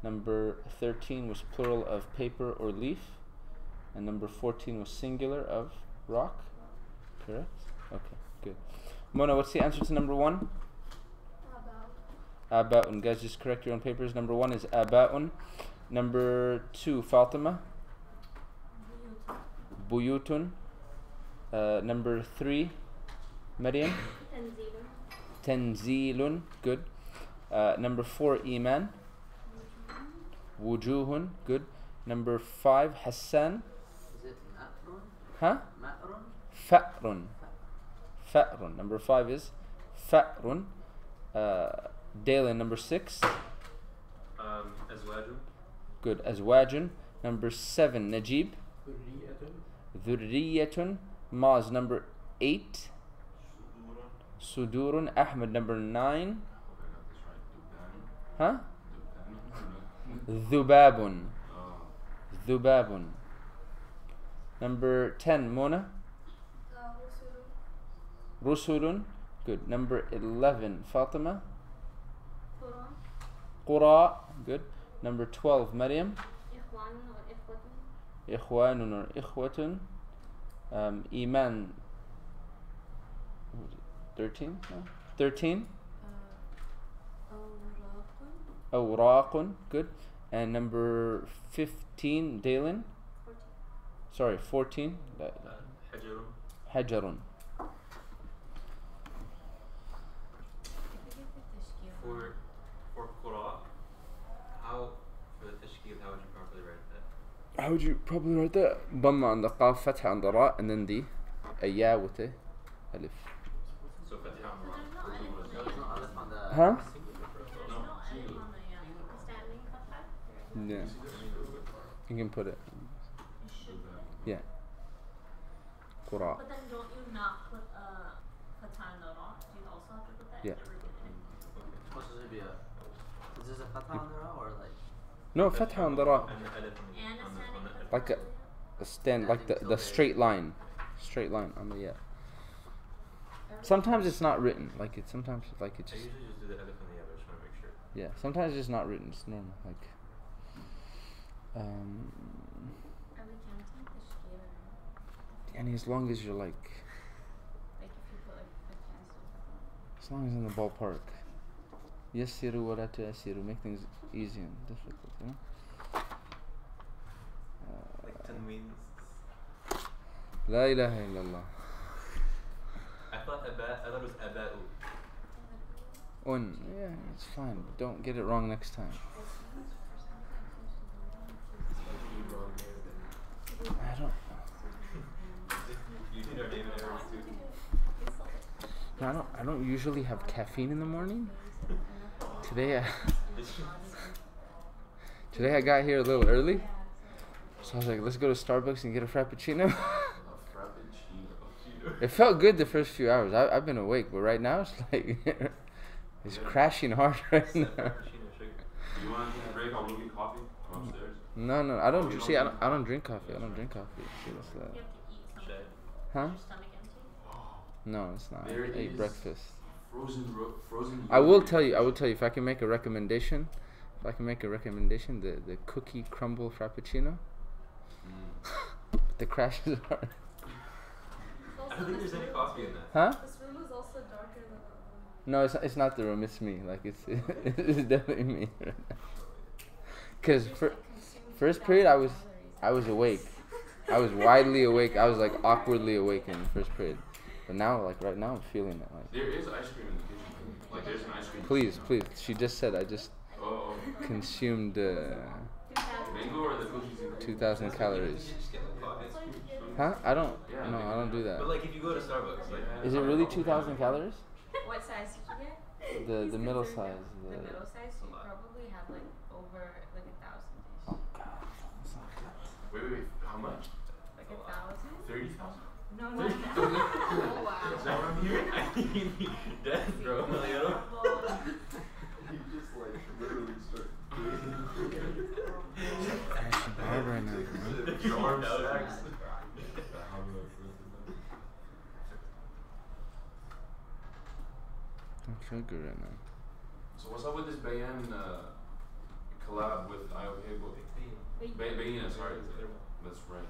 Number 13 was plural of paper or leaf. And number 14 was singular of rock. Correct? Okay, good. Mona, what's the answer to number 1? Aba'un. Guys, just correct your own papers. Number 1 is aba'un. Number 2, Fatima. Buyutun. Number 3, Maryam. Tanzilun. Tanzilun. Good. Number 4, Iman. Wujuhun. Good. Number 5, Hassan. Is it Ma'run? Huh? Ma'run? Fa'run. Fa'run. Number 5 is Fa'run. Dalen, number 6. Azwaju. Good. Azwajun. Number 7, Najib. Dhurriyatun. Maz, number 8. Sudurun. Ahmed, number 9. Huh? Dhubabun. Dhubabun. Number 10, Mona. Rusulun. Good. Number 11, Fatima. Qura. Good. Number 12, Maryam. Ikhwanun or ikhwatun. Ikhwanun or ikhwatun. Iman. 13? No? 13? Awraqun. Good. And number 15, Dalen. 14. Sorry, 14. Hajarun. Hajarun. For Qura, how for the tashkil, how would you properly write that? How would you probably write that? Dhamma on the qaf, fatha on the ra, and then the ya with the alif. So fatha on So there's no alif on the There's no ya. alif on the Huh? singular. There's no alif on the ya. Standing fatha. Yeah. You can put it. It should be. Yeah. Qura. But then don't you not put fatha on the ra? Do you also have to put that? Yeah. What's supposed to be a? Is this a fatha on the ra or like? No, fatha on the ra. And the alif And a on standing the fatha. Like a stand, like the straight line. Straight line on the yeah. Sometimes it's not written. Like it sometimes like it I just usually just do the alif on the other, just want to make sure. yeah. Sometimes it's just not written. It's normal. Like Are we counting tashkil or not? and as long as you're like Like if you put like fatha instead of as long as in the ballpark. Yassiru wa la tu'assiru. Make things easy and difficult, you know? Like tanweens. La ilaha illallah. I thought it was aba'u. Yeah, it's fine. But don't get it wrong next time. I don't. You need our name and errors too. I don't usually have caffeine in the morning. Today I got here a little early, so I was like, let's go to Starbucks and get a frappuccino. It felt good the first few hours. I've been awake, but right now it's like it's crashing hard right now. Do you want to take a break? I'll go get coffee. From upstairs? No, I Oh, don't. you See, don't I don't drink coffee. I don't drink coffee. See, that's You that. have to eat something. Shay. Huh? Is your stomach empty? No, it's not. There I ate is- breakfast. Frozen. I will yogurt. tell you. I will tell you if I can make a recommendation. If I can make a recommendation, the cookie crumble frappuccino. The crashes are. I don't think there's any coffee in that. Huh? This room is also darker than that room. No, it's not the room. It's me. Like it's it's definitely me. Because first period I was awake. I was widely awake. I was like awkwardly awake in the first period. But now, like right now, I'm feeling it. Like There is ice cream in the kitchen. Like there's an ice cream. please. She just said I just Oh. consumed Mango or the cookies in the 2,000 calories. You just get like coffee. Huh? I don't. Yeah, No, I don't do that. But like if you go to Starbucks, like Is it really 2,000 calories? What size did you get? The middle size. The middle size, you probably have like over like 1,000 dish. Wait. How much? Like 1,000? 30,000? No. Oh wow. is that what I'm hearing? I think you need death, bro. Like, I don't. You just like literally start Actually bad right now, man. Your arm stacks. I don't feel good right now. So what's up with this Bayan collab with Iohebo? Bayina, sorry. That's right.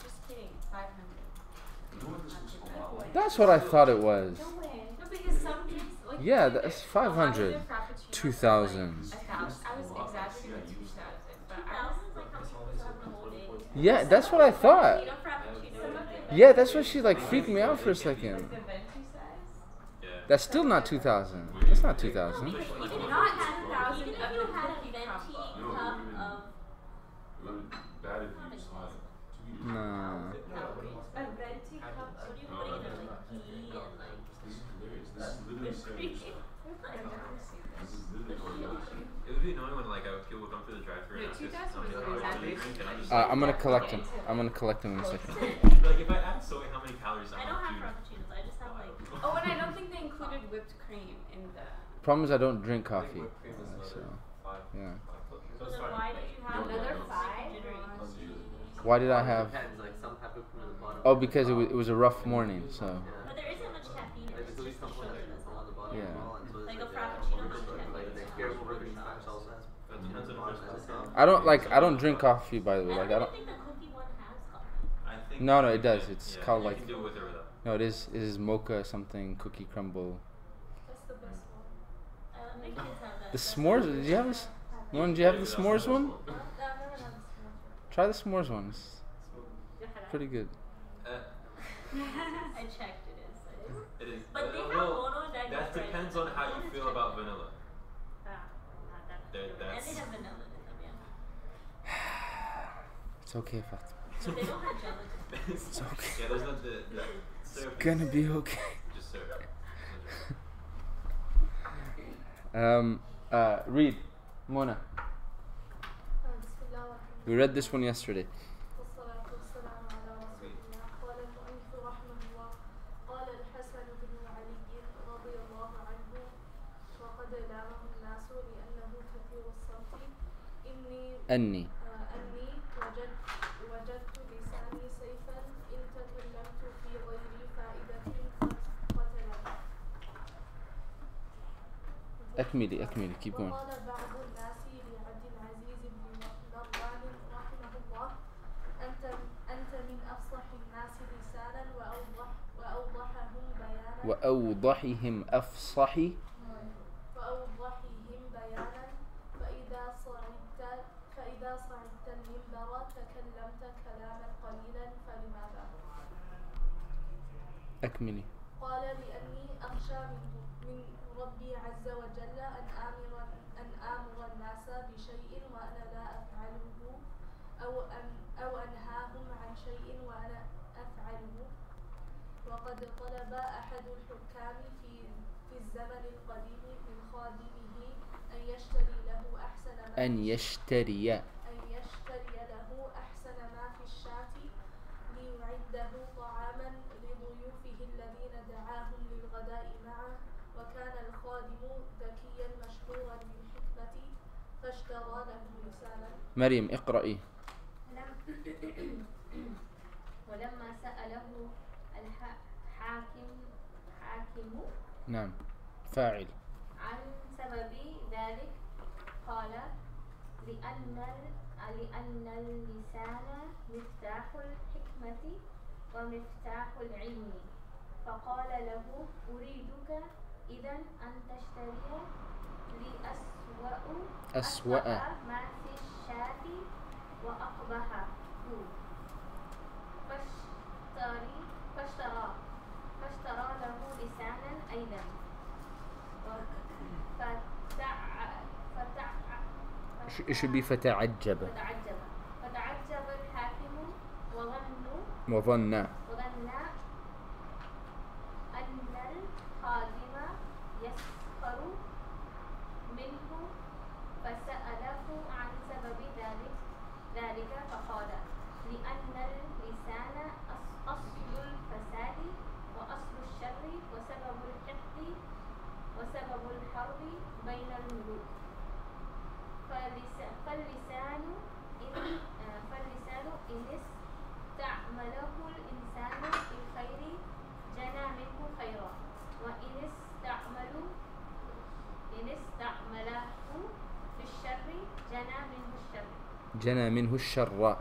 Just kidding. 500. You know what this was called? That's what I thought it was. No way. No, because some kids like. Yeah, they- that's a lot of 500. their frappuccinos 2,000. was, like, 1,000. I was exaggerating 2,000, but I 2,000 is like how people have the whole day. Yeah, that's what I thought. Eat a frappuccino. Yeah, that's what she like freaked me out for a second. like the venti size. Yeah. That's still not 2,000. That's not 2,000. Even if you Not had 2,000 even if of you the had a cookie venti crumble. cup No, of it would be bad if you just had 2 liters. Nah. A venti cup what of do you put in there, like ghee and like This is hilarious. This is literally serious. I've never seen This this. is literally organic. It would be annoying when like people would come through the drive-thru No, and ask 2,000 us, was "Oh, exactly- what do you drink?" And I'm just I'm gonna collect them. I'm gonna collect them in a second. like, if I ask Soy how many calories I I'm don't have on, frappuccinos, I just have like Oh, and I don't think they included whipped cream in the. Problem is I don't drink coffee. whipped cream is So another 5. yeah. so then why did you have Another those five? jittery? Why did I have? Depends, like some have whipped cream at the bottom. Oh, because it was a rough morning. So But there isn't much caffeine in Like it, there's at it's least some just point sugar, like that's on all. the bottom Yeah. as well, and so Like there's a frappuccino has caffeine. like the Caribou Burger Smash also has. that depends on the person. I don't drink coffee, by the way. Like I I don't. don't even think the cookie one has coffee. I think No, you it does. can- It's yeah, called you like. can do it with or without. No, it is mocha something cookie crumble. That's the best one. My kids have that. The That's s'mores. what Did you have this? Did you have the s'mores one? Huh? No, I've never had this one. Try the s'mores one. It's pretty good. I checked, it is. It is. But they have well, mono and that depends on how you feel about vanilla. Not that There- and that's- they have vanilla in them, yeah. It's okay, Fatima. But they don't have gelatin. It's okay. Yeah, there's not the It's syrup. gonna be okay. Just syrup. Read, Mona. بسم الله والحمد We read this one yesterday. والصلاة والسلام على رسول الله. قال المؤلف رحمه الله قال الحسن بن علي رضي الله عنه وقد لامه الناس لأنه كثير الصوت أني أني وجدت لساني سيفا إن تكلمت في غير فائدة قتلني. أكملي keep going. وقال بعض الناس لعبد العزيز بن مروان رحمه الله أنت من أفصح الناس لسانا وأوضحهم بيانا وأوضحهم أفصح بيانا فإذا صعدت المنبر تكلمت كلاما قليلا فلماذا؟ أكملي. قال لأني أخشى من ربي عز وجل أن آمر الناس بشيء وأنا لا أفعله أو أنهاهم عن شيء وأنا أفعله. وقد طلب أحد الحكام في الزمن القديم من خادمه أن يشتري له أحسن ما في الشاة ليعده طعاما لضيوفه الذين دعاهم للغداء معه. وكان الخادم ذكيا مشهورا بالحكمة مريم اقرأي. ولما سأله حاكم نعم فاعل. عن سبب ذلك قال لأن اللسان مفتاح الحكمة ومفتاح العلم، فقال له أريدك إذن أن تشتري لي أسوأ ما في الشاة وأقبحه، فاشترى له لسانا أيضا. It should be فتعجب. فتعجب الحاكم وظن أن الخادم يسخر منه، فسأله عن سبب ذلك فقال لأن اللسان أصل الفساد وأصل الشر وسبب الحقد وسبب الحرب بين الملوك، فاللسان إن استعمله الإنسان في الخير جنى منه خيرا، وإن استعمله في الشر جنى منه الشر.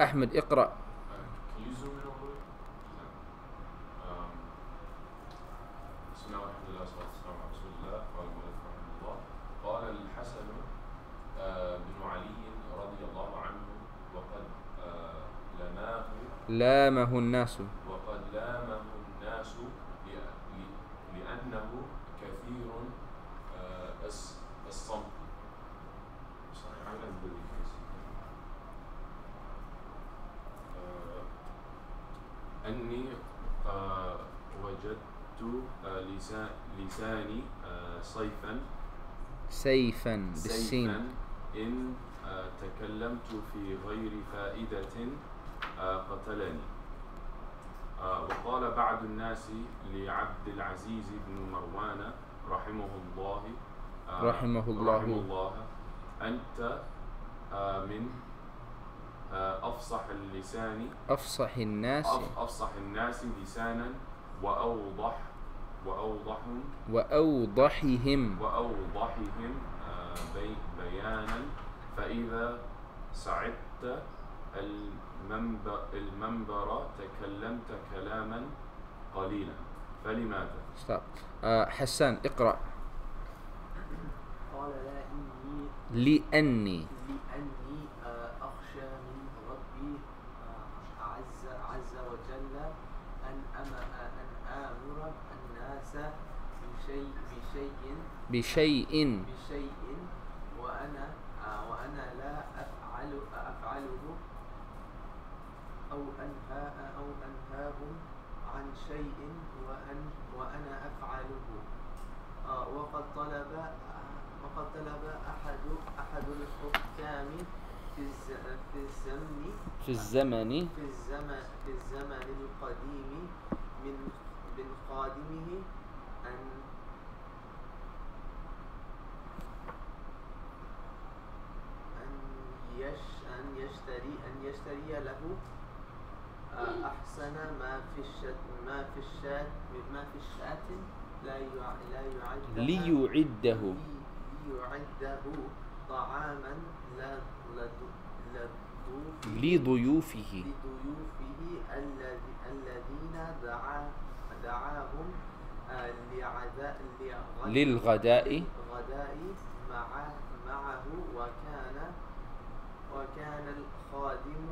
أحمد اقرأ. Can you zoom in a little? بسم الله والحمد لله والصلاة والسلام على رسول الله. قال المؤلف رحمه الله: قال الحسن بن علي رضي الله عنه: وقد لامه الناس لأنه كثير الصمت. أني وجدت لساني سيفا بالسين إن تكلمت في غير فائدة قتلني. وقال بعض الناس لعبد العزيز بن مروان رحمه الله: أنت من أفصح الناس لسانا وأوضحهم بيانا، فإذا صعدت المنبر تكلمت كلاما قليلا، فلماذا؟ حسان اقرأ. قال لأني أخشى من ربي عز وجل أن آمر الناس بشيء وأنا لا أفعله، أو أنهاهم عن شيء وأنا أفعله. وقد طلب أحد الحكام في الزمن القديم من خادمه أن يشتري له أحسن ما في الشاة ليعده طعاما لضيوفه الذين دعاهم للغداء معه، وكان الخادم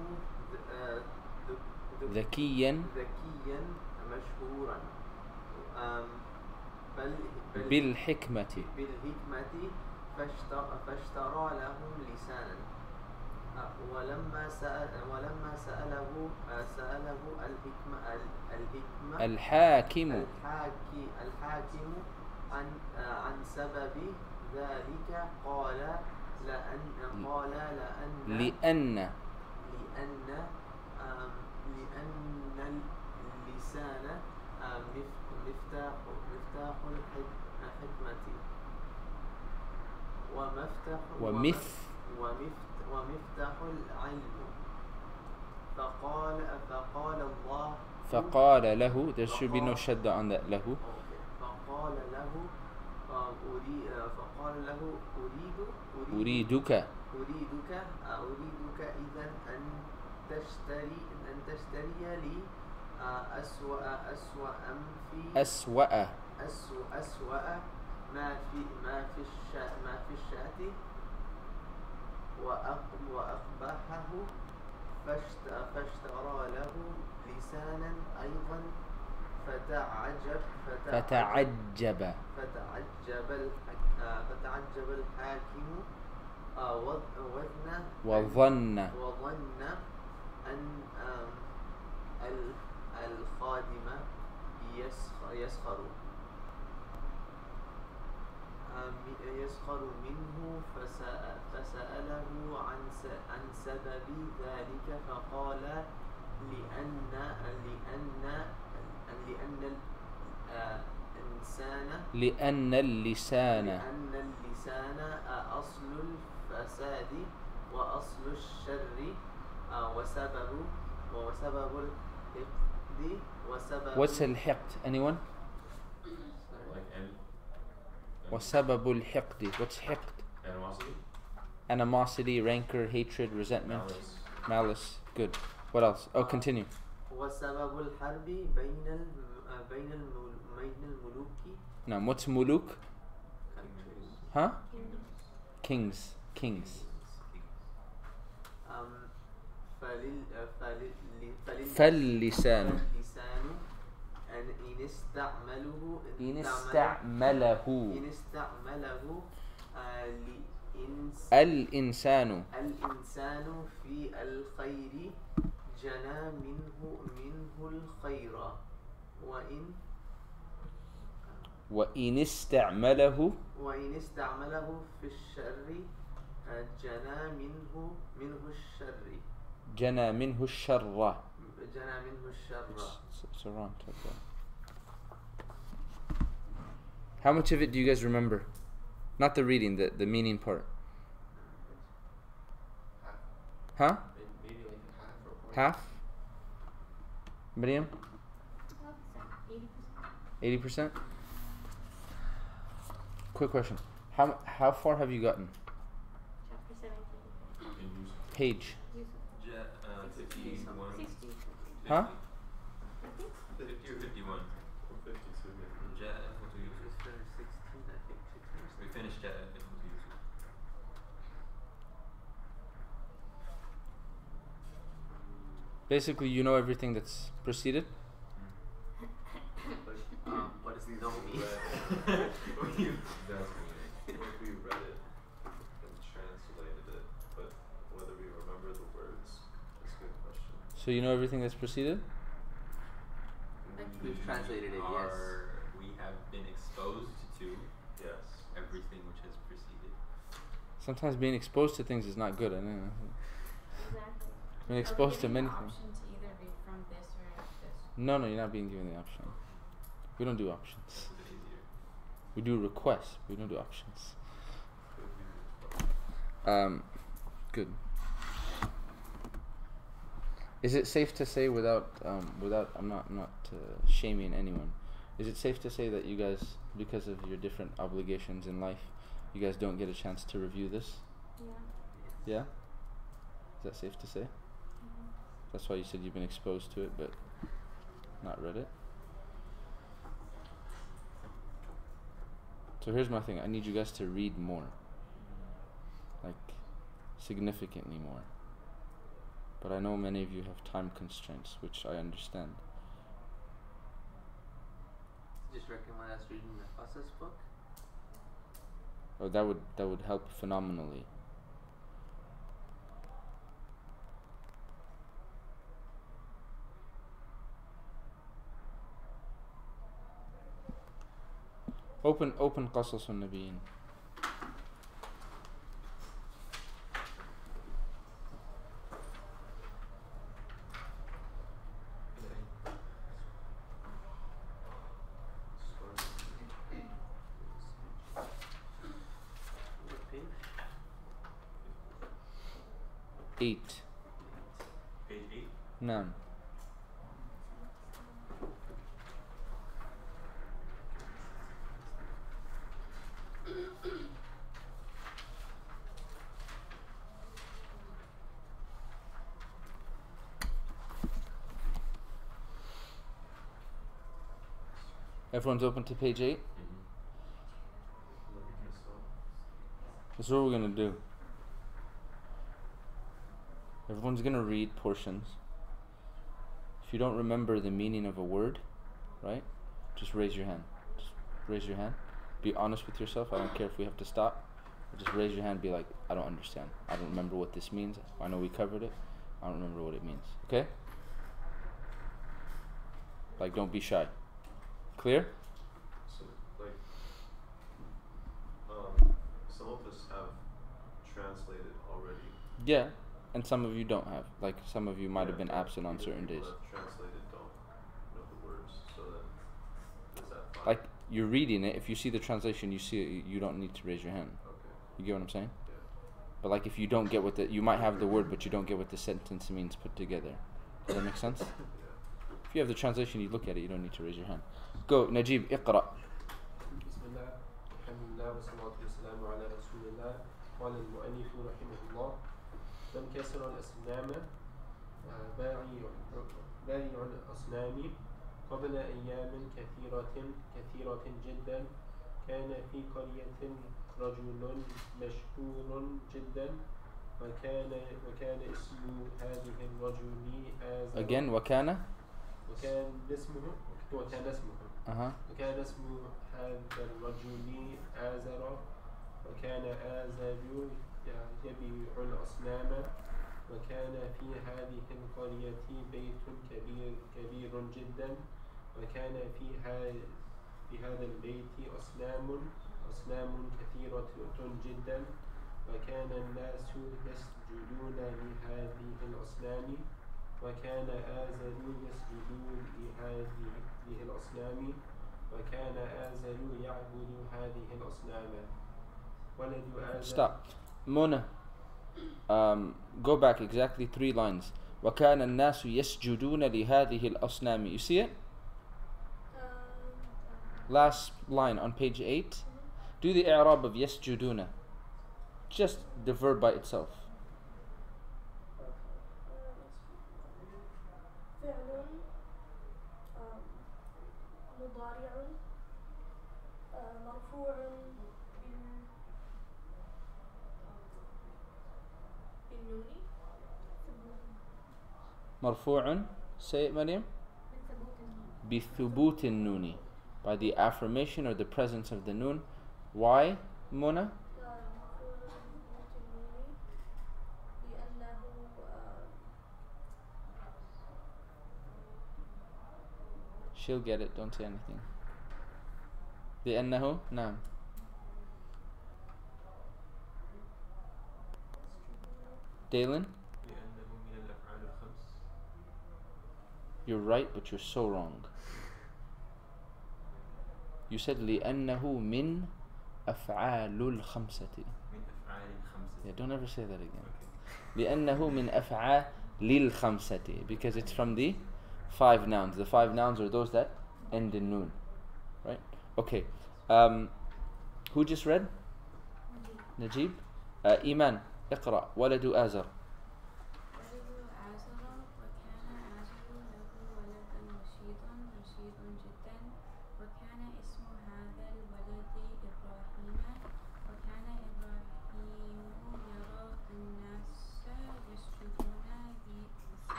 ذكيا مشهورا بالحكمة فاشترى لهم لسانا. ولما سأله الحاكم عن سبب ذلك قال لأن اللسان مفتاح الحكمة. ومفتاح العلم فقال الله فقال له, there should be no shadda on that له. فقال له أريدك إذا أن تشتري لي أسوأ ما في الشاة وأقبحه فاشترى له لسانا أيضا فتعجب الحاكم وظن أن الخادم يسخر منه فسأله عن سبب ذلك فقال لأن اللسان أصل الفساد وأصل الشر وسبب الحقد What's الحقد? Anyone? وسبب الحقد. What's حقد? Animosity, rancor, hatred, resentment, malice. Good. What else? Oh, continue. وسبب الحرب بين الملوك. Now, what's muluk? Huh? Kings. فاللسان إن استعمله الإنسان في الخير جنى منه الخير وإن استعمله في الشر جنى منه الشر. It's a wrong type. How much of it do you guys remember? Not the reading, the meaning part. Huh? Maybe like half? Miriam? 80%? Quick question. How far have you gotten? Chapter 17. Page. 51. 60. Huh? 50 or 51. 52 maybe. We finished Ja'at Ikhwatu Yusuf. Basically, you know everything that's preceded? What does no mean? If we read it and translated it, but whether we remember the words is a good question. So you know everything that's preceded? We've translated it, yes. We have been exposed to Yes. everything which has preceded. Sometimes being exposed to things is not good. I know. Exactly. Being exposed to many things. Option to either read from this or this. No, you're not being given the option. We don't do options. It's a bit easier. We do requests. We don't do options. Good. Is it safe to say without I'm not shaming anyone. Is it safe to say that you guys, because of your different obligations in life, you guys don't get a chance to review this? Yeah. Yeah? Is that safe to say? That's why you said you've been exposed to it but not read it? So here's my thing. I need you guys to read more. Like, significantly more. But I know many of you have time constraints, which I understand. Just recommend us reading the Qasas book. Oh, that would help phenomenally. Open Qasas al-Nabiyyin. What page? 8. Page 8. Naam. Everyone's open to page 8? This is what we're going to do. Everyone's going to read portions. If you don't remember the meaning of a word, right, just raise your hand. Just raise your hand. Be honest with yourself. I don't care if we have to stop. Just raise your hand. Be like, I don't understand. I don't remember what this means. I know we covered it. I don't remember what it means. Okay? Like, don't be shy. Clear? So, like, some of us have translated already. Yeah, and some of you don't have. Like, some of you might have been absent on certain days. People that translated don't know the words, so then is that fine? Like, you're reading it. If you see the translation, you see it, you don't need to raise your hand. Okay. You get what I'm saying? Yeah. But like, if you don't get what the, you might have the word, but you don't get what the sentence means put together. Does that make sense? Yeah. If you have the translation, you look at it, you don't need to raise your hand. Go, Najib, اقرأ. بسم الله الحمد لله والصلاة والسلام على رسول الله. قال المؤلف رحمه الله: من كسر الأصنام بارع الأصنام قبل أيام كثيرة جدا كان في قرية رجل مشهور جدا وكان اسم هذه الرجل آزر. Again, وكان وكان اسم هذا الرجل آزر وكان آزر يبيع الأصنام وكان في هذه القرية بيت كبير جدا وكان في هذا البيت أصنام كثيرة جدا وكان الناس يسجدون لهذه الأصنام وكان آزر يسجد لهذه الأصنام وكان آزر يعبد هذه الأصنام. ولد آزر. Stop. Mona, go back exactly 3 lines. وكان الناس يسجدون لهذه الأصنام. You see it? Last line on page 8. Do the i'rab of يسجدون. Just the verb by itself. فعل مضارع مرفوع بالنون مرفوع. Say it, Maryam. بثبوت النون. By the affirmation or the presence of the noon. Why, Mona? She'll get it, don't say anything. لأنه نعم. Dalen? You're right, but you're so wrong. You said لأنه من أفعال الخمسة. Yeah, don't ever say that again. لأنه من أفعال الخمسة, because it's from the 5 nouns. The 5 nouns are those that end in noon, right? Okay. Who just read? Najib. Iman. اقرأ. ولد آزر.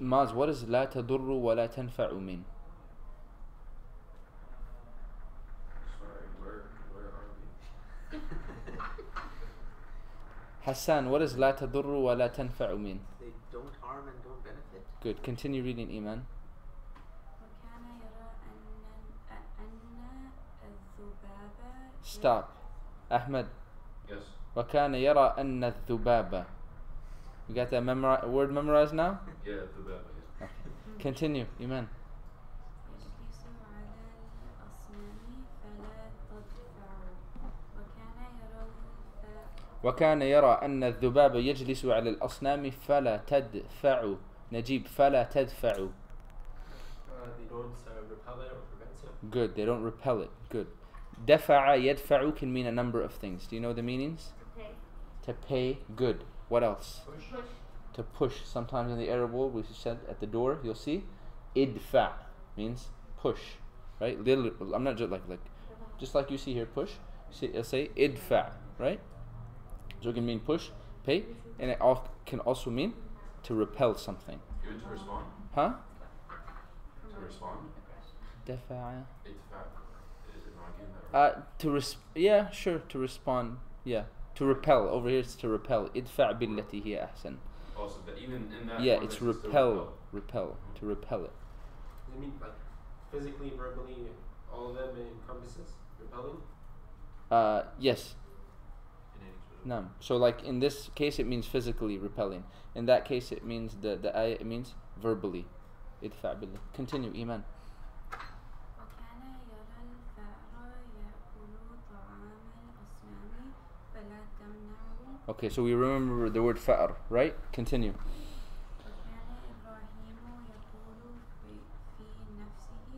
Maz, what does لا تضر ولا تنفع mean? Sorry, where are we? Hassan, what does لا تضر ولا تنفع mean? They don't harm and don't benefit. Good. Continue reading, Iman. وكان Stop. Ahmed. Yes. وكان يرى أن الذبابة. You got that word memorized now? Yeah, the baba, yeah. Okay. Continue, Iman. يجلس على الأصنام فلا تدفعوا وكان يرى أن الذباب يجلس على الأصنام فلا تدفع. نجيب فلا تدفع. They don't repel it or prevent it. Good, they don't repel it. Good. دفع يدفع can mean a number of things. Do you know the meanings? Okay. To pay. Good. What else? Push. To push. Sometimes in the Arab world we said at the door, you'll see idfa means push. Right? Literally, I'm not just just like you see here, push. See, it'll say idfa, right? So it can mean push, pay, and it can also mean to repel something. Even to respond? Huh? To respond? Dafa'a. Itfa. Is it not getting that right? Yeah, sure, to respond. Yeah. To repel. Over here it's to repel. Idfa' billati hiya ahsan. Also, that even in that Yeah, context, it's repel. Repel. To repel it. Does it mean like physically, verbally, all of them encompasses repelling? Yes. No. So like in this case it means physically repelling. In that case it means the ayah it means verbally. Idfa' billah. Continue, Iman. وكان يرى الفأر يأكل طعام الأصنام فلا تمنعه. Okay, so we remember the word fa'r, right? Continue. وكان إبراهيم يقول في نفسه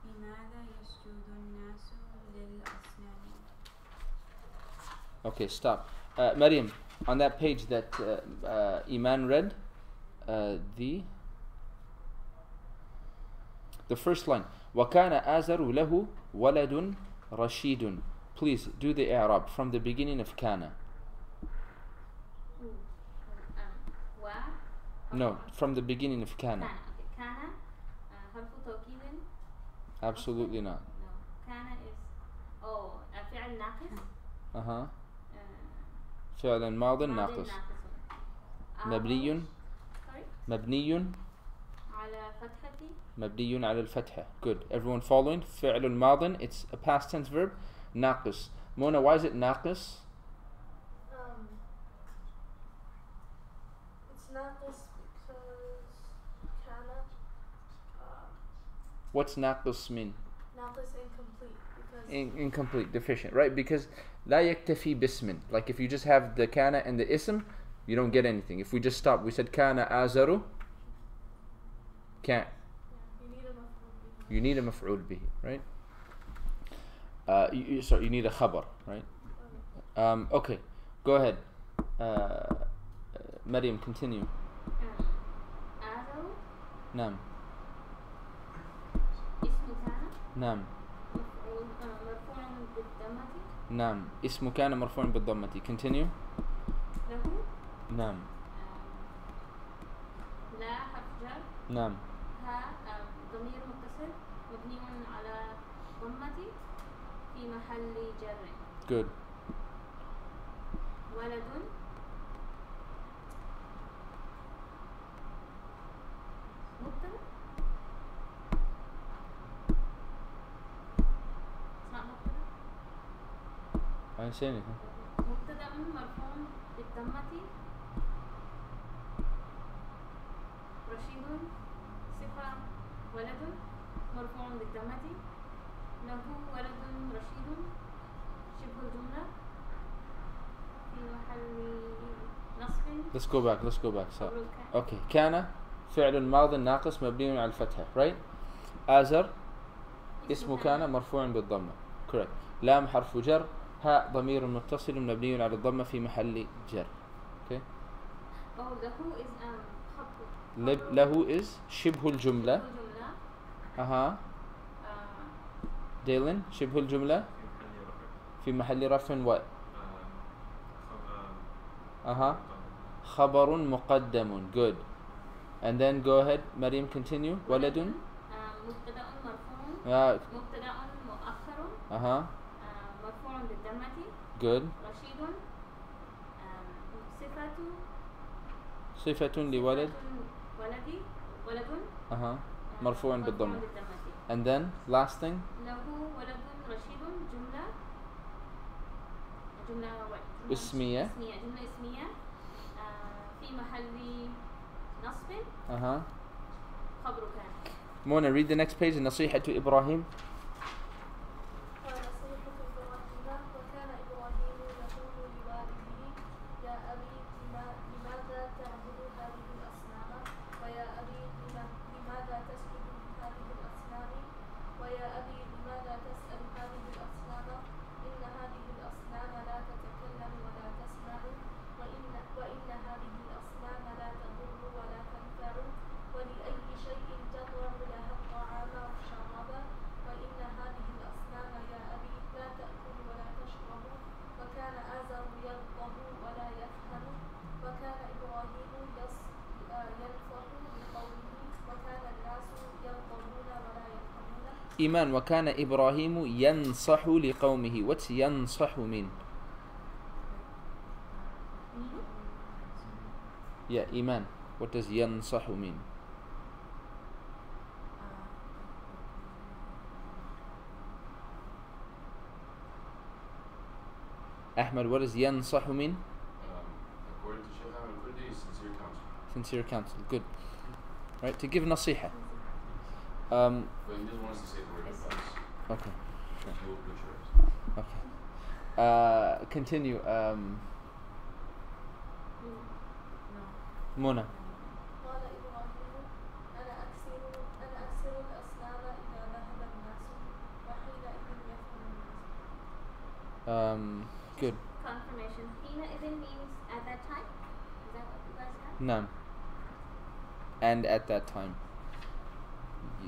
لماذا يسجد الناس للأصنام. Okay, stop. Maryam, on that page that Iman read, the first line, وَكَانَ آزَرُ لَهُ وَلَدٌ رَشِيدٌ. Please do the i'rab from the beginning of kana. No, from the beginning of kana. Kana, حرف توكيد. Absolutely not. No, kana is فعل ناقص. فعل ماض ناقص. مبني Sorry. مبني على فتحة. مبني على الفتحة. Good. Everyone following? فعل ماض. It's a past tense verb. ناقص. Mona, why is it ناقص? It's not this because kana. What's ناقص mean? Not this incomplete because. Incomplete, deficient, right? Because لا يكتفي باسم. Like if you just have the kana and the ism, you don't get anything. If we just stop, we said kana azaru, can't. You need a maf'ul bihi, right? Sorry, you need a khabar, right? Okay, go ahead. Maryam, continue. آزر. نعم. اسم كان. نعم. مرفوع بالضمة. نعم. اسم كان مرفوع بالضمة. Continue. له. نعم. لا حرف جر. نعم. ها ضمير متصل مبني على ضمة في محل جر. Good. ولد. مبتدأ. It's not مبتدأ. I didn't say anything. مبتدأ مرفوع بالضمة. رشيد صفة ولد مرفوع بالضمة. له ولد رشيد شبه الجملة في محل نصب. Let's go back. So, خبر الكائن. okay. كان فعل ماض ناقص مبني على الفتحة, right? آزر اسم كان مرفوع بالضمة. Correct. لام حرف جر. هاء ضمير متصل مبني على الضمة في محل جر. Okay. له is له is شبه الجملة. الجملة. ديلن شبه الجملة في محل رفع و خبر مقدم. Good. And then go ahead, Maryam, continue. ولد. مبتدأ مرفوع. مبتدأ مؤخر. مرفوع بالضمة. Good. رشيد. صفة لولد. ولد. مرفوع بالضمة. And then last thing. له ولد رشيد جملة جملة اسمية. جملة اسمية في محل نصب خبر كان. Mona, read the next page. نصيحة إبراهيم. ونصيحة إبراهيم وكان إبراهيم يقول لوالده يا أبي لماذا تعبد هذه الأصنام ويا أبي لماذا تسجد هذه الأصنام ويا أبي لماذا تسأل هذه الأصنام إن هذه الأصنام لا تتكلم ولا تسمع وإن هذه الأصنام لا تضر ولا تنفع ولأي شيء تطعم لها الطعام والشراب وإن هذه الأصنام يا أبي لا تأكل ولا تشرب وكان آزر يغضب ولا يفهم وكان إبراهيم ينصح لقومه وكان الناس يغضبون ولا يفهمون. إيمان وكان إبراهيم ينصح لقومه. What's ينصح mean? Yeah, إيمان. What does ينصح mean? Ahmed, what does ينصح mean? According to Sheikh Ahmed Kurdi, sincere counsel. Sincere counsel. Good. Right, to give nasiha. But he doesn't want us to say the word advice. Okay. You'll butcher it. Okay. Continue. Mona. قال إبراهيم أنا أكسر الأصنام إذا ذهب الناس وحينئذ يفهم الناس. Good. Confirmation. حينئذ means at that time. Is that what you guys have? Naam. And at that time,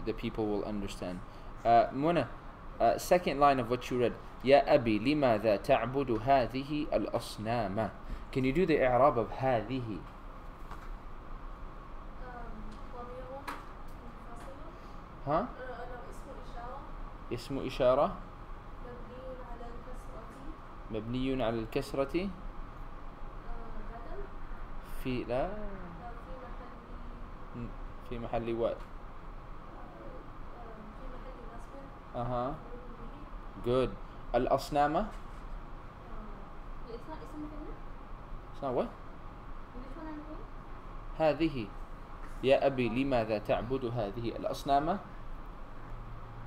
the people will understand. Mona, second line of what you read. يا أبي لماذا تعبد هذه الأصنام. Can you do the إعراب of هذه? ضمير منفصل. ها؟ اسم إشارة. مبني على الكسرة. بدل. في لا. في محل واو. في محل نصب. أها. Good. الأصنام. It's not اسم مفعول. It's not what? Which one are you doing? هذه. يا أبي لماذا تعبد هذه الأصنام.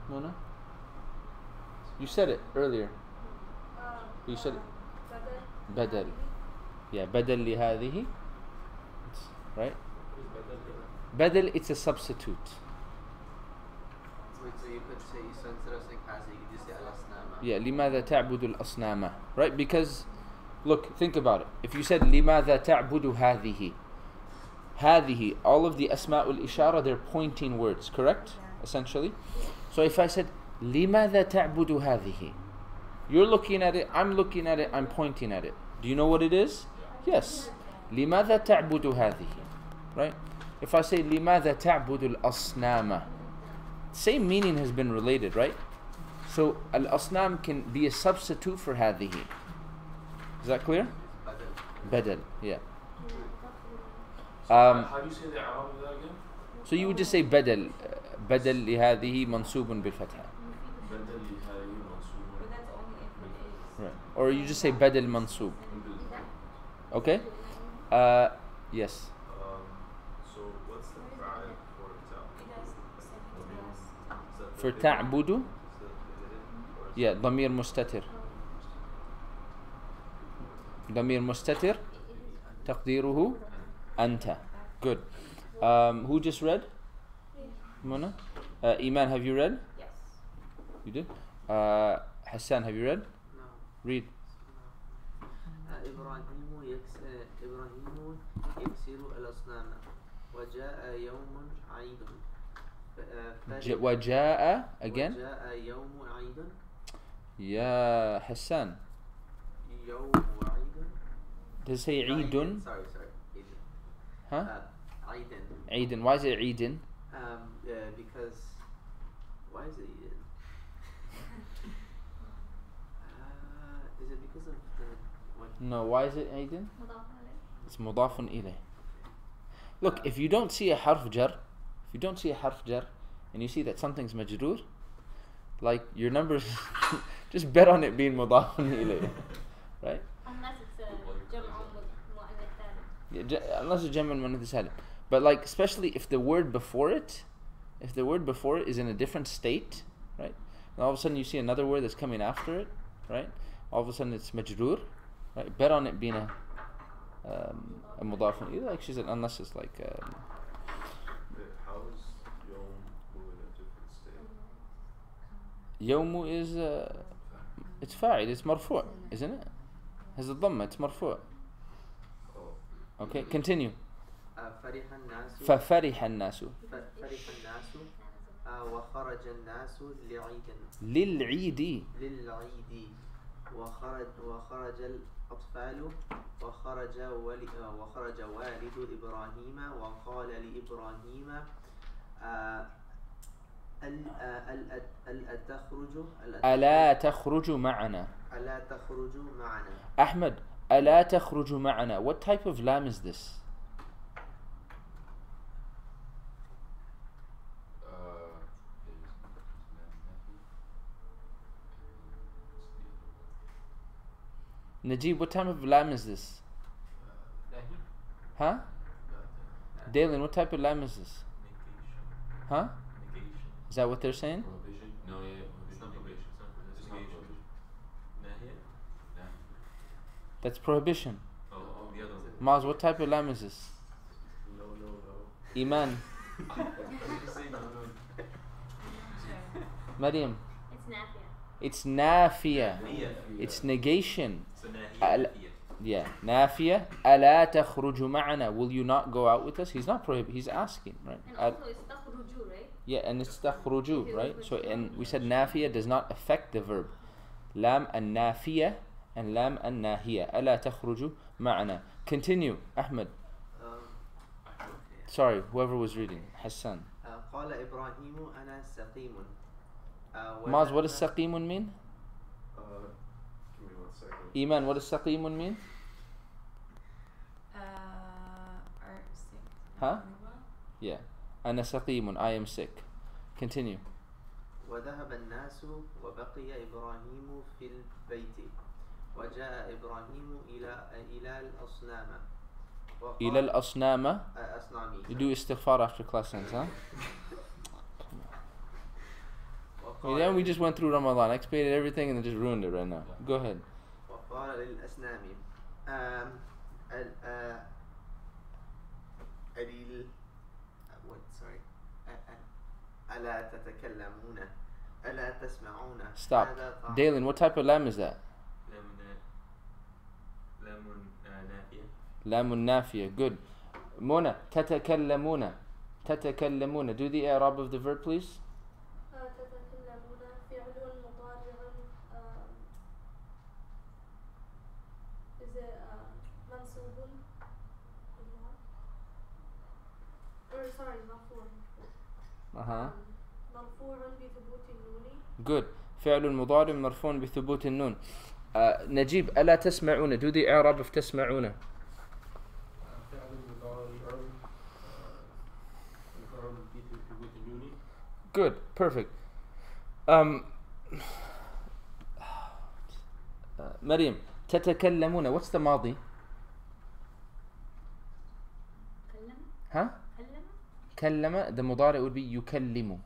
Mona? You said it earlier. You said it. بدل. Yeah, بدل لهذه. Right? بدل, it's a substitute. Wait, so you could say, so instead of saying هذه, you just say الأصنام. Yeah, لماذا تعبد الأصنام. Right? Because, look, think about it. If you said لماذا تعبد هذه. هذه, all of the أسماء الإشارة, they're pointing words, correct? Essentially. So if I said لماذا تعبد هذه. You're looking at it, I'm looking at it, I'm pointing at it. Do you know what it is? Yes. لماذا تعبد هذه. Right? If I say لماذا تعبد الأصنام. Same meaning has been related, right? So al-asnam can be a substitute for هذه. Is that clear? Badal, yeah. How do you say the Arab of that again? So you would just say بدل. بدل لهذه منصوب بالفتحة. بدل لهذه منصوب. But that's only if it is. Right. Or you just say بدل منصوب. Okay? Yes. So what's the fa'il for ta'bud? For تعبد, yeah, ضمير مستتر. ضمير مستتر تقديره أنت. Good. Who just read? Mona? Iman, have you read? Yes. You did? Hassan, have you read? No. Read. إبراهيم يكسر الأصنام وجاء يوم عيد. وجاء again. وجاء يوم عيد. يا حسان. يوم عيد. Does it say عيد? Sorry. Huh? عيد. عيد. Why is it عيد? Because why is it Eid? Is it because of the what? No, why is it عيد? It's مضاف إليه. Look, if you don't see a harf jar, and you see that something's majroor, like your numbers, just bet on it being مضاف إليه, right? unless it's Jam' al-Muannath salim. But like, especially if the word before it is in a different state, right? And all of a sudden you see another word that's coming after it, right? All of a sudden it's majroor, right? Bet on it being a mudaf ilayh, like she said, unless it's like. How is Yawm in a different state? Yawmu is it's fa'il, it's marfu', isn't it? Has a dhamma, it's marfu'. Okay, continue. فرح الناس ففرح الناس فرح الناس وخرج الناس للعيد للعيد وخرج الأطفال وخرج والد إبراهيم وقال لإبراهيم ألا تخرج معنا ألا تخرج معنا Ahmed, ألا تخرج معنا. What type of lam is this? Najib, what type of lam is this? Huh? Dalen, what type of lam is this? Huh? Is that what they're saying? Prohibition? No, it's not prohibition. It's not prohibition. That's prohibition. Oh, the other one. Maz, what type of lam is this? No. Iman. Maryam. It's It's nafia. nafiya. It's negation. Yeah, nafiya. ألا تخرج معنا. Will you not go out with us? He's not prohibited. He's asking, right? And also it's takhruju, right? Yeah, and it's takhruju, right? So, and we said nafiya does not affect the verb. Lam and nafiya and lam and nahiya. ألا تخرج معنا. Continue, Ahmed. Sorry, whoever was reading. Hassan. قال إبراهيم أنا سقيم. Maz, what does saqimun mean? Give me 1 second. Iman, what does saqimun mean? Are sick. Huh? Yeah. أنا سقيم. I am sick. Continue. وذهب الناس وبقي إبراهيم في البيت وجاء إبراهيم إلى الأصنام إلى الأصنام. أصنامي. You do istighfar after class ends, huh? Yeah, we just went through Ramadan, expiated everything, and then just ruined it right now. Go ahead. وقال للأصنام ألا تتكلمون ألا تسمعون. Stop. Dalen, what type of lam is that? Lamun nafiya. Good. Mona, تتكلمون. تتكلمون. Do the i'rab of the verb, please. تتكلمون فعل مضارع is it منصوب or sorry مرفوع مرفوع بثبوت النون. Good. فعل مضارع مرفوع بثبوت النون. نجيب ألا تسمعون. Do the i'rab of تسمعون. Good. Perfect. Maryam, تتكلمون. What's the ماضي? Huh? كلم. The مضارع would be يكلم.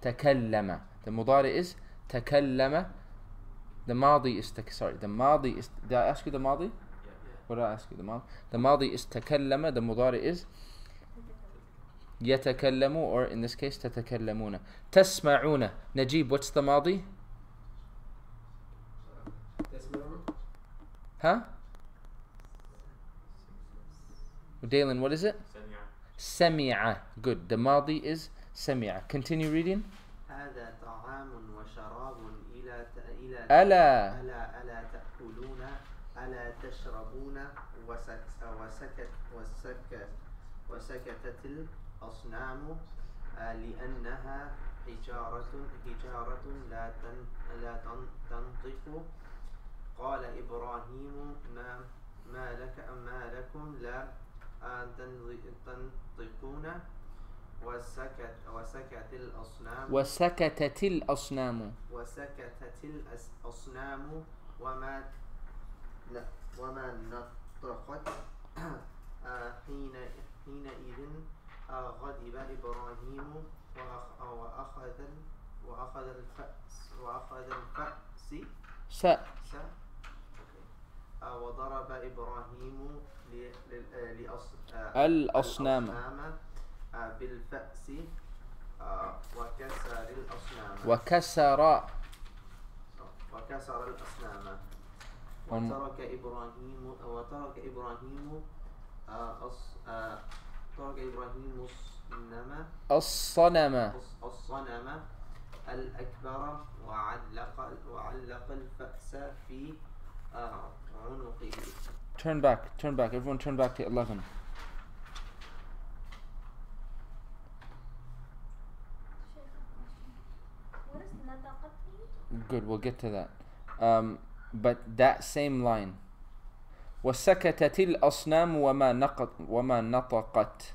تكلم. The مضارع is تكلم. The ماضي is the ماضي is. Did I ask you the ماضي? Yeah. What did I ask you? The ماضي. The ماضي is تكلم. The مضارع is يتكلم, or in this case تتكلمون. تسمعون. Najib, what's the ماضي? Huh? Dalen, what is it? سمع. Good. The ماضي is سمع. Continue reading. هذا طعام وشراب إلى ألا تأكلون ألا تشربون وسكتت الأصنام لأنها حجارة لا تنطق. قال إبراهيم ما لكم لا تنطقون وسكتت الأصنام. وسكتت الأصنام وما نطقت حينئذ غضب إبراهيم وأخذ الفأس وضرب إبراهيم الأصنام بالفأس وكسر الأصنام وكسر الأصنام وترك إبراهيم الصنم الأكبر وعلق الفأس في عنقه. Turn back, everyone turn back to 11. What is nataqat mean? Good, we'll get to that. But that same line. وَسَكَتَتِ الْأَصْنَامُ وَمَا نَطَقَتْ.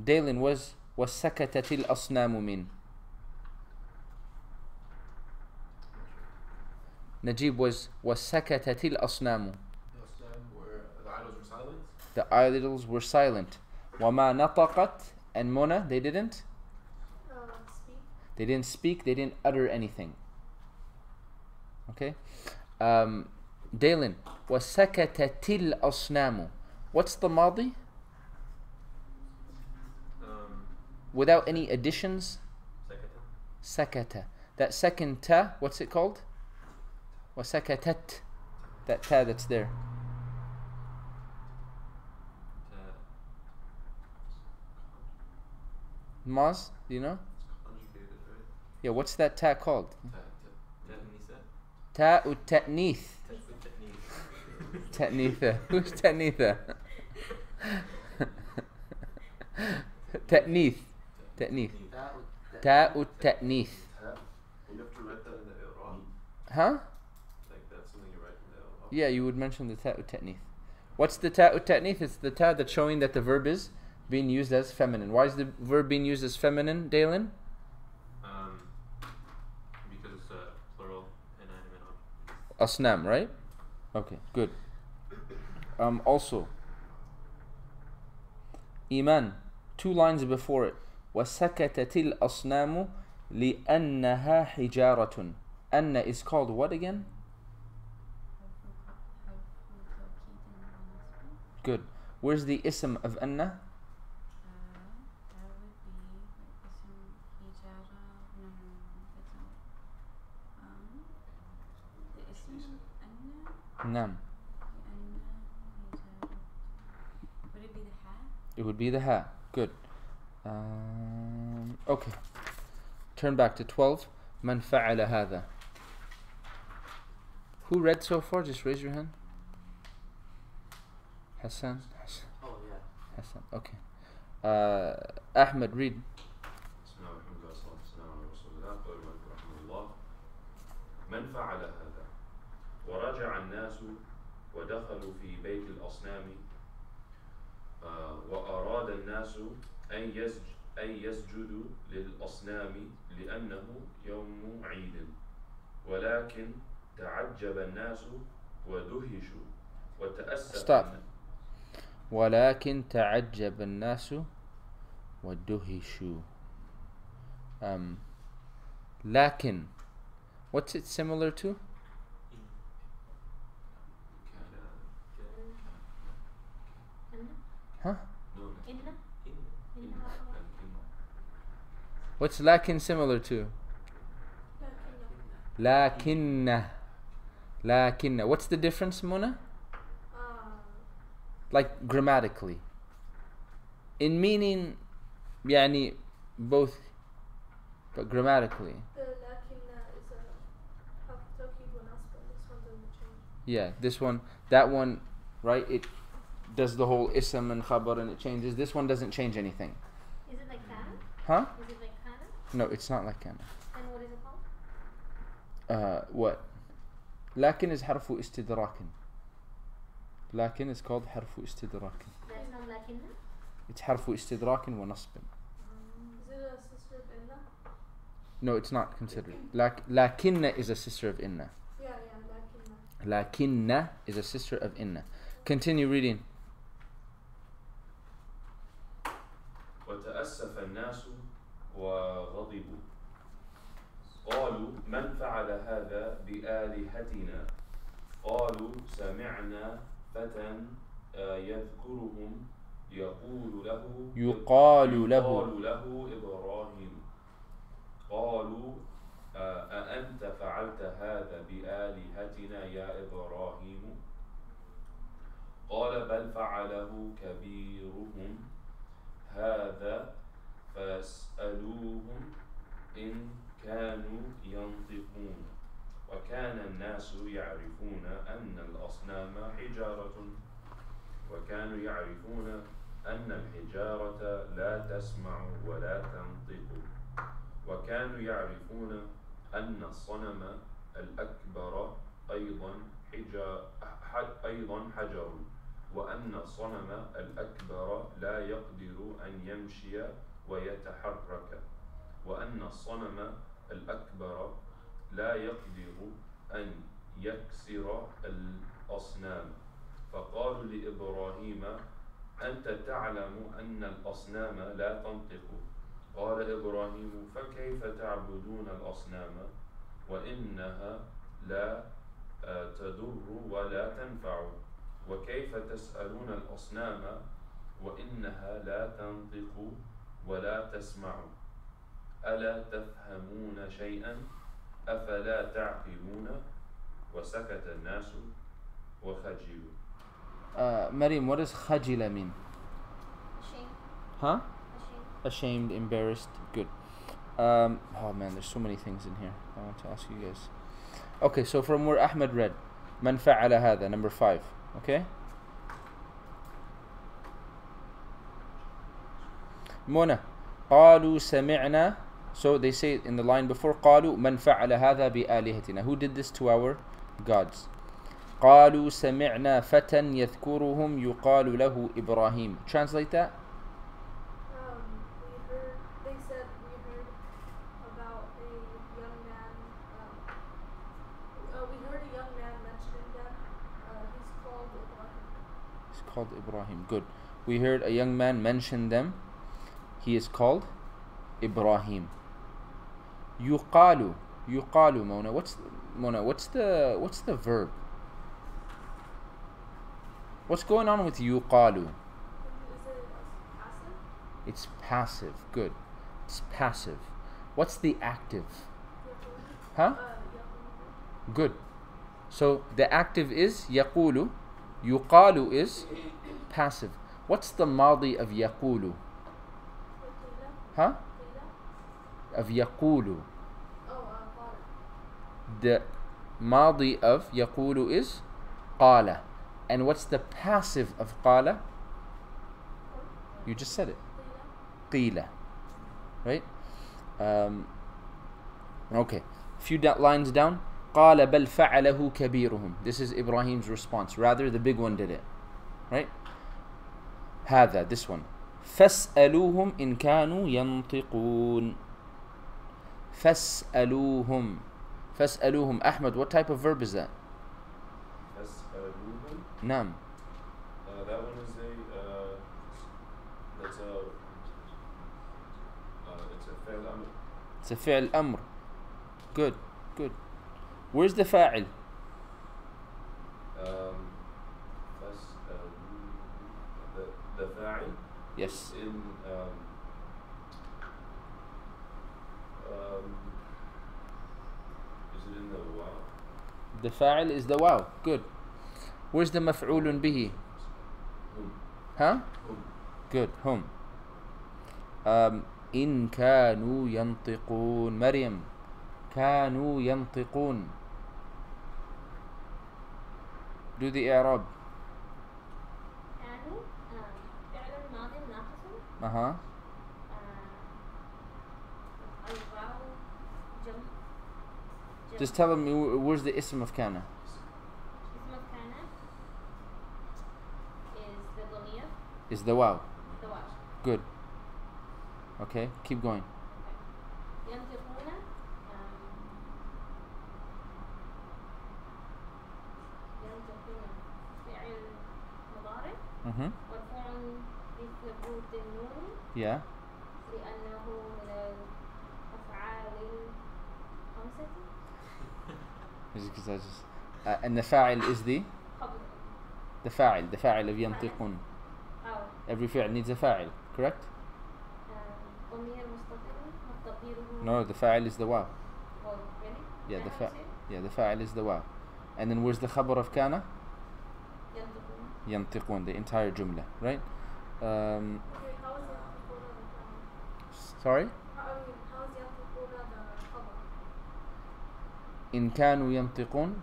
Dalen was وَسَكَتَتِ الْأَصْنَامُ mean? Najib was وَسَكَتَتِ الْأَصْنَامُ. The idols were silent. وَمَا نَطَقَتْ. And Mona, they didn't? Speak. They didn't speak, they didn't utter anything. Okay? Dalen, وَسَكَتَتِ الْأَصْنَامُ. What's the madi? Without any additions? Sakata. That second ta, what's it called? وَسَكَتَتْ. That ta that's there. Maz, do you know? Yeah, what's that ta called? Ta'u ta'nith. Ta'nitha. Who's ta'nitha? Ta'nith. Ta'nith. Ta'u ta'nith. You have to write that in the I'rab. Huh? Like that's something you write in the I'rab. Yeah, you would mention the ta'u ta'nith. What's the ta'u ta'nith? It's the ta that's showing that the verb is being used as feminine. Why is the verb being used as feminine, Dalen? Because it's plural inanimate object. Asnam, right? Okay, good. Also, Iman, 2 lines before it. وَسَكَتَتِ الْأَصْنَامُ لِأَنَّهَا حِجَارَةٌ. Anna is called what again? Good. Where's the ism of Anna? Nam. Would it be the ha? It would be the ha. Good. Okay. Turn back to 12. Man fa'ala hadha. Who read so far? Just raise your hand. Hassan. Oh yeah. Hassan. Okay. Ahmed, read. من فعل هذا ورجع الناس ودخلوا في بيت الأصنام وأراد الناس أن يسجدوا للأصنام لأنه يوم عيد ولكن تعجب الناس ودهشوا وتأسف. Stop. ولكن تعجب الناس ودهشوا. لكن. What's it similar to? Huh? What's lakin similar to? Lakinna. Lakinna. What's the difference, Mona? Like grammatically. In meaning, يعني both, but grammatically. Yeah, this one, that one, right? It does the whole ism and khabar and it changes. This one doesn't change anything. Is it like kana? Huh? Is it like kana? No, it's not like kana. And what is it called? What? Lakin is harfu istidrakin. Lakin is called harfu istidrakin. That's not lakinna? It's harfu istidrakin wa nasbin. Is it a sister of inna? No, it's not considered. Lakinna is a sister of inna. Yeah, lakinna. Lakinna is a sister of inna. Continue reading. وتأسف الناس وغضبوا قالوا من فعل هذا بآلهتنا قالوا سمعنا فتى يذكرهم يقال له إبراهيم قالوا أأنت فعلت هذا بآلهتنا يا إبراهيم قال بل فعله كبيرهم هذا فاسألوهم إن كانوا ينطقون وكان الناس يعرفون أن الأصنام حجارة وكانوا يعرفون أن الحجارة لا تسمع ولا تنطق وكانوا يعرفون أن الصنم الأكبر أيضا حجر وأن الصنم الأكبر لا يقدر أن يمشي ويتحرك وأن الصنم الأكبر لا يقدر أن يكسر الأصنام فقالوا لإبراهيم أنت تعلم أن الأصنام لا تنطق قال إبراهيم فكيف تعبدون الأصنام وإنها لا تضر ولا تنفع وكيف تسألون الأصنام وإنها لا تنطق ولا تسمع ألا تفهمون شيئا أفلا تعقلون وسكت الناس وخجلوا. Maryam, what does khajila mean? Ashamed. Huh? Ashamed. Ashamed, embarrassed. Good. Oh man, there's so many things in here I want to ask you guys. Okay, so from where Ahmed read, Man fa'ala hadha, number 5. Okay? Mona. قالوا سمعنا. So they say in the line before, قالوا من فعل هذا بآلهتنا. Who did this to our gods? قالوا سمعنا فتى يذكرهم يقال له إبراهيم. Translate that. They said we heard about a young man. We heard a young man mentioning them. He's called Ibrahim. He's called Ibrahim. Good. We heard a young man mention them. He is called Ibrahim. يقال. يقال, Mona. What's the verb? What's going on with yuqalu? Is it passive? It's passive. Good. It's passive. What's the active? Huh? Good. So the active is yaqulu. Yuqalu is passive. What's the madi of yaqulu? Huh? Of yaqulu. The madi of yaqulu is qala. And what's the passive of qala? You just said it. Qila. Right? Okay. Few lines down. قال بل فعله كبيرهم. This is Ibrahim's response. Rather, the big one did it. Right? هذا, this one. فاسألوهم إن كانوا ينطقون. فاسألوهم. فاسألوهم. Ahmed, what type of verb is that? Naam. That one is it's a fi'l amr. It's a fi'l amr. Good, good. Where's the fa'il? The fa'il. Yes. In is it in the waw? The fa'il is the waw. Good. Where's the maf'ulun bihi? Huh? Good. Hum. إن كانوا ينطقون. مريم. كانوا ينطقون. Do the i'rab. كانوا فعل ماض ناقص. Uh-huh. الواو جمع. Just tell me where's the ism of kana. اسم كان is the ضمير. Is the waw. The waw. Good. Okay, keep going. ينطقون مرفوع بثبوت النون Yeah. لأنه من الأفعال الخمسة. And the fa'il is the قبل fa'il of ينطقون. أو Every fi'l needs a fa'il, correct? ضمير مستتر تقديره. No, the fa'il is the waw. Oh, really? Yeah, Is the that how the fa'il is the waw. And then where's the khabar of kana? you say it? ينطقون, the entire jumla, right? Okay, how is ينطقون the Sorry? how is ينطقون the خبر? إن كانوا ينطقون,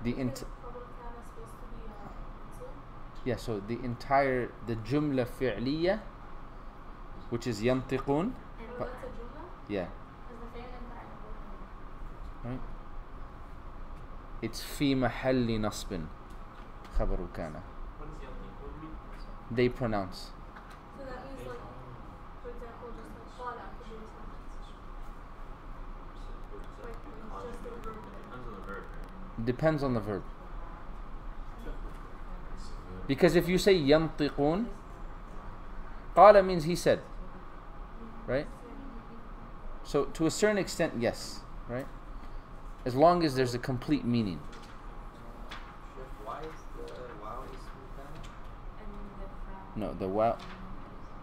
the خبر ent كان supposed to be منصوب. yeah, so the entire the jumla fi'liya, which is ينطقون, And what's a jumla? yeah, Is the fi'l and fa'il both? right? It's في محل نصب خبر كان. What does ينطقون mean? They pronounce. So that means like, for example, just like قال could be a sentence. Like when it's just a verb. Depends on the verb, right? Depends on the verb. Because if you say ينطقون, قال means he said, right? So to a certain extent, yes, right? As long as there's a complete meaning. Chef, why is the wow ismu kana? No, the wow.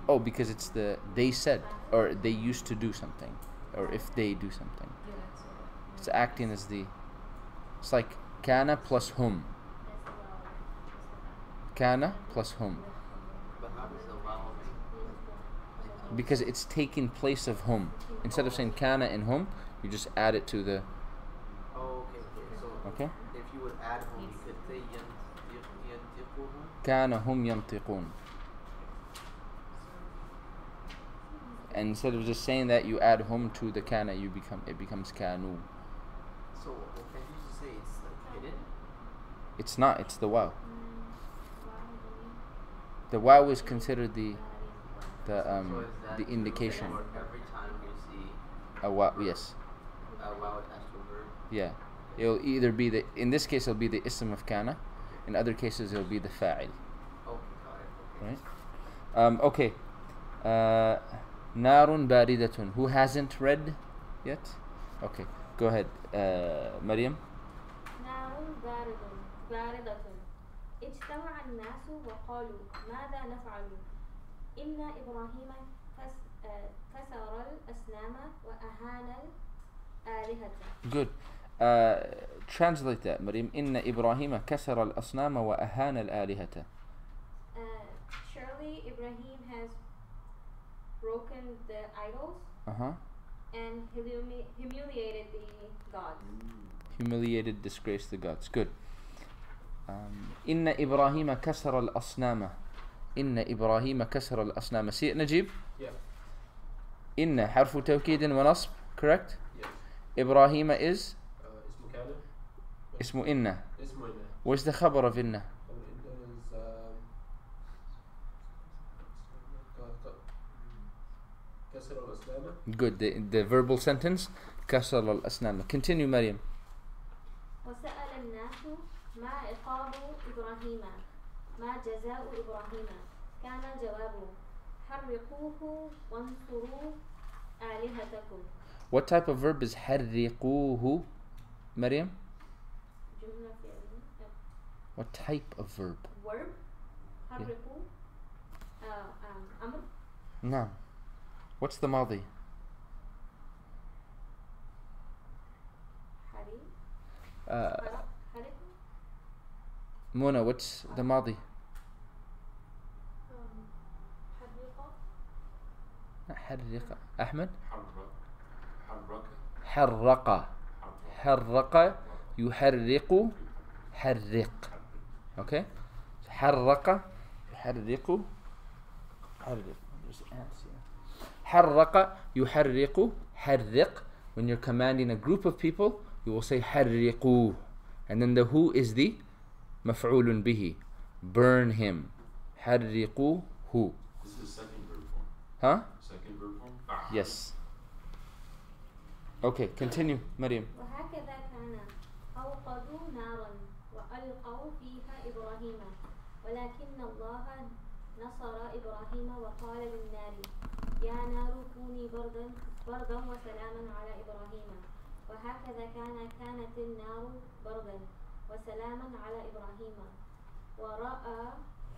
Oh, because it's the they said, or they used to do something, or if they do something. It's acting as the. It's like kana plus hum. Kana plus hum. But how does the wow Because it's taking place of hum. Instead of saying kana and hum, you just add it to the. Oh, okay. So Okay? if you would add home, you could say ينطقون. كان هم ينطقون. And instead of just saying that, you add hum to the kana, it becomes kanu. So can you just say it's like hidden? It's not, it's the waw. The waw is considered the So is that the indication. for every time you see A waw, yes. a wow attached to a verb? Yeah. It'll either be the, in this case it'll be the ism of kana, in other cases it'll be the fa'il. Okay, got it. Okay. Right? Okay. Narun baridatun. Who hasn't read yet? Okay. Go ahead. Maryam. نار باردة اجتمع الناس وقالوا ماذا نفعل إن إبراهيم كسر الأصنام وأهان الآلهة. Good. Translate that, Maryam. Inna Ibrahim kasara al-asnama wa ahana al-alihata. Surely Ibrahim has broken the idols Uh-huh. and humiliated the gods. Humiliated, disgraced the gods. Good. Inna Ibrahim kasara al-asnama. Inna Ibrahim kasara al-asnama. See it, Najib? Yeah. Inna harfu tawkid wa nasb. Correct? Yes. Ibrahim is اسمه كان. ismu inna. اسمه إنه. What's the khabar of inna? كسر الأسنان. Good. The verbal sentence. Kasara al-asnama. Continue, Maryam. وسأل الناس ما عقاب إبراهيم ما جزاء إبراهيم كان الجواب حرقوه وانصروا آلهتكم. What type of verb is حرقوه, Maryam? جملة فعلية. What type of verb? Verb حرقوا أمر. No. What's the madi? حريق Uh, حرق Mona, what's the madi? حريقة. حرق. Ahmed? حرك حرق. حرق يحرق حرق. Okay? حرق يحرق حرق. There's ants here. حرق يحرق حرق. When you're commanding a group of people, you will say حرقوا. And then the who is the مفعول به. Burn him. حرقوا who. This is second verb form. Huh? Second verb form. فعل. Yes. Okay, continue, Maryam. وهكذا كان أوقدوا نارا وألقوا فيها إبراهيم ولكن الله نصر إبراهيم وقال للنار يا نار كوني بردا وسلاما على إبراهيم وهكذا كانت النار بردا وسلاما على إبراهيم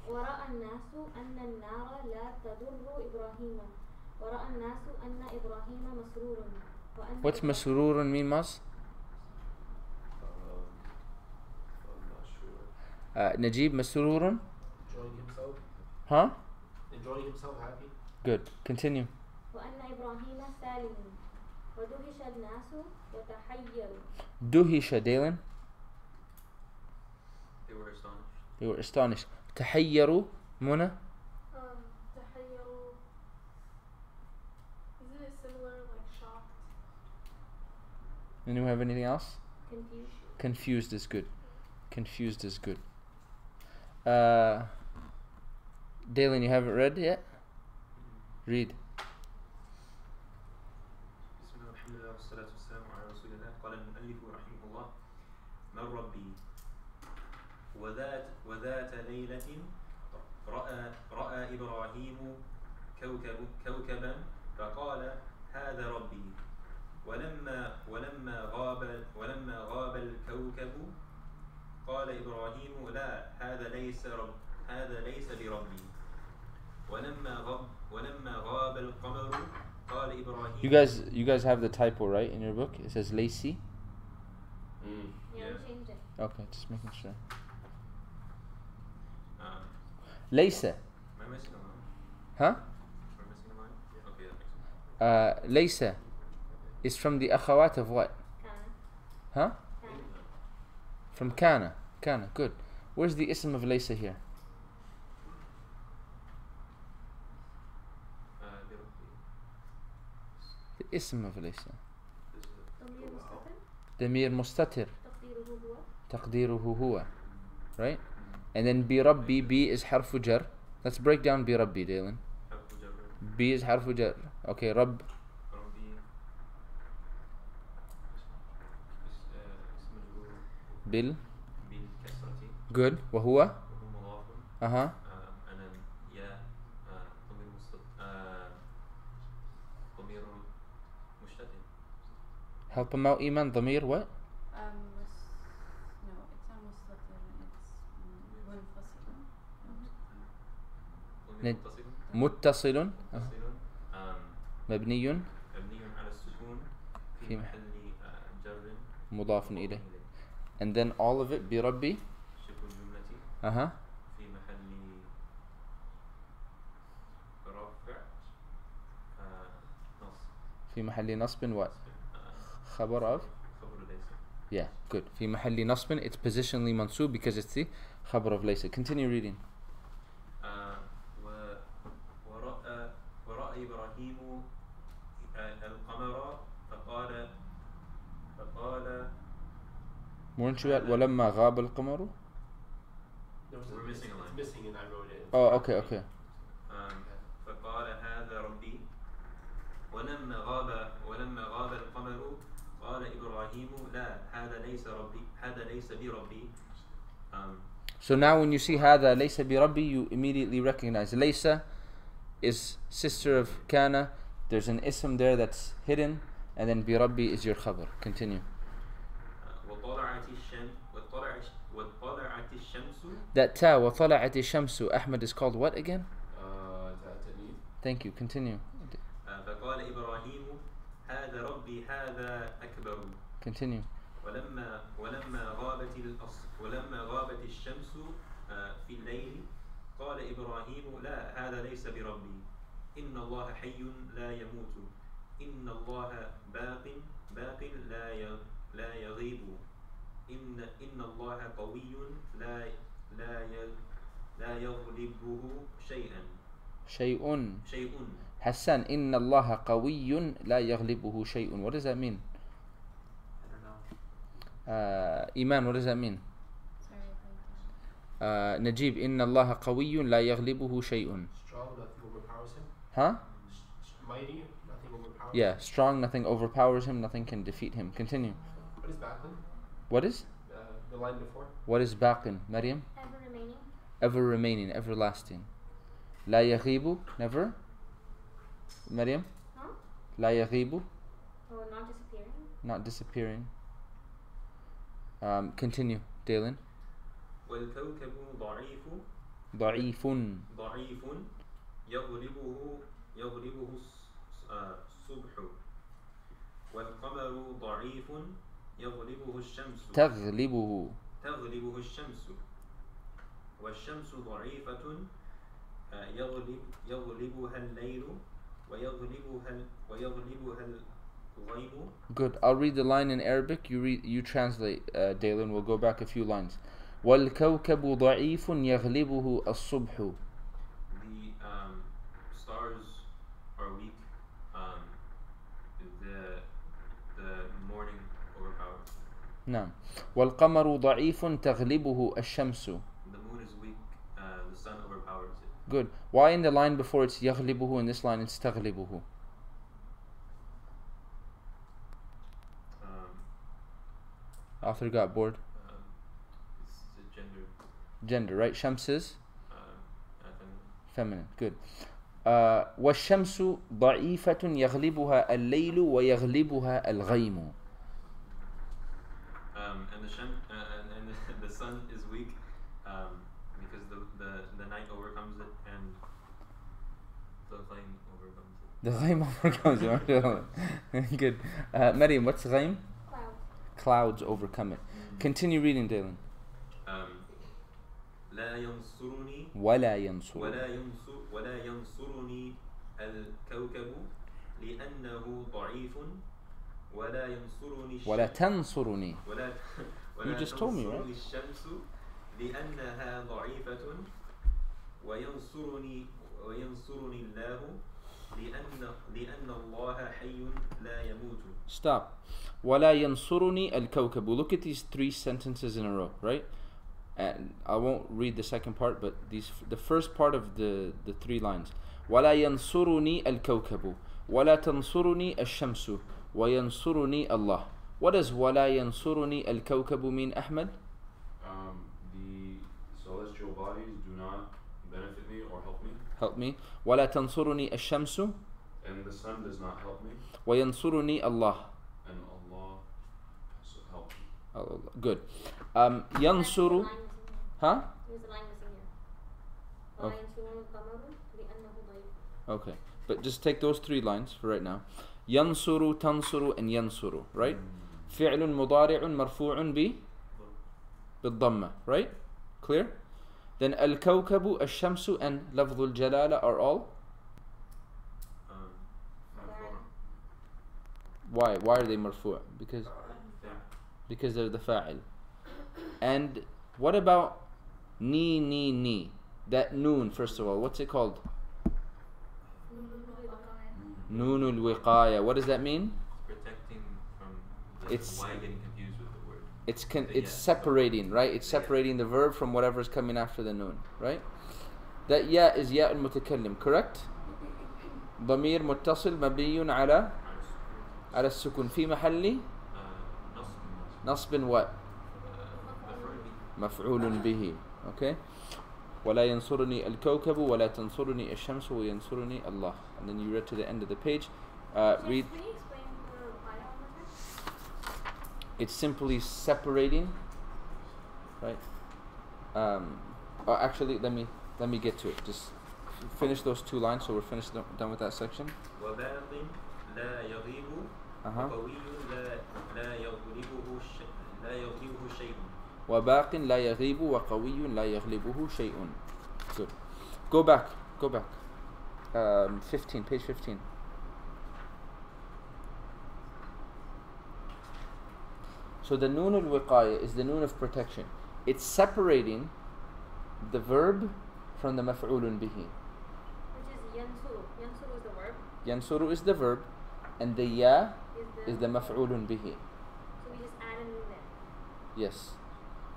ورأى الناس أن النار لا تضر إبراهيم ورأى الناس أن إبراهيم مسرور وأن What's مسرور mean, Mas? I'm not sure. Najib, مسرور? Enjoying himself. Huh? Enjoying himself, happy. Good. Continue. وأن إبراهيم سالم ودهش الناس وتحيروا دهش Dalen. They were astonished. They were astonished. تحيروا Muna. تحيروا. Isn't it similar, like shocked? Anyone have anything else? confused. Confused is good. Confused is good. Dalen, you haven't read yet? Read. بسم الله والحمد لله والصلاة والسلام على رسول الله. قال المؤلف رحمه الله: من ربي وذات ليلة رأى إبراهيم كوكبا فقال هذا ربي ولما غاب الكوكب قال إبراهيم لا هذا ليس بربي ولما غاب القمر قال إبراهيم. You guys have the typo right in your book? It says Lacy. Yeah, we changed it. Okay, just making sure. Am ليس. I missing a line? Huh? Am I missing a line? Okay, that makes sense. ليس is from the akhawat of what? Kana. Huh? From Kana. Kana, good. Where's the ism of Laysa here? The ism of Laysa. ضمير مستتر Damir mustatir. تقديره هو. تقديره هو. Right? And then bi rabbi, B is harfu jar. Let's break down bi rabbi, Dalen. حرف جر. B is harfu jar. Okay, Rabb. ربي اسم مجرور Bil. بالكسرة Good. وهو. وهو مضاف. Uh-huh. أنا يا ضمير مشتت. Help him out, Iman. Damir, what? No, it's not مستتر. It's منفصل. ضمير متصل. متصل مبني. مبني على السكون في في محل جر مضاف إليه. And then all of it, bi rabbi. شبه الجملة Uh-huh. في محل رفع نصب في محل نصب what? خبر of? خبر ليس. Yeah, good. في محل نصب, it's positionally mansub because it's the خبر of laysa. Continue reading. ورأى إبراهيم القمر فقال Weren't you at ولما غاب القمر? We're missing a line. It's missing and I wrote it. Oh, okay, okay. فقال هذا ربي ولما غاب القمر قال إبراهيم لا هذا ليس بربي. So now when you see هذا ليس بربي, you immediately recognize ليس is sister of kana. There's an ism there that's hidden, and then بربي is your khabar. Continue. وطلعت الشمس. That ta وطلعت الشمس Ahmed is called what again? تأنيث. Thank you. Continue. فقال إبراهيم هذا ربي هذا أكبر. Continue. ولما غابت الشمس في الليل قال إبراهيم لا هذا ليس بربي إن الله حي لا يموت إن الله باق لا يغيب إن الله قوي لا يغلبه شيء. شيء. Hassan, إن الله قوي لا يغلبه شيء. What does that mean? I don't know. Iman, what does that mean? Sorry, Najib, إن الله قوي لا يغلبه شيء. Strong, nothing overpowers him. Huh? Mighty, nothing overpowers him. Yeah, strong, nothing overpowers him, nothing can defeat him. Continue. What is Baqin? What is? The line before? What is baqin? Maryam? Ever remaining. ever remaining, everlasting. لا يغيب, never. Maryam? Huh? لا يغيب, Oh, not disappearing? not disappearing. Continue, Dalen. والكوكب ضعيف ضعيف. ضعيف يغلبه الصبح والقمر ضعيف يغلبه الشمس تغلبه. تغلبه الشمس والشمس ضعيفة يغلبها الليل ويغلبها الغيم. Good. I'll read the line in Arabic. You translate, Dalen. We'll go back a few lines. والكوكب ضعيف يغلبه الصبح. The stars are weak. The morning overpowers. نعم. والقمر ضعيف تغلبه الشمس. The moon is weak. The sun overpowers it. Good. Why in the line before it's يغلبه, in this line it's تغلبه? Author got bored. It's a gender. Gender, right? Shams is Feminine. feminine. Good. والشمس ضعيفة يغلبها الليل ويغلبها الغيم. And the sun is weak because the night overcomes it and the flame overcomes it. The غيم overcomes it. Good. Maryam, what's غيم? Clouds overcome it. Continue reading, Dalen. لا ينصرني ولا ينصر. ولا ينصرني الكوكب لأنه ضعيف ولا ينصرني ولا تنصرني. ولا You just told me, right? تنصرني الشمس لأنها ضعيفة وينصرني الله لأن الله حي لا يموت. Stop. ولا ينصرني الكوكب. Look at these three sentences in a row, right? And I won't read the second part, but the first part of the three lines. ولا ينصرني الكوكب ولا تنصرني الشمس وينصرني الله. What does ولا ينصرني الكوكب mean, Ahmed? The celestial bodies do not benefit me or help me. Help me. ولا تنصرني الشمس And the sun does not help me. وينصرني الله. And Allah helps me. Oh, good. ينصر. Huh? There's a line missing here. Oh. ولا ينصرني القمر لأنه ضعيف. Okay. But just take those three lines for right now. ينصر, تنصر, and ينصر, right? فعل مضارع مرفوع بالضمة, right? Clear? Then الكوكب, الشمس, and لفظ الجلالة are all? Why? Why are they مرفوع? Because they're the fa'il. And what about ni? That noon, first of all, what's it called? Noonul wiqaya. What does that mean? Protecting from It's why getting confused with the word. it's separating, right? It's separating the verb from whatever's coming after the noon, right? That ya is ya al-mutakallim, correct? ضمير متصل مبني على السكون في محل نصب what? مفعول به. Okay? ولا ينصرني الكوكب ولا تنصرني الشمس وينصرني الله. And then you read to the end of the page. Read. Can you explain the reply on that? It's simply separating, right? Actually, let me get to it. Just finish those two lines, so we're finished done with that section. وباق لا يغيب وقوي لا يغلبه شيء. وباق لا يغيب وقوي لا يغلبه شيء. Good. Go back. 15, page 15. So the noon al-wiqaya is the noon of protection. It's separating the verb from the maf'ulun bihi. Which is yansuru. Yansuru is the verb. Yansuru is the verb, and the ya is the maf'ulun bihi. So we just add a noon there. Yes.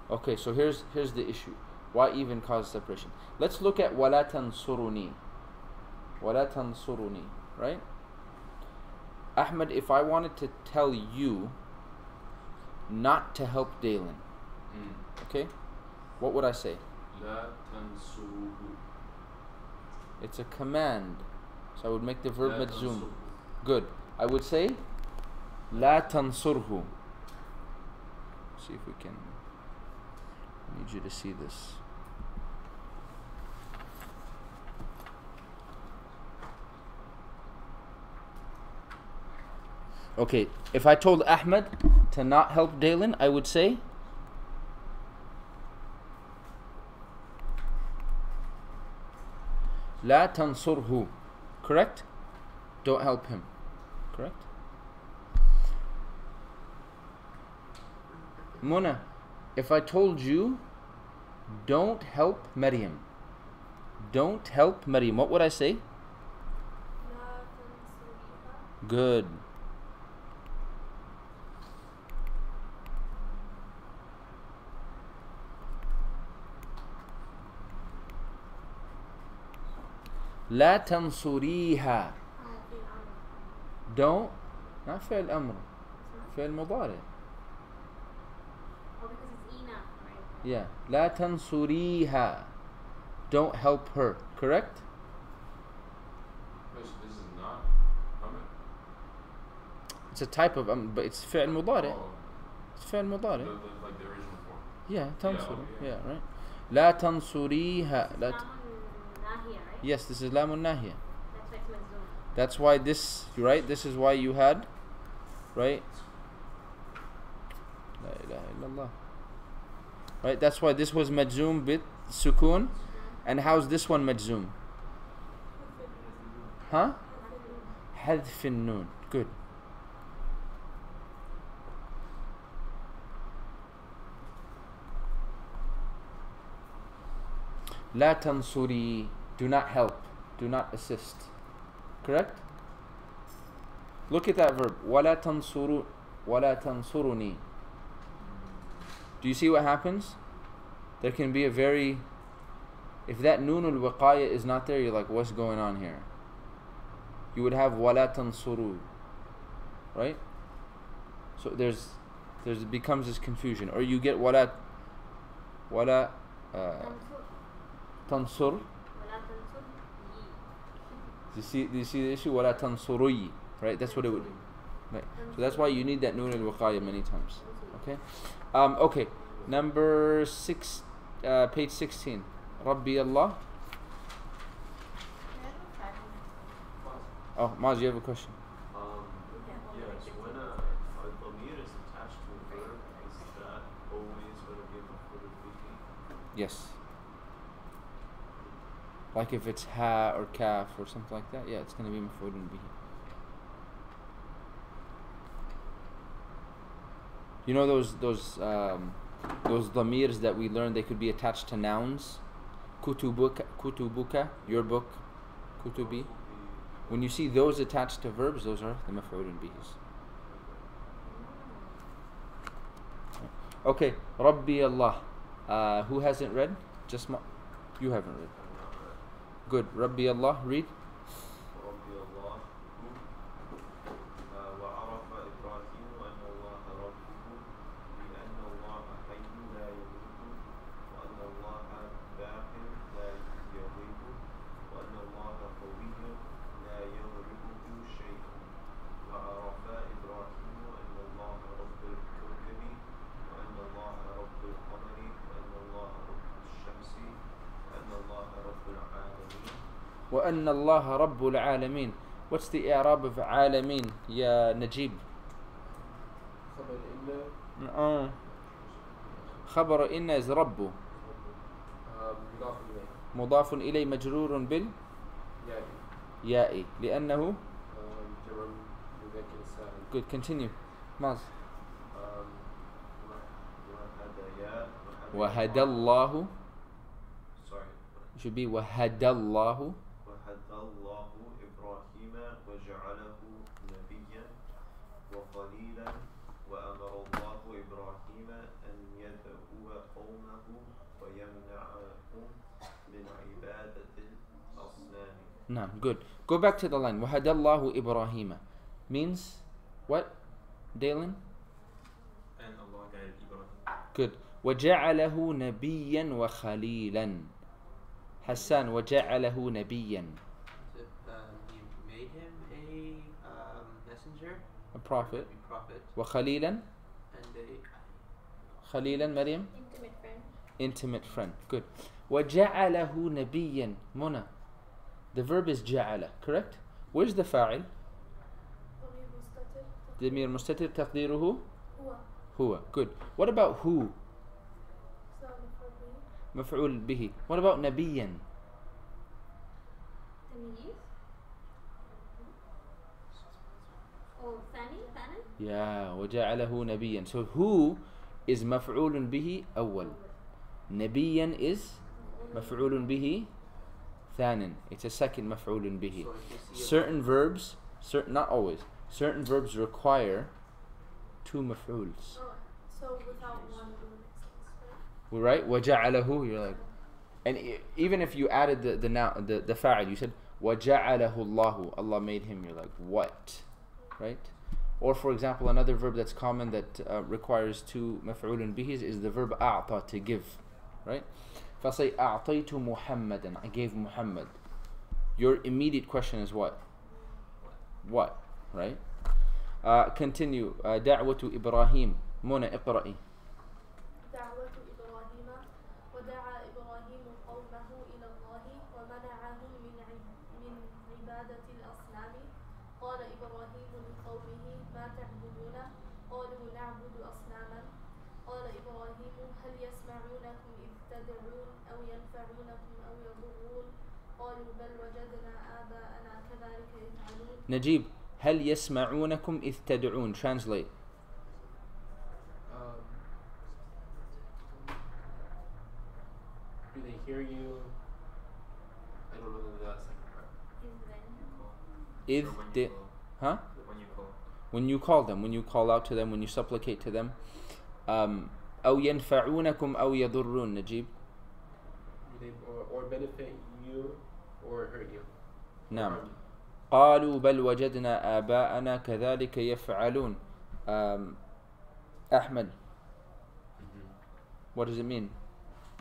Okay, so here's the issue. Why even cause separation? Let's look at وَلَا تَنْصُرُنِي. وَلَا تَنْصُرُنِي, right? Ahmed, if I wanted to tell you not to help Dalen, okay, what would I say? لا تنصروه. It's a command. So I would make the verb لا majzoom. تنصروه. Good. I would say لا تنصره. See if we can. I need you to see this. Okay, if I told Ahmed to not help Dalen, I would say لا تنصره. Correct? Don't help him. Correct? Mona, if I told you don't help Maryam, don't help Maryam, what would I say? لا تنصريها. Good. لا تنصريها. Don't, not فعل أمر, فعل مضارع. Oh, because it's Ina, right? Yeah. لا تنصريها. Don't help her. Correct? This is not Amr. It's a type of but it's فعل مضارع. Oh, It's فعل مضارع. like the original form. Yeah, تنصر. Yeah, Yeah, right. لا تنصريها. لا Lamun Nahia, right? Yes, this is لام الناهية. That's why it's Mazzoom. That's why this, you're right, this is why you had, right? La ilaha illallah. Right, that's why this was majzoom bit sukun. And how's this one majzoom? Huh? حذف النون. Good. لا تنصري. Do not help. Do not assist. Correct? Look at that verb. ولا تنصروا ولا تنصرني. Do you see what happens? There can be a very, if that noon al-wiqaya is not there, you're like, what's going on here? You would have ولا تنصروا, right? So there's becomes this confusion, or you get ولا تنصر. Wala tansur yi. Do you see the issue? ولا تنصري, right? That's what it would. Right. So that's why you need that noon al-wiqaya many times. Okay. Okay. Number 6, page 16. Rabbi Allah. Oh, Maz, you have a question? Yes, when a dhamir is attached to a verb, is that always going to be maf'ul bihi? Yes. Like if it's ha or kaf or something like that, yeah, it's going to be maf'ulun bihi. You know those dhamirs that we learned, they could be attached to nouns. Kutubuka, your book, kutubi. When you see those attached to verbs, those are the maf'ulun bihis. Okay, Rabbi Allah. Who hasn't read? Just you haven't read. Good. Rabbi Allah, read. ربي الله وعرف إبراهيم أن الله ربه لأن الله حي لا يموت وأن الله باق لا يغيب وأن الله قوي لا يغلبه شيء وعرف إبراهيم أن الله رب الكوكب وأن الله رب القمر وأن الله رب الشمس وأن الله رب العالمين. وأن الله رب العالمين. What's the i'rab of عالمين يا نجيب? خبر إن is رب. مضاف إليه مجرور بال ياء لأنه. Good. Continue. Maz. وهدى الله. Sorry. It should be وهدى الله. وهدى الله إبراهيم وجعله نبيا وخليلا وأمر الله إبراهيم أن يدعو قومه ويمنعهم من عبادة الأصنام. No, good. Go back to the line. وهدى الله إبراهيم means what? Dalen? And Allah guided Ibrahim. Good. وَجَعَلَهُ نَبِيًّا وَخَلِيلًا. Hassan, وَجَعَلَهُ نَبِيًّا. He made him a messenger, A prophet. a prophet, وَخَلِيلًا. and a خَلِيلًا, Maryam? Intimate friend. Intimate friend. Good. وَجَعَلَهُ نَبِيًّا. Mona. The verb is جَعَلَ, correct? Where's the fa'il? ضمير مستتر تقديره هو. Good. What about who? مفعول به. What about نبيًا? تمييز. Oh, ثاني. Yeah. وجعله نبيًا. So who is مفعول به أول. نبيًا is مفعول به ثان. It's a second مفعول به. so if you see Certain verbs, not always, certain verbs require two maf'uls. So without one, it would make sense, right? Right? وَجَعَلَهُ, you're like, and even if you added the fa'il, you said وَجَعَلَهُ اللَّهُ, Allah made him, you're like, what? Right? Or for example, another verb that's common that requires two maf'ulun bihis is the verb أعطى, to give. Right? If I say أعطيت محمدا, I gave Muhammad, your immediate question is what? What? Right? Continue. دعوة إبراهيم. Mona, اقرأي. دعوة إبراهيم ودعا إبراهيم قومه إلى الله ومنعهم من عبادة الأصنام قال إبراهيم لقومه ما تعبدون قالوا نعبد أصناما قال إبراهيم هل يسمعونكم إذ تدعون أو ينفعونكم أو يضرون قالوا بل وجدنا آباءنا كذلك يفعلون. نجيب, هل يسمعونكم إذ تدعون? Translate. Do they hear you? I don't know the second part. إذ Or when de, you call. huh? When you call. When you call them, when you call out to them, when you supplicate to them. أو ينفعونكم أو يضرون. Najib. Do they or benefit you or hurt you? نعم. Harm you? قالوا بل وجدنا آباءنا كذلك يفعلون. Ahmed, what does it mean?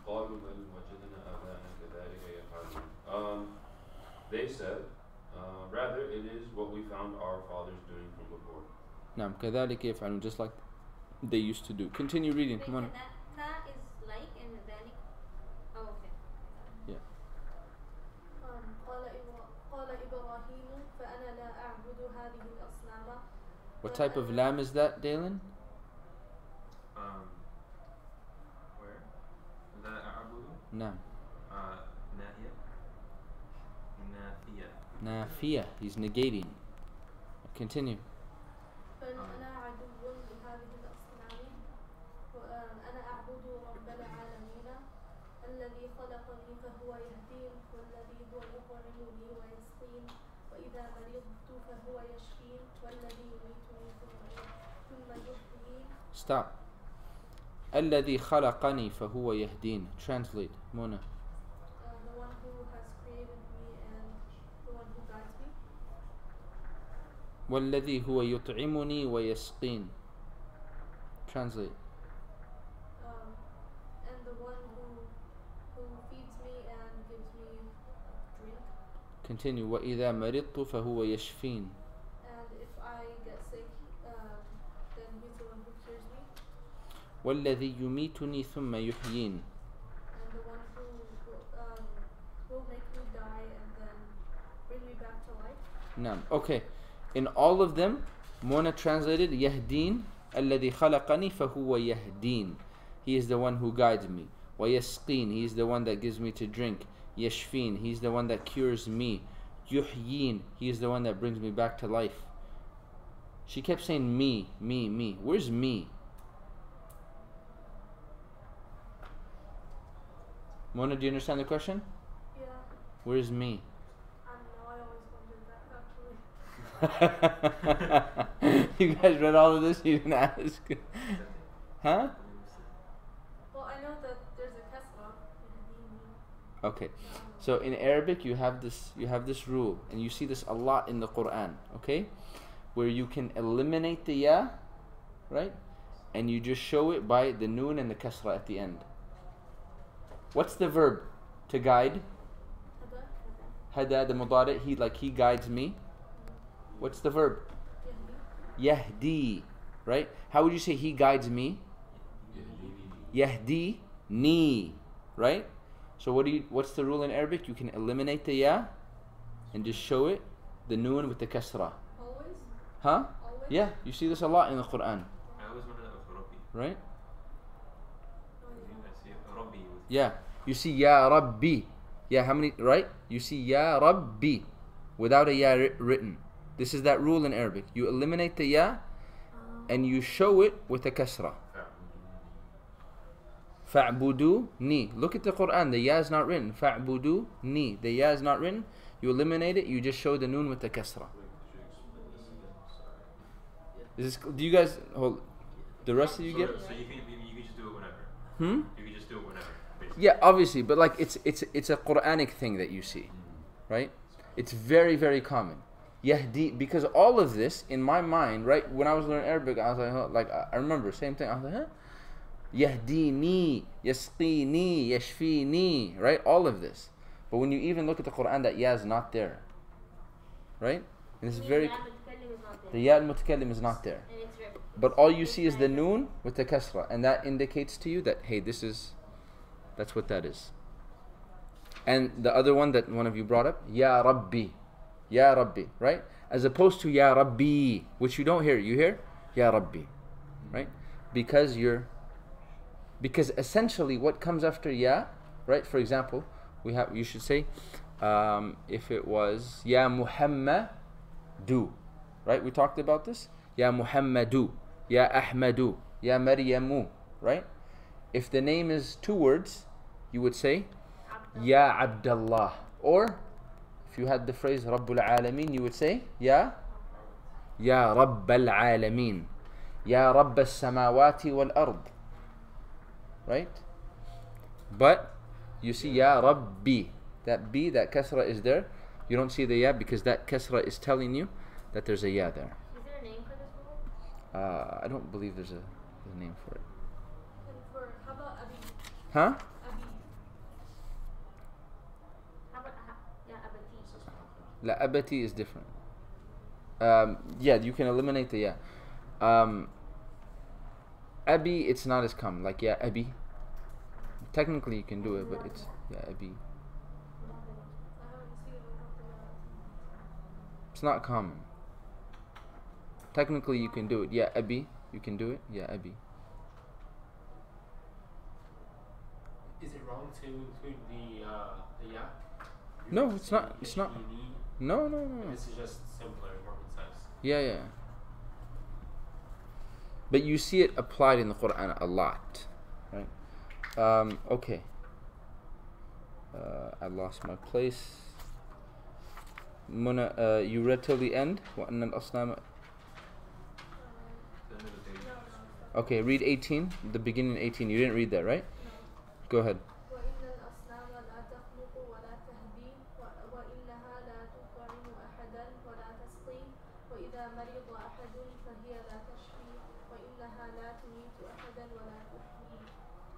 قالوا بل وجدنا آباءنا كذلك يفعلون. They said, rather it is what we found our fathers doing from before. نعم كذلك يفعلون, just like they used to do. Continue reading, come on. That is like and ذلك. Oh, okay. Yeah. قال إبراهيم فأنا لا أعبد هذه الأصنام. What type of lam is that, Dalen? Where? لا أعبد. نعم. ناهية. نافية. نافية, he's negating. Continue. بل أنا عدو لهذه الأصنام وأنا أعبد رب العالمين الذي خلقني فهو يهدين والذي هو يطعمني ويسقين وإذا مرضت فهو يشفين والذي يميتني ثم يحيين. Stop. الذي خلقني فهو يهدين. Translate. Mona. The one who has created me and the one who guides me. والذي هو يطعمني ويسقين. Translate. And the one who feeds me and gives me drink. Continue. وإذا مرضت فهو يشفين. And if I get sick, then he's the one who cures me. والذي يميتني ثم يحيين. And the one who will make me die and then bring me back to life. نعم. Okay. In all of them, Mona translated يهدين. الذي خلقني فهو يهدين. He is the one who guides me. ويسقين. He is the one that gives me to drink. يشفين. He is the one that cures me. يحيين. He is the one that brings me back to life. She kept saying me, me, me. Where's me? Mona, do you understand the question? Yeah. Where's me? I don't know. I always wondered that actually. You guys read all of this? You didn't ask? Huh? Well, I know that there's a kasra. Okay. So in Arabic you have this rule, and you see this a lot in the Quran, okay? Where you can eliminate the ya, right? and you just show it by the noon and the kasra at the end. What's the verb to guide? Hada, the mudari, he guides me. What's the verb? Yahdi, right? How would you say he guides me? Yahdi ni, right? So what's the rule in Arabic? You can eliminate the ya and just show it the noon with the kasra. Always? Huh? Always? Yeah, you see this a lot in the Quran, I always wanted that with Rabbi. right? I see Rabbi with Yeah, you see ya Rabbi. Yeah, how many, right? You see ya Rabbi without a ya written. This is that rule in Arabic. You eliminate the ya and you show it with a kasra. Fa'budu ni. Look at the Quran. The ya is not written. Fa'budu ni. The ya is not written. You eliminate it. You just show the noon with the kasra. Do you guys hold? The rest of you get? So you can just do it whenever. Hmm. You can just do it whenever. Basically. Yeah, obviously, but like it's a Quranic thing that you see, right? It's very, very common. Yahdi, because all of this in my mind, right? When I was learning Arabic, I was like, huh, like I remember same thing. I was like, huh? Yahdini, yasqini, yashfini, right? All of this. But when you even look at the Quran, that ya is not there, right? And it's very. The ya al-mutakallim is not there. But all you see is the noon with the kasra, and that indicates to you that hey, that's what that is. And the other one that one of you brought up, Ya Rabbi. Ya Rabbi, right? As opposed to Ya Rabbi, which you don't hear. You hear? Ya Rabbi. Right? Because essentially what comes after Ya, right? For example, you should say, if it was Ya Muhammadu, right? We talked about this. Ya Muhammadu, Ya Ahmadu, Ya Maryamu, right? If the name is two words, you would say Ya Abdullah. Or if you had the phrase Rabbul Alameen, you would say Ya Rabbal Alameen, Ya Rabb al-Samawati wal-Ard, right? But you see Ya Rabbi, that B, that kasra is there. You don't see the Ya because that kasra is telling you that there's a Ya there. Is there a name for this rule? I don't believe there's a name for it. How about Abi? Huh? Abi. How about abati? La abati is different. Yeah, you can eliminate the ya. Abi, it's not as common. Like ya Abi. Technically you can do it, but it's ya Abi. It's not common. Technically you can do it. Ya Abi, you can do it. Ya Abi. Is it wrong to include the ya? No, it's not. It's not. No. This is just simpler, more concise. Yeah. But you see it applied in the Quran a lot, right? Okay. I lost my place. Muna, you read till the end? وَأَنَّ الْأَصْنَامَ. Okay, read 18. The beginning 18. You didn't read that, right? Go ahead.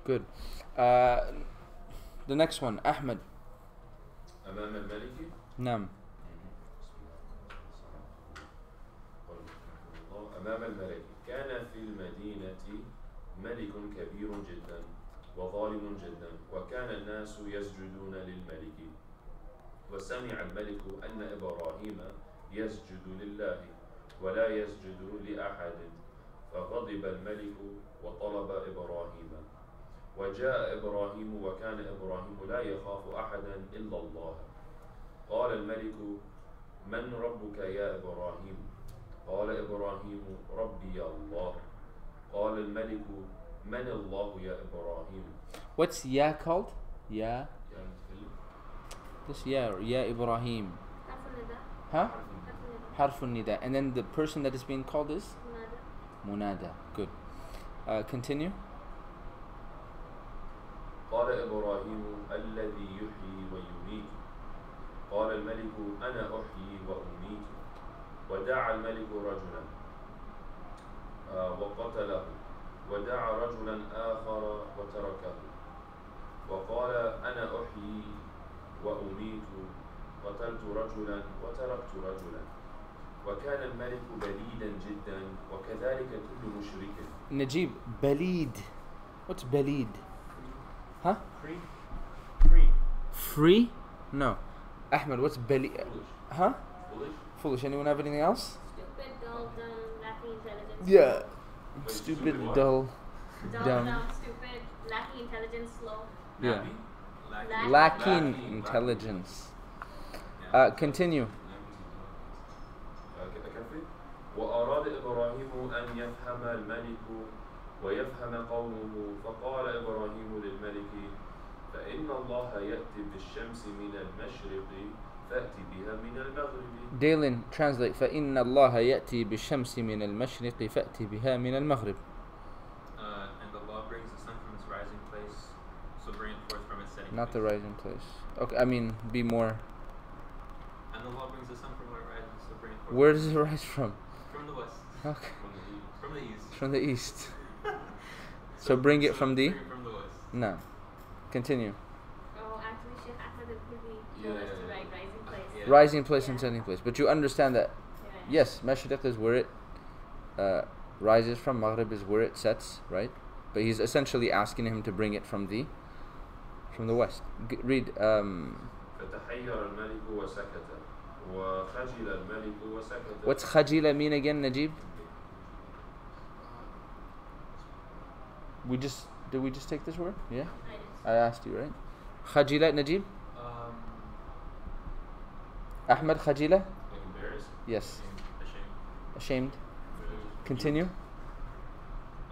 Good. The next one, Ahmed. أمام الملك. نعم. أمام الملك كان في المدينة ملك كبير جدا وظالم جدا وكان الناس يسجدون للملك وسمع الملك أن إبراهيم يسجد لله ولا يسجد لأحد فغضب الملك وطلب إبراهيم وجاء إبراهيم وكان إبراهيم لا يخاف أحدا إلا الله قال الملك من ربك يا إبراهيم قال إبراهيم ربي الله قال الملك من الله يا إبراهيم. What's Ya called? Ya. This Ya Ibrahim. Huh? Harfun Nida. And then the person that is being called is? Munada. Good. Continue. قال إبراهيم الذي يحيي ويميت قال الملك أنا أحيي وأميت ودعا الملك رجلا وقتله ودعا رجلا آخر وتركه وقال أنا أحيي وأميت قتلت رجلا وتركت رجلا وكان الملك بليدا جدا وكذلك كل مشرك. Najib, balid. What's balid? Huh? Free? Free. Free? No. Ahmed, what's balid? Foolish. Huh? Foolish? Foolish. Anyone have anything else? Stupid, dull, dumb, lacking intelligence. Yeah. Wait, Stupid, what? dull, Dull, dumb. dumb, stupid, lacking intelligence, slow. Yeah. Nappy? Lacking Lacking. intelligence. Yeah. Continue. أكفي؟ وأراد إبراهيم أن يفهم الملك ويفهم قومه فقال إبراهيم للملك فإن الله يأتي بالشمس من المشرق فأتي بها من المغرب. Dalen, translate. فإن الله يأتي بالشمس من المشرق فأتي بها من المغرب. And Allah brings the sun from its rising place, so bring it forth from its setting Not the place. rising place. Okay, I mean, be more. And Allah brings the sun from where it rises, so bring it forth. Where does it rise from? From the west. Okay. From the east. From the east. From the east. So bring it from the? Bring it from the west. No. Continue. Oh, actually, Sheikh Ahmed al-Kurdi Yeah, told us to yeah, write rising place. Yeah. Rising place and setting place. But you understand that, Yeah. yes, Mashriq is where it rises from, Maghrib is where it sets, right? But he's essentially asking him to bring it from the west. Read. فتحير الملك وسكت وخجل الملك وسكت. What's khajila mean again, Najib? Did we just take this word? Yeah? I asked you, right? Khajila, Najib? Ahmed, khajila? Like embarrassed? Yes. Ashamed. Ashamed. Continue.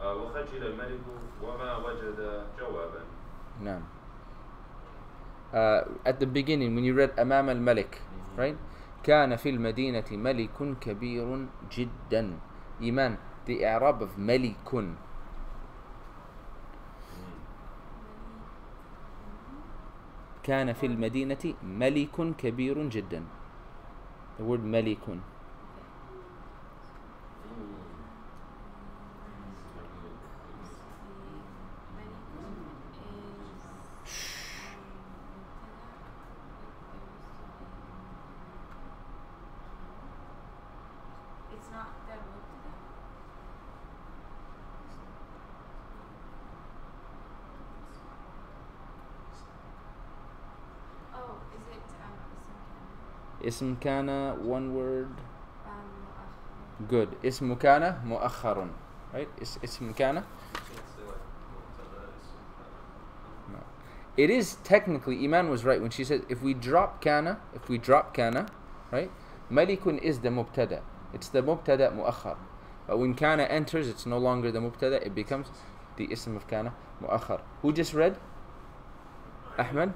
وخجل الملك وما وجد جوابا. No. At the beginning, when you read أمام الملك, right? كان في المدينة ملك كبير جدا. Iman, the Arab of ملك. كان في المدينة ملك كبير جدا. The word ملك. It's not the mubtada. Oh, is it اسم كان, one word. مؤخر. Good. اسم كان مؤخر. Right? اسم كان. No. It is technically, Iman was right when she said if we drop kana, right? Malikun is the mubtada. It's the mubtada muakhar. But when kana enters, it's no longer the mubtada, it becomes the ism of kana muakhar. Who just read? Ahmed?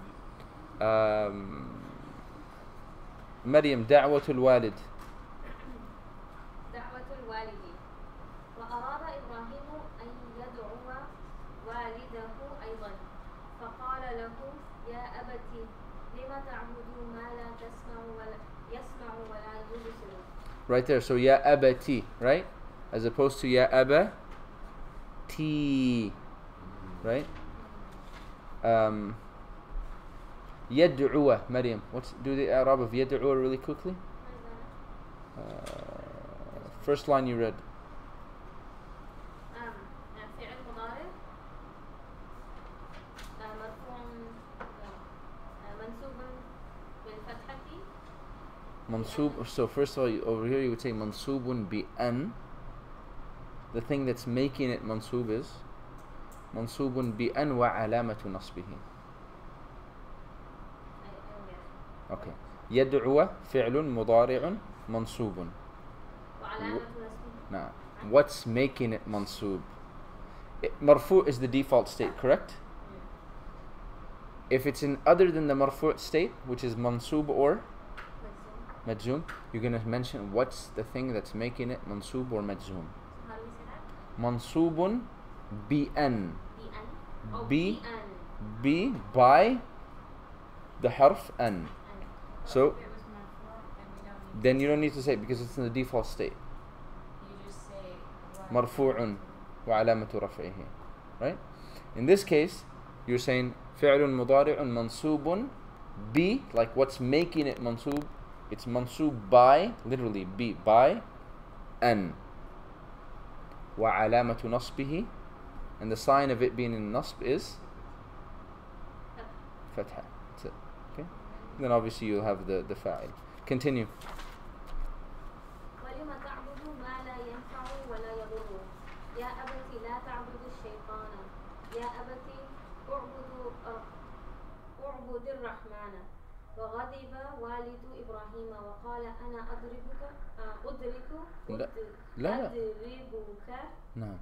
Maryam, da'watul walid. دعوة الوالد وأراد إبراهيم أن يدعو والده أيضا فقال له يا أبت لم تعبد ما لا يسمع ولا يبصر. Right there, so ya abati, right? As opposed to ya abati, right? Yad'uwa, Maryam. Do the Arab of yad'uwa really quickly? First line you read. فعل مضارع مرفوع منصوب بالفتحة. Mansub. So first of all, over here you would say mansubun bi an. The thing that's making it mansub is mansubun bi an wa alamatu nasbihi. Okay. Yad'uwa fi'lun mudari'un mansubun. وعلامة نصبه. Now, what's making it mansub? Marfu is the default state, correct? If it's in other than the marfu state, which is mansub or majzoom, you're going to mention what's the thing that's making it mansub or majzoom. How do we say that? Mansubun bi an. Oh, Bi- بأن. Bi by the harf an. So If it was marfu', then we don't need then you don't need to say it because it's in the default state. you just say Marfu'un. وعلامة رفعه. Right? In this case, you're saying فعل مضارع منصوب ب, like what's making it mansub? It's mansub by, literally be, by an. وعلامة نصبه, and the sign of it being in nasb is fatha. That's it. Okay? Then obviously you'll have the fa'il. Continue. ولم تعبد ما لا ينفع ولا يضر يا أبت لا تعبد الشيطان يا أبت اعبد الرحمن وغضب والد إبراهيم وقال أنا لا لا أضربك نعم.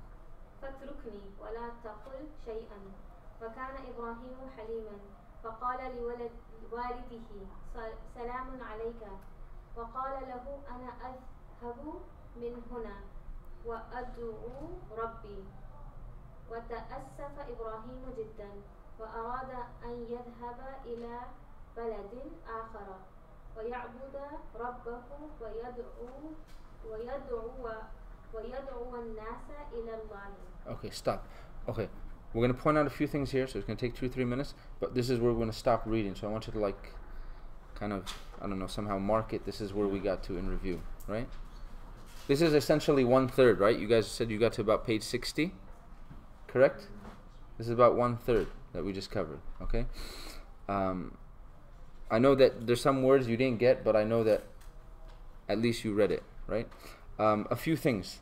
فاتركني ولا تقل شيئا فكان إبراهيم حليما فقال لوالده سلام عليك وقال له أنا أذهب من هنا وأدعو ربي وتأسف إبراهيم جدا وأراد أن يذهب إلى بلد آخر ويعبد ربه ويدعو الناس إلى الله. Okay, stop. Okay, we're going to point out a few things here, so it's going to take 2 or 3 minutes, but this is where we're going to stop reading, so I want you to like kind of, I don't know, somehow mark it. This is where we got to in review, right? This is essentially 1/3, right? You guys said you got to about page 60, correct? This is about 1/3 that we just covered, okay? I know that there's some words you didn't get, but I know that at least you read it, right? A few things.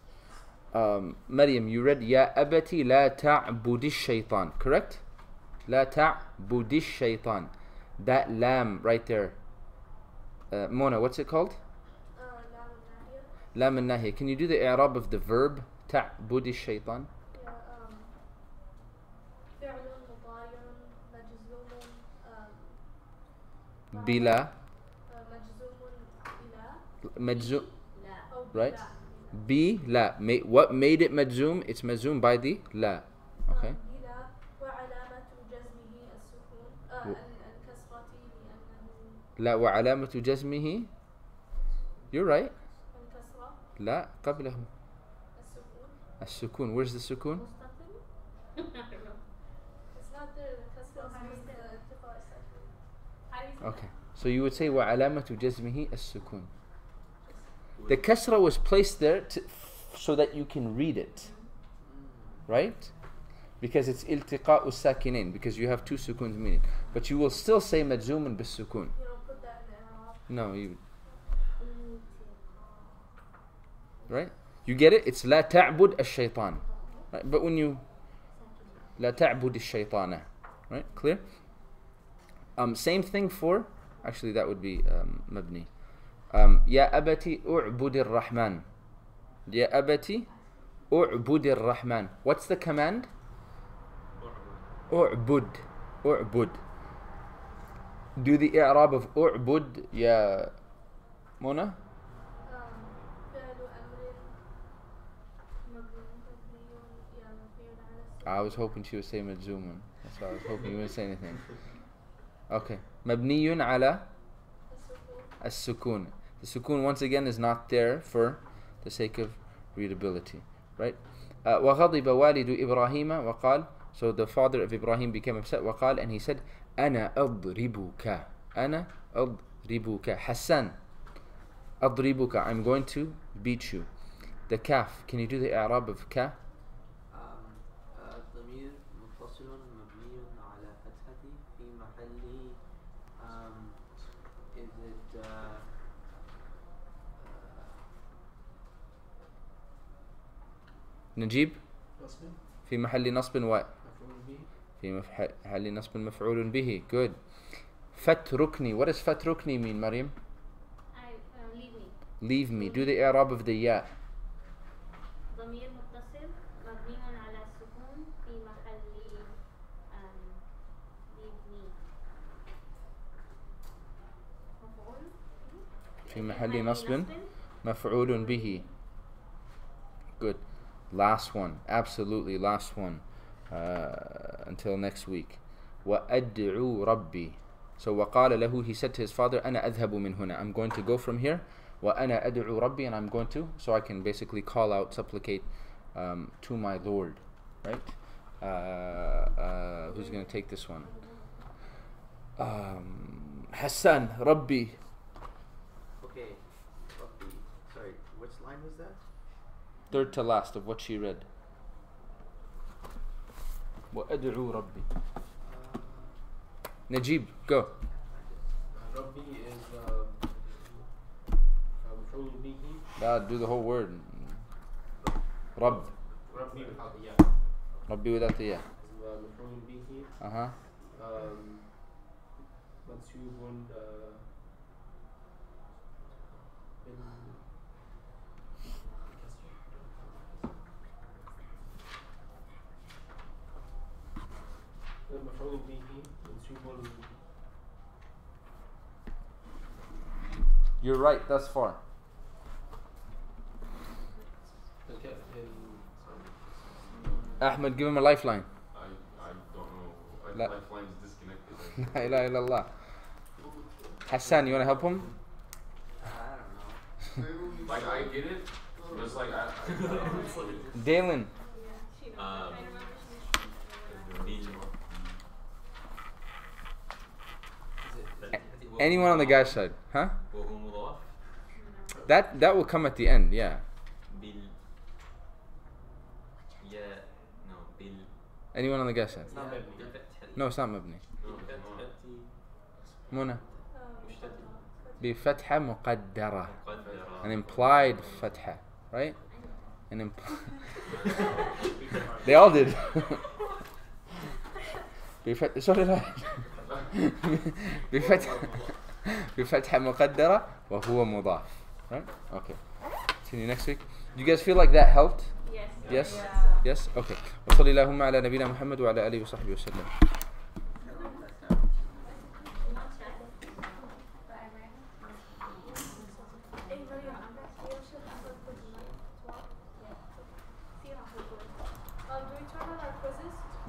Maryam, you read Ya abati la ta'budi shaytan, correct? La ta'budi shaytan. That lam right there. Mona, what's it called? Lam al-nahiya. Can you do the i'rab of the verb ta'budi shaytan? Bila. Majzum. Right? Bi la. What made it majzum? It's majzum by the la. Okay. لا وعلامة جزمه. You're right. لا قبله السكون. Where's the sukun? Okay. So you would say وعلامة جزمه السكون. The kasra was placed there so that you can read it. Right? Because it's iltiqa'u sakinain, because you have 2 sukuns meaning. But you will still say majzumun bis sukun. No, you. Right? You get it? It's لا تعبد الشيطان. Right? But when you لا تعبد الشيطان. Right? Clear? Same thing for, actually that would be مبني. يا أبتي أعبد الرحمن. يا أبتي أعبد الرحمن. What's the command? أعبد. أعبد. Do the i'rab of أعبد يا Mona. I was hoping she would say مجزوم. That's why I was hoping you wouldn't say anything. Okay. مبني على السكون. The sukun once again is not there for the sake of readability. Right? وغضب والد إبراهيم وقال. So the father of Ibrahim became upset. وقال, and he said, أنا أضربك. أنا أضربك. Hassan. أضربك. I'm going to beat you. The kaf. Can you do the i'rab of ka? ضمير متصل مبني على فتحة في محل is it نجيب في محل نصب و في محل نصب مفعول به. Good. فتركني. What does فتركني mean, Maryam? leave me. Leave me. Do the i'rab of the ya. ضمير متصل مبني على السكون في محل leave me. مفعول في محل نصب مفعول به. Good. Last one. Absolutely last one. Until next week. وأدعو ربي. So وقال له, he said to his father, أنا أذهب من هنا. I'm going to go from here. وأنا أدعو ربي, and I'm going to, so I can basically call out, supplicate to my Lord, right? Who's going to take this one? Hassan, Rabbi. Okay. Rabbi. Sorry, which line was that? Third to last of what she read. وأدعو ربي. Najib, go. Rabbi is مفعول به. Do the whole word. Rabb. Rabbi without the ya. Rabbi without the ya. مفعول به. منسوب مفعول به منسوب. You're right thus far. Ahmed, give him a lifeline. I don't know. La- Lifeline is disconnected. La ilaha illallah. Hassan, you want to help him? I don't know. Like I get it, but it's like I Dalen. Anyone on the guy's side, huh? That will come at the end, yeah. Anyone on the guy's side? No, it's not mabni. Muna. بفتحة مقدرة. An implied فتحة, right? An they all did. So did I. بفتحة مقدرة وهو مضاف. Right? Okay. See you next week. Do you guys feel like that helped? Yes. Yes? Yeah. Yes? Okay. وصلي اللهم على نبينا محمد وعلى آله وصحبه وسلم.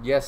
Yes.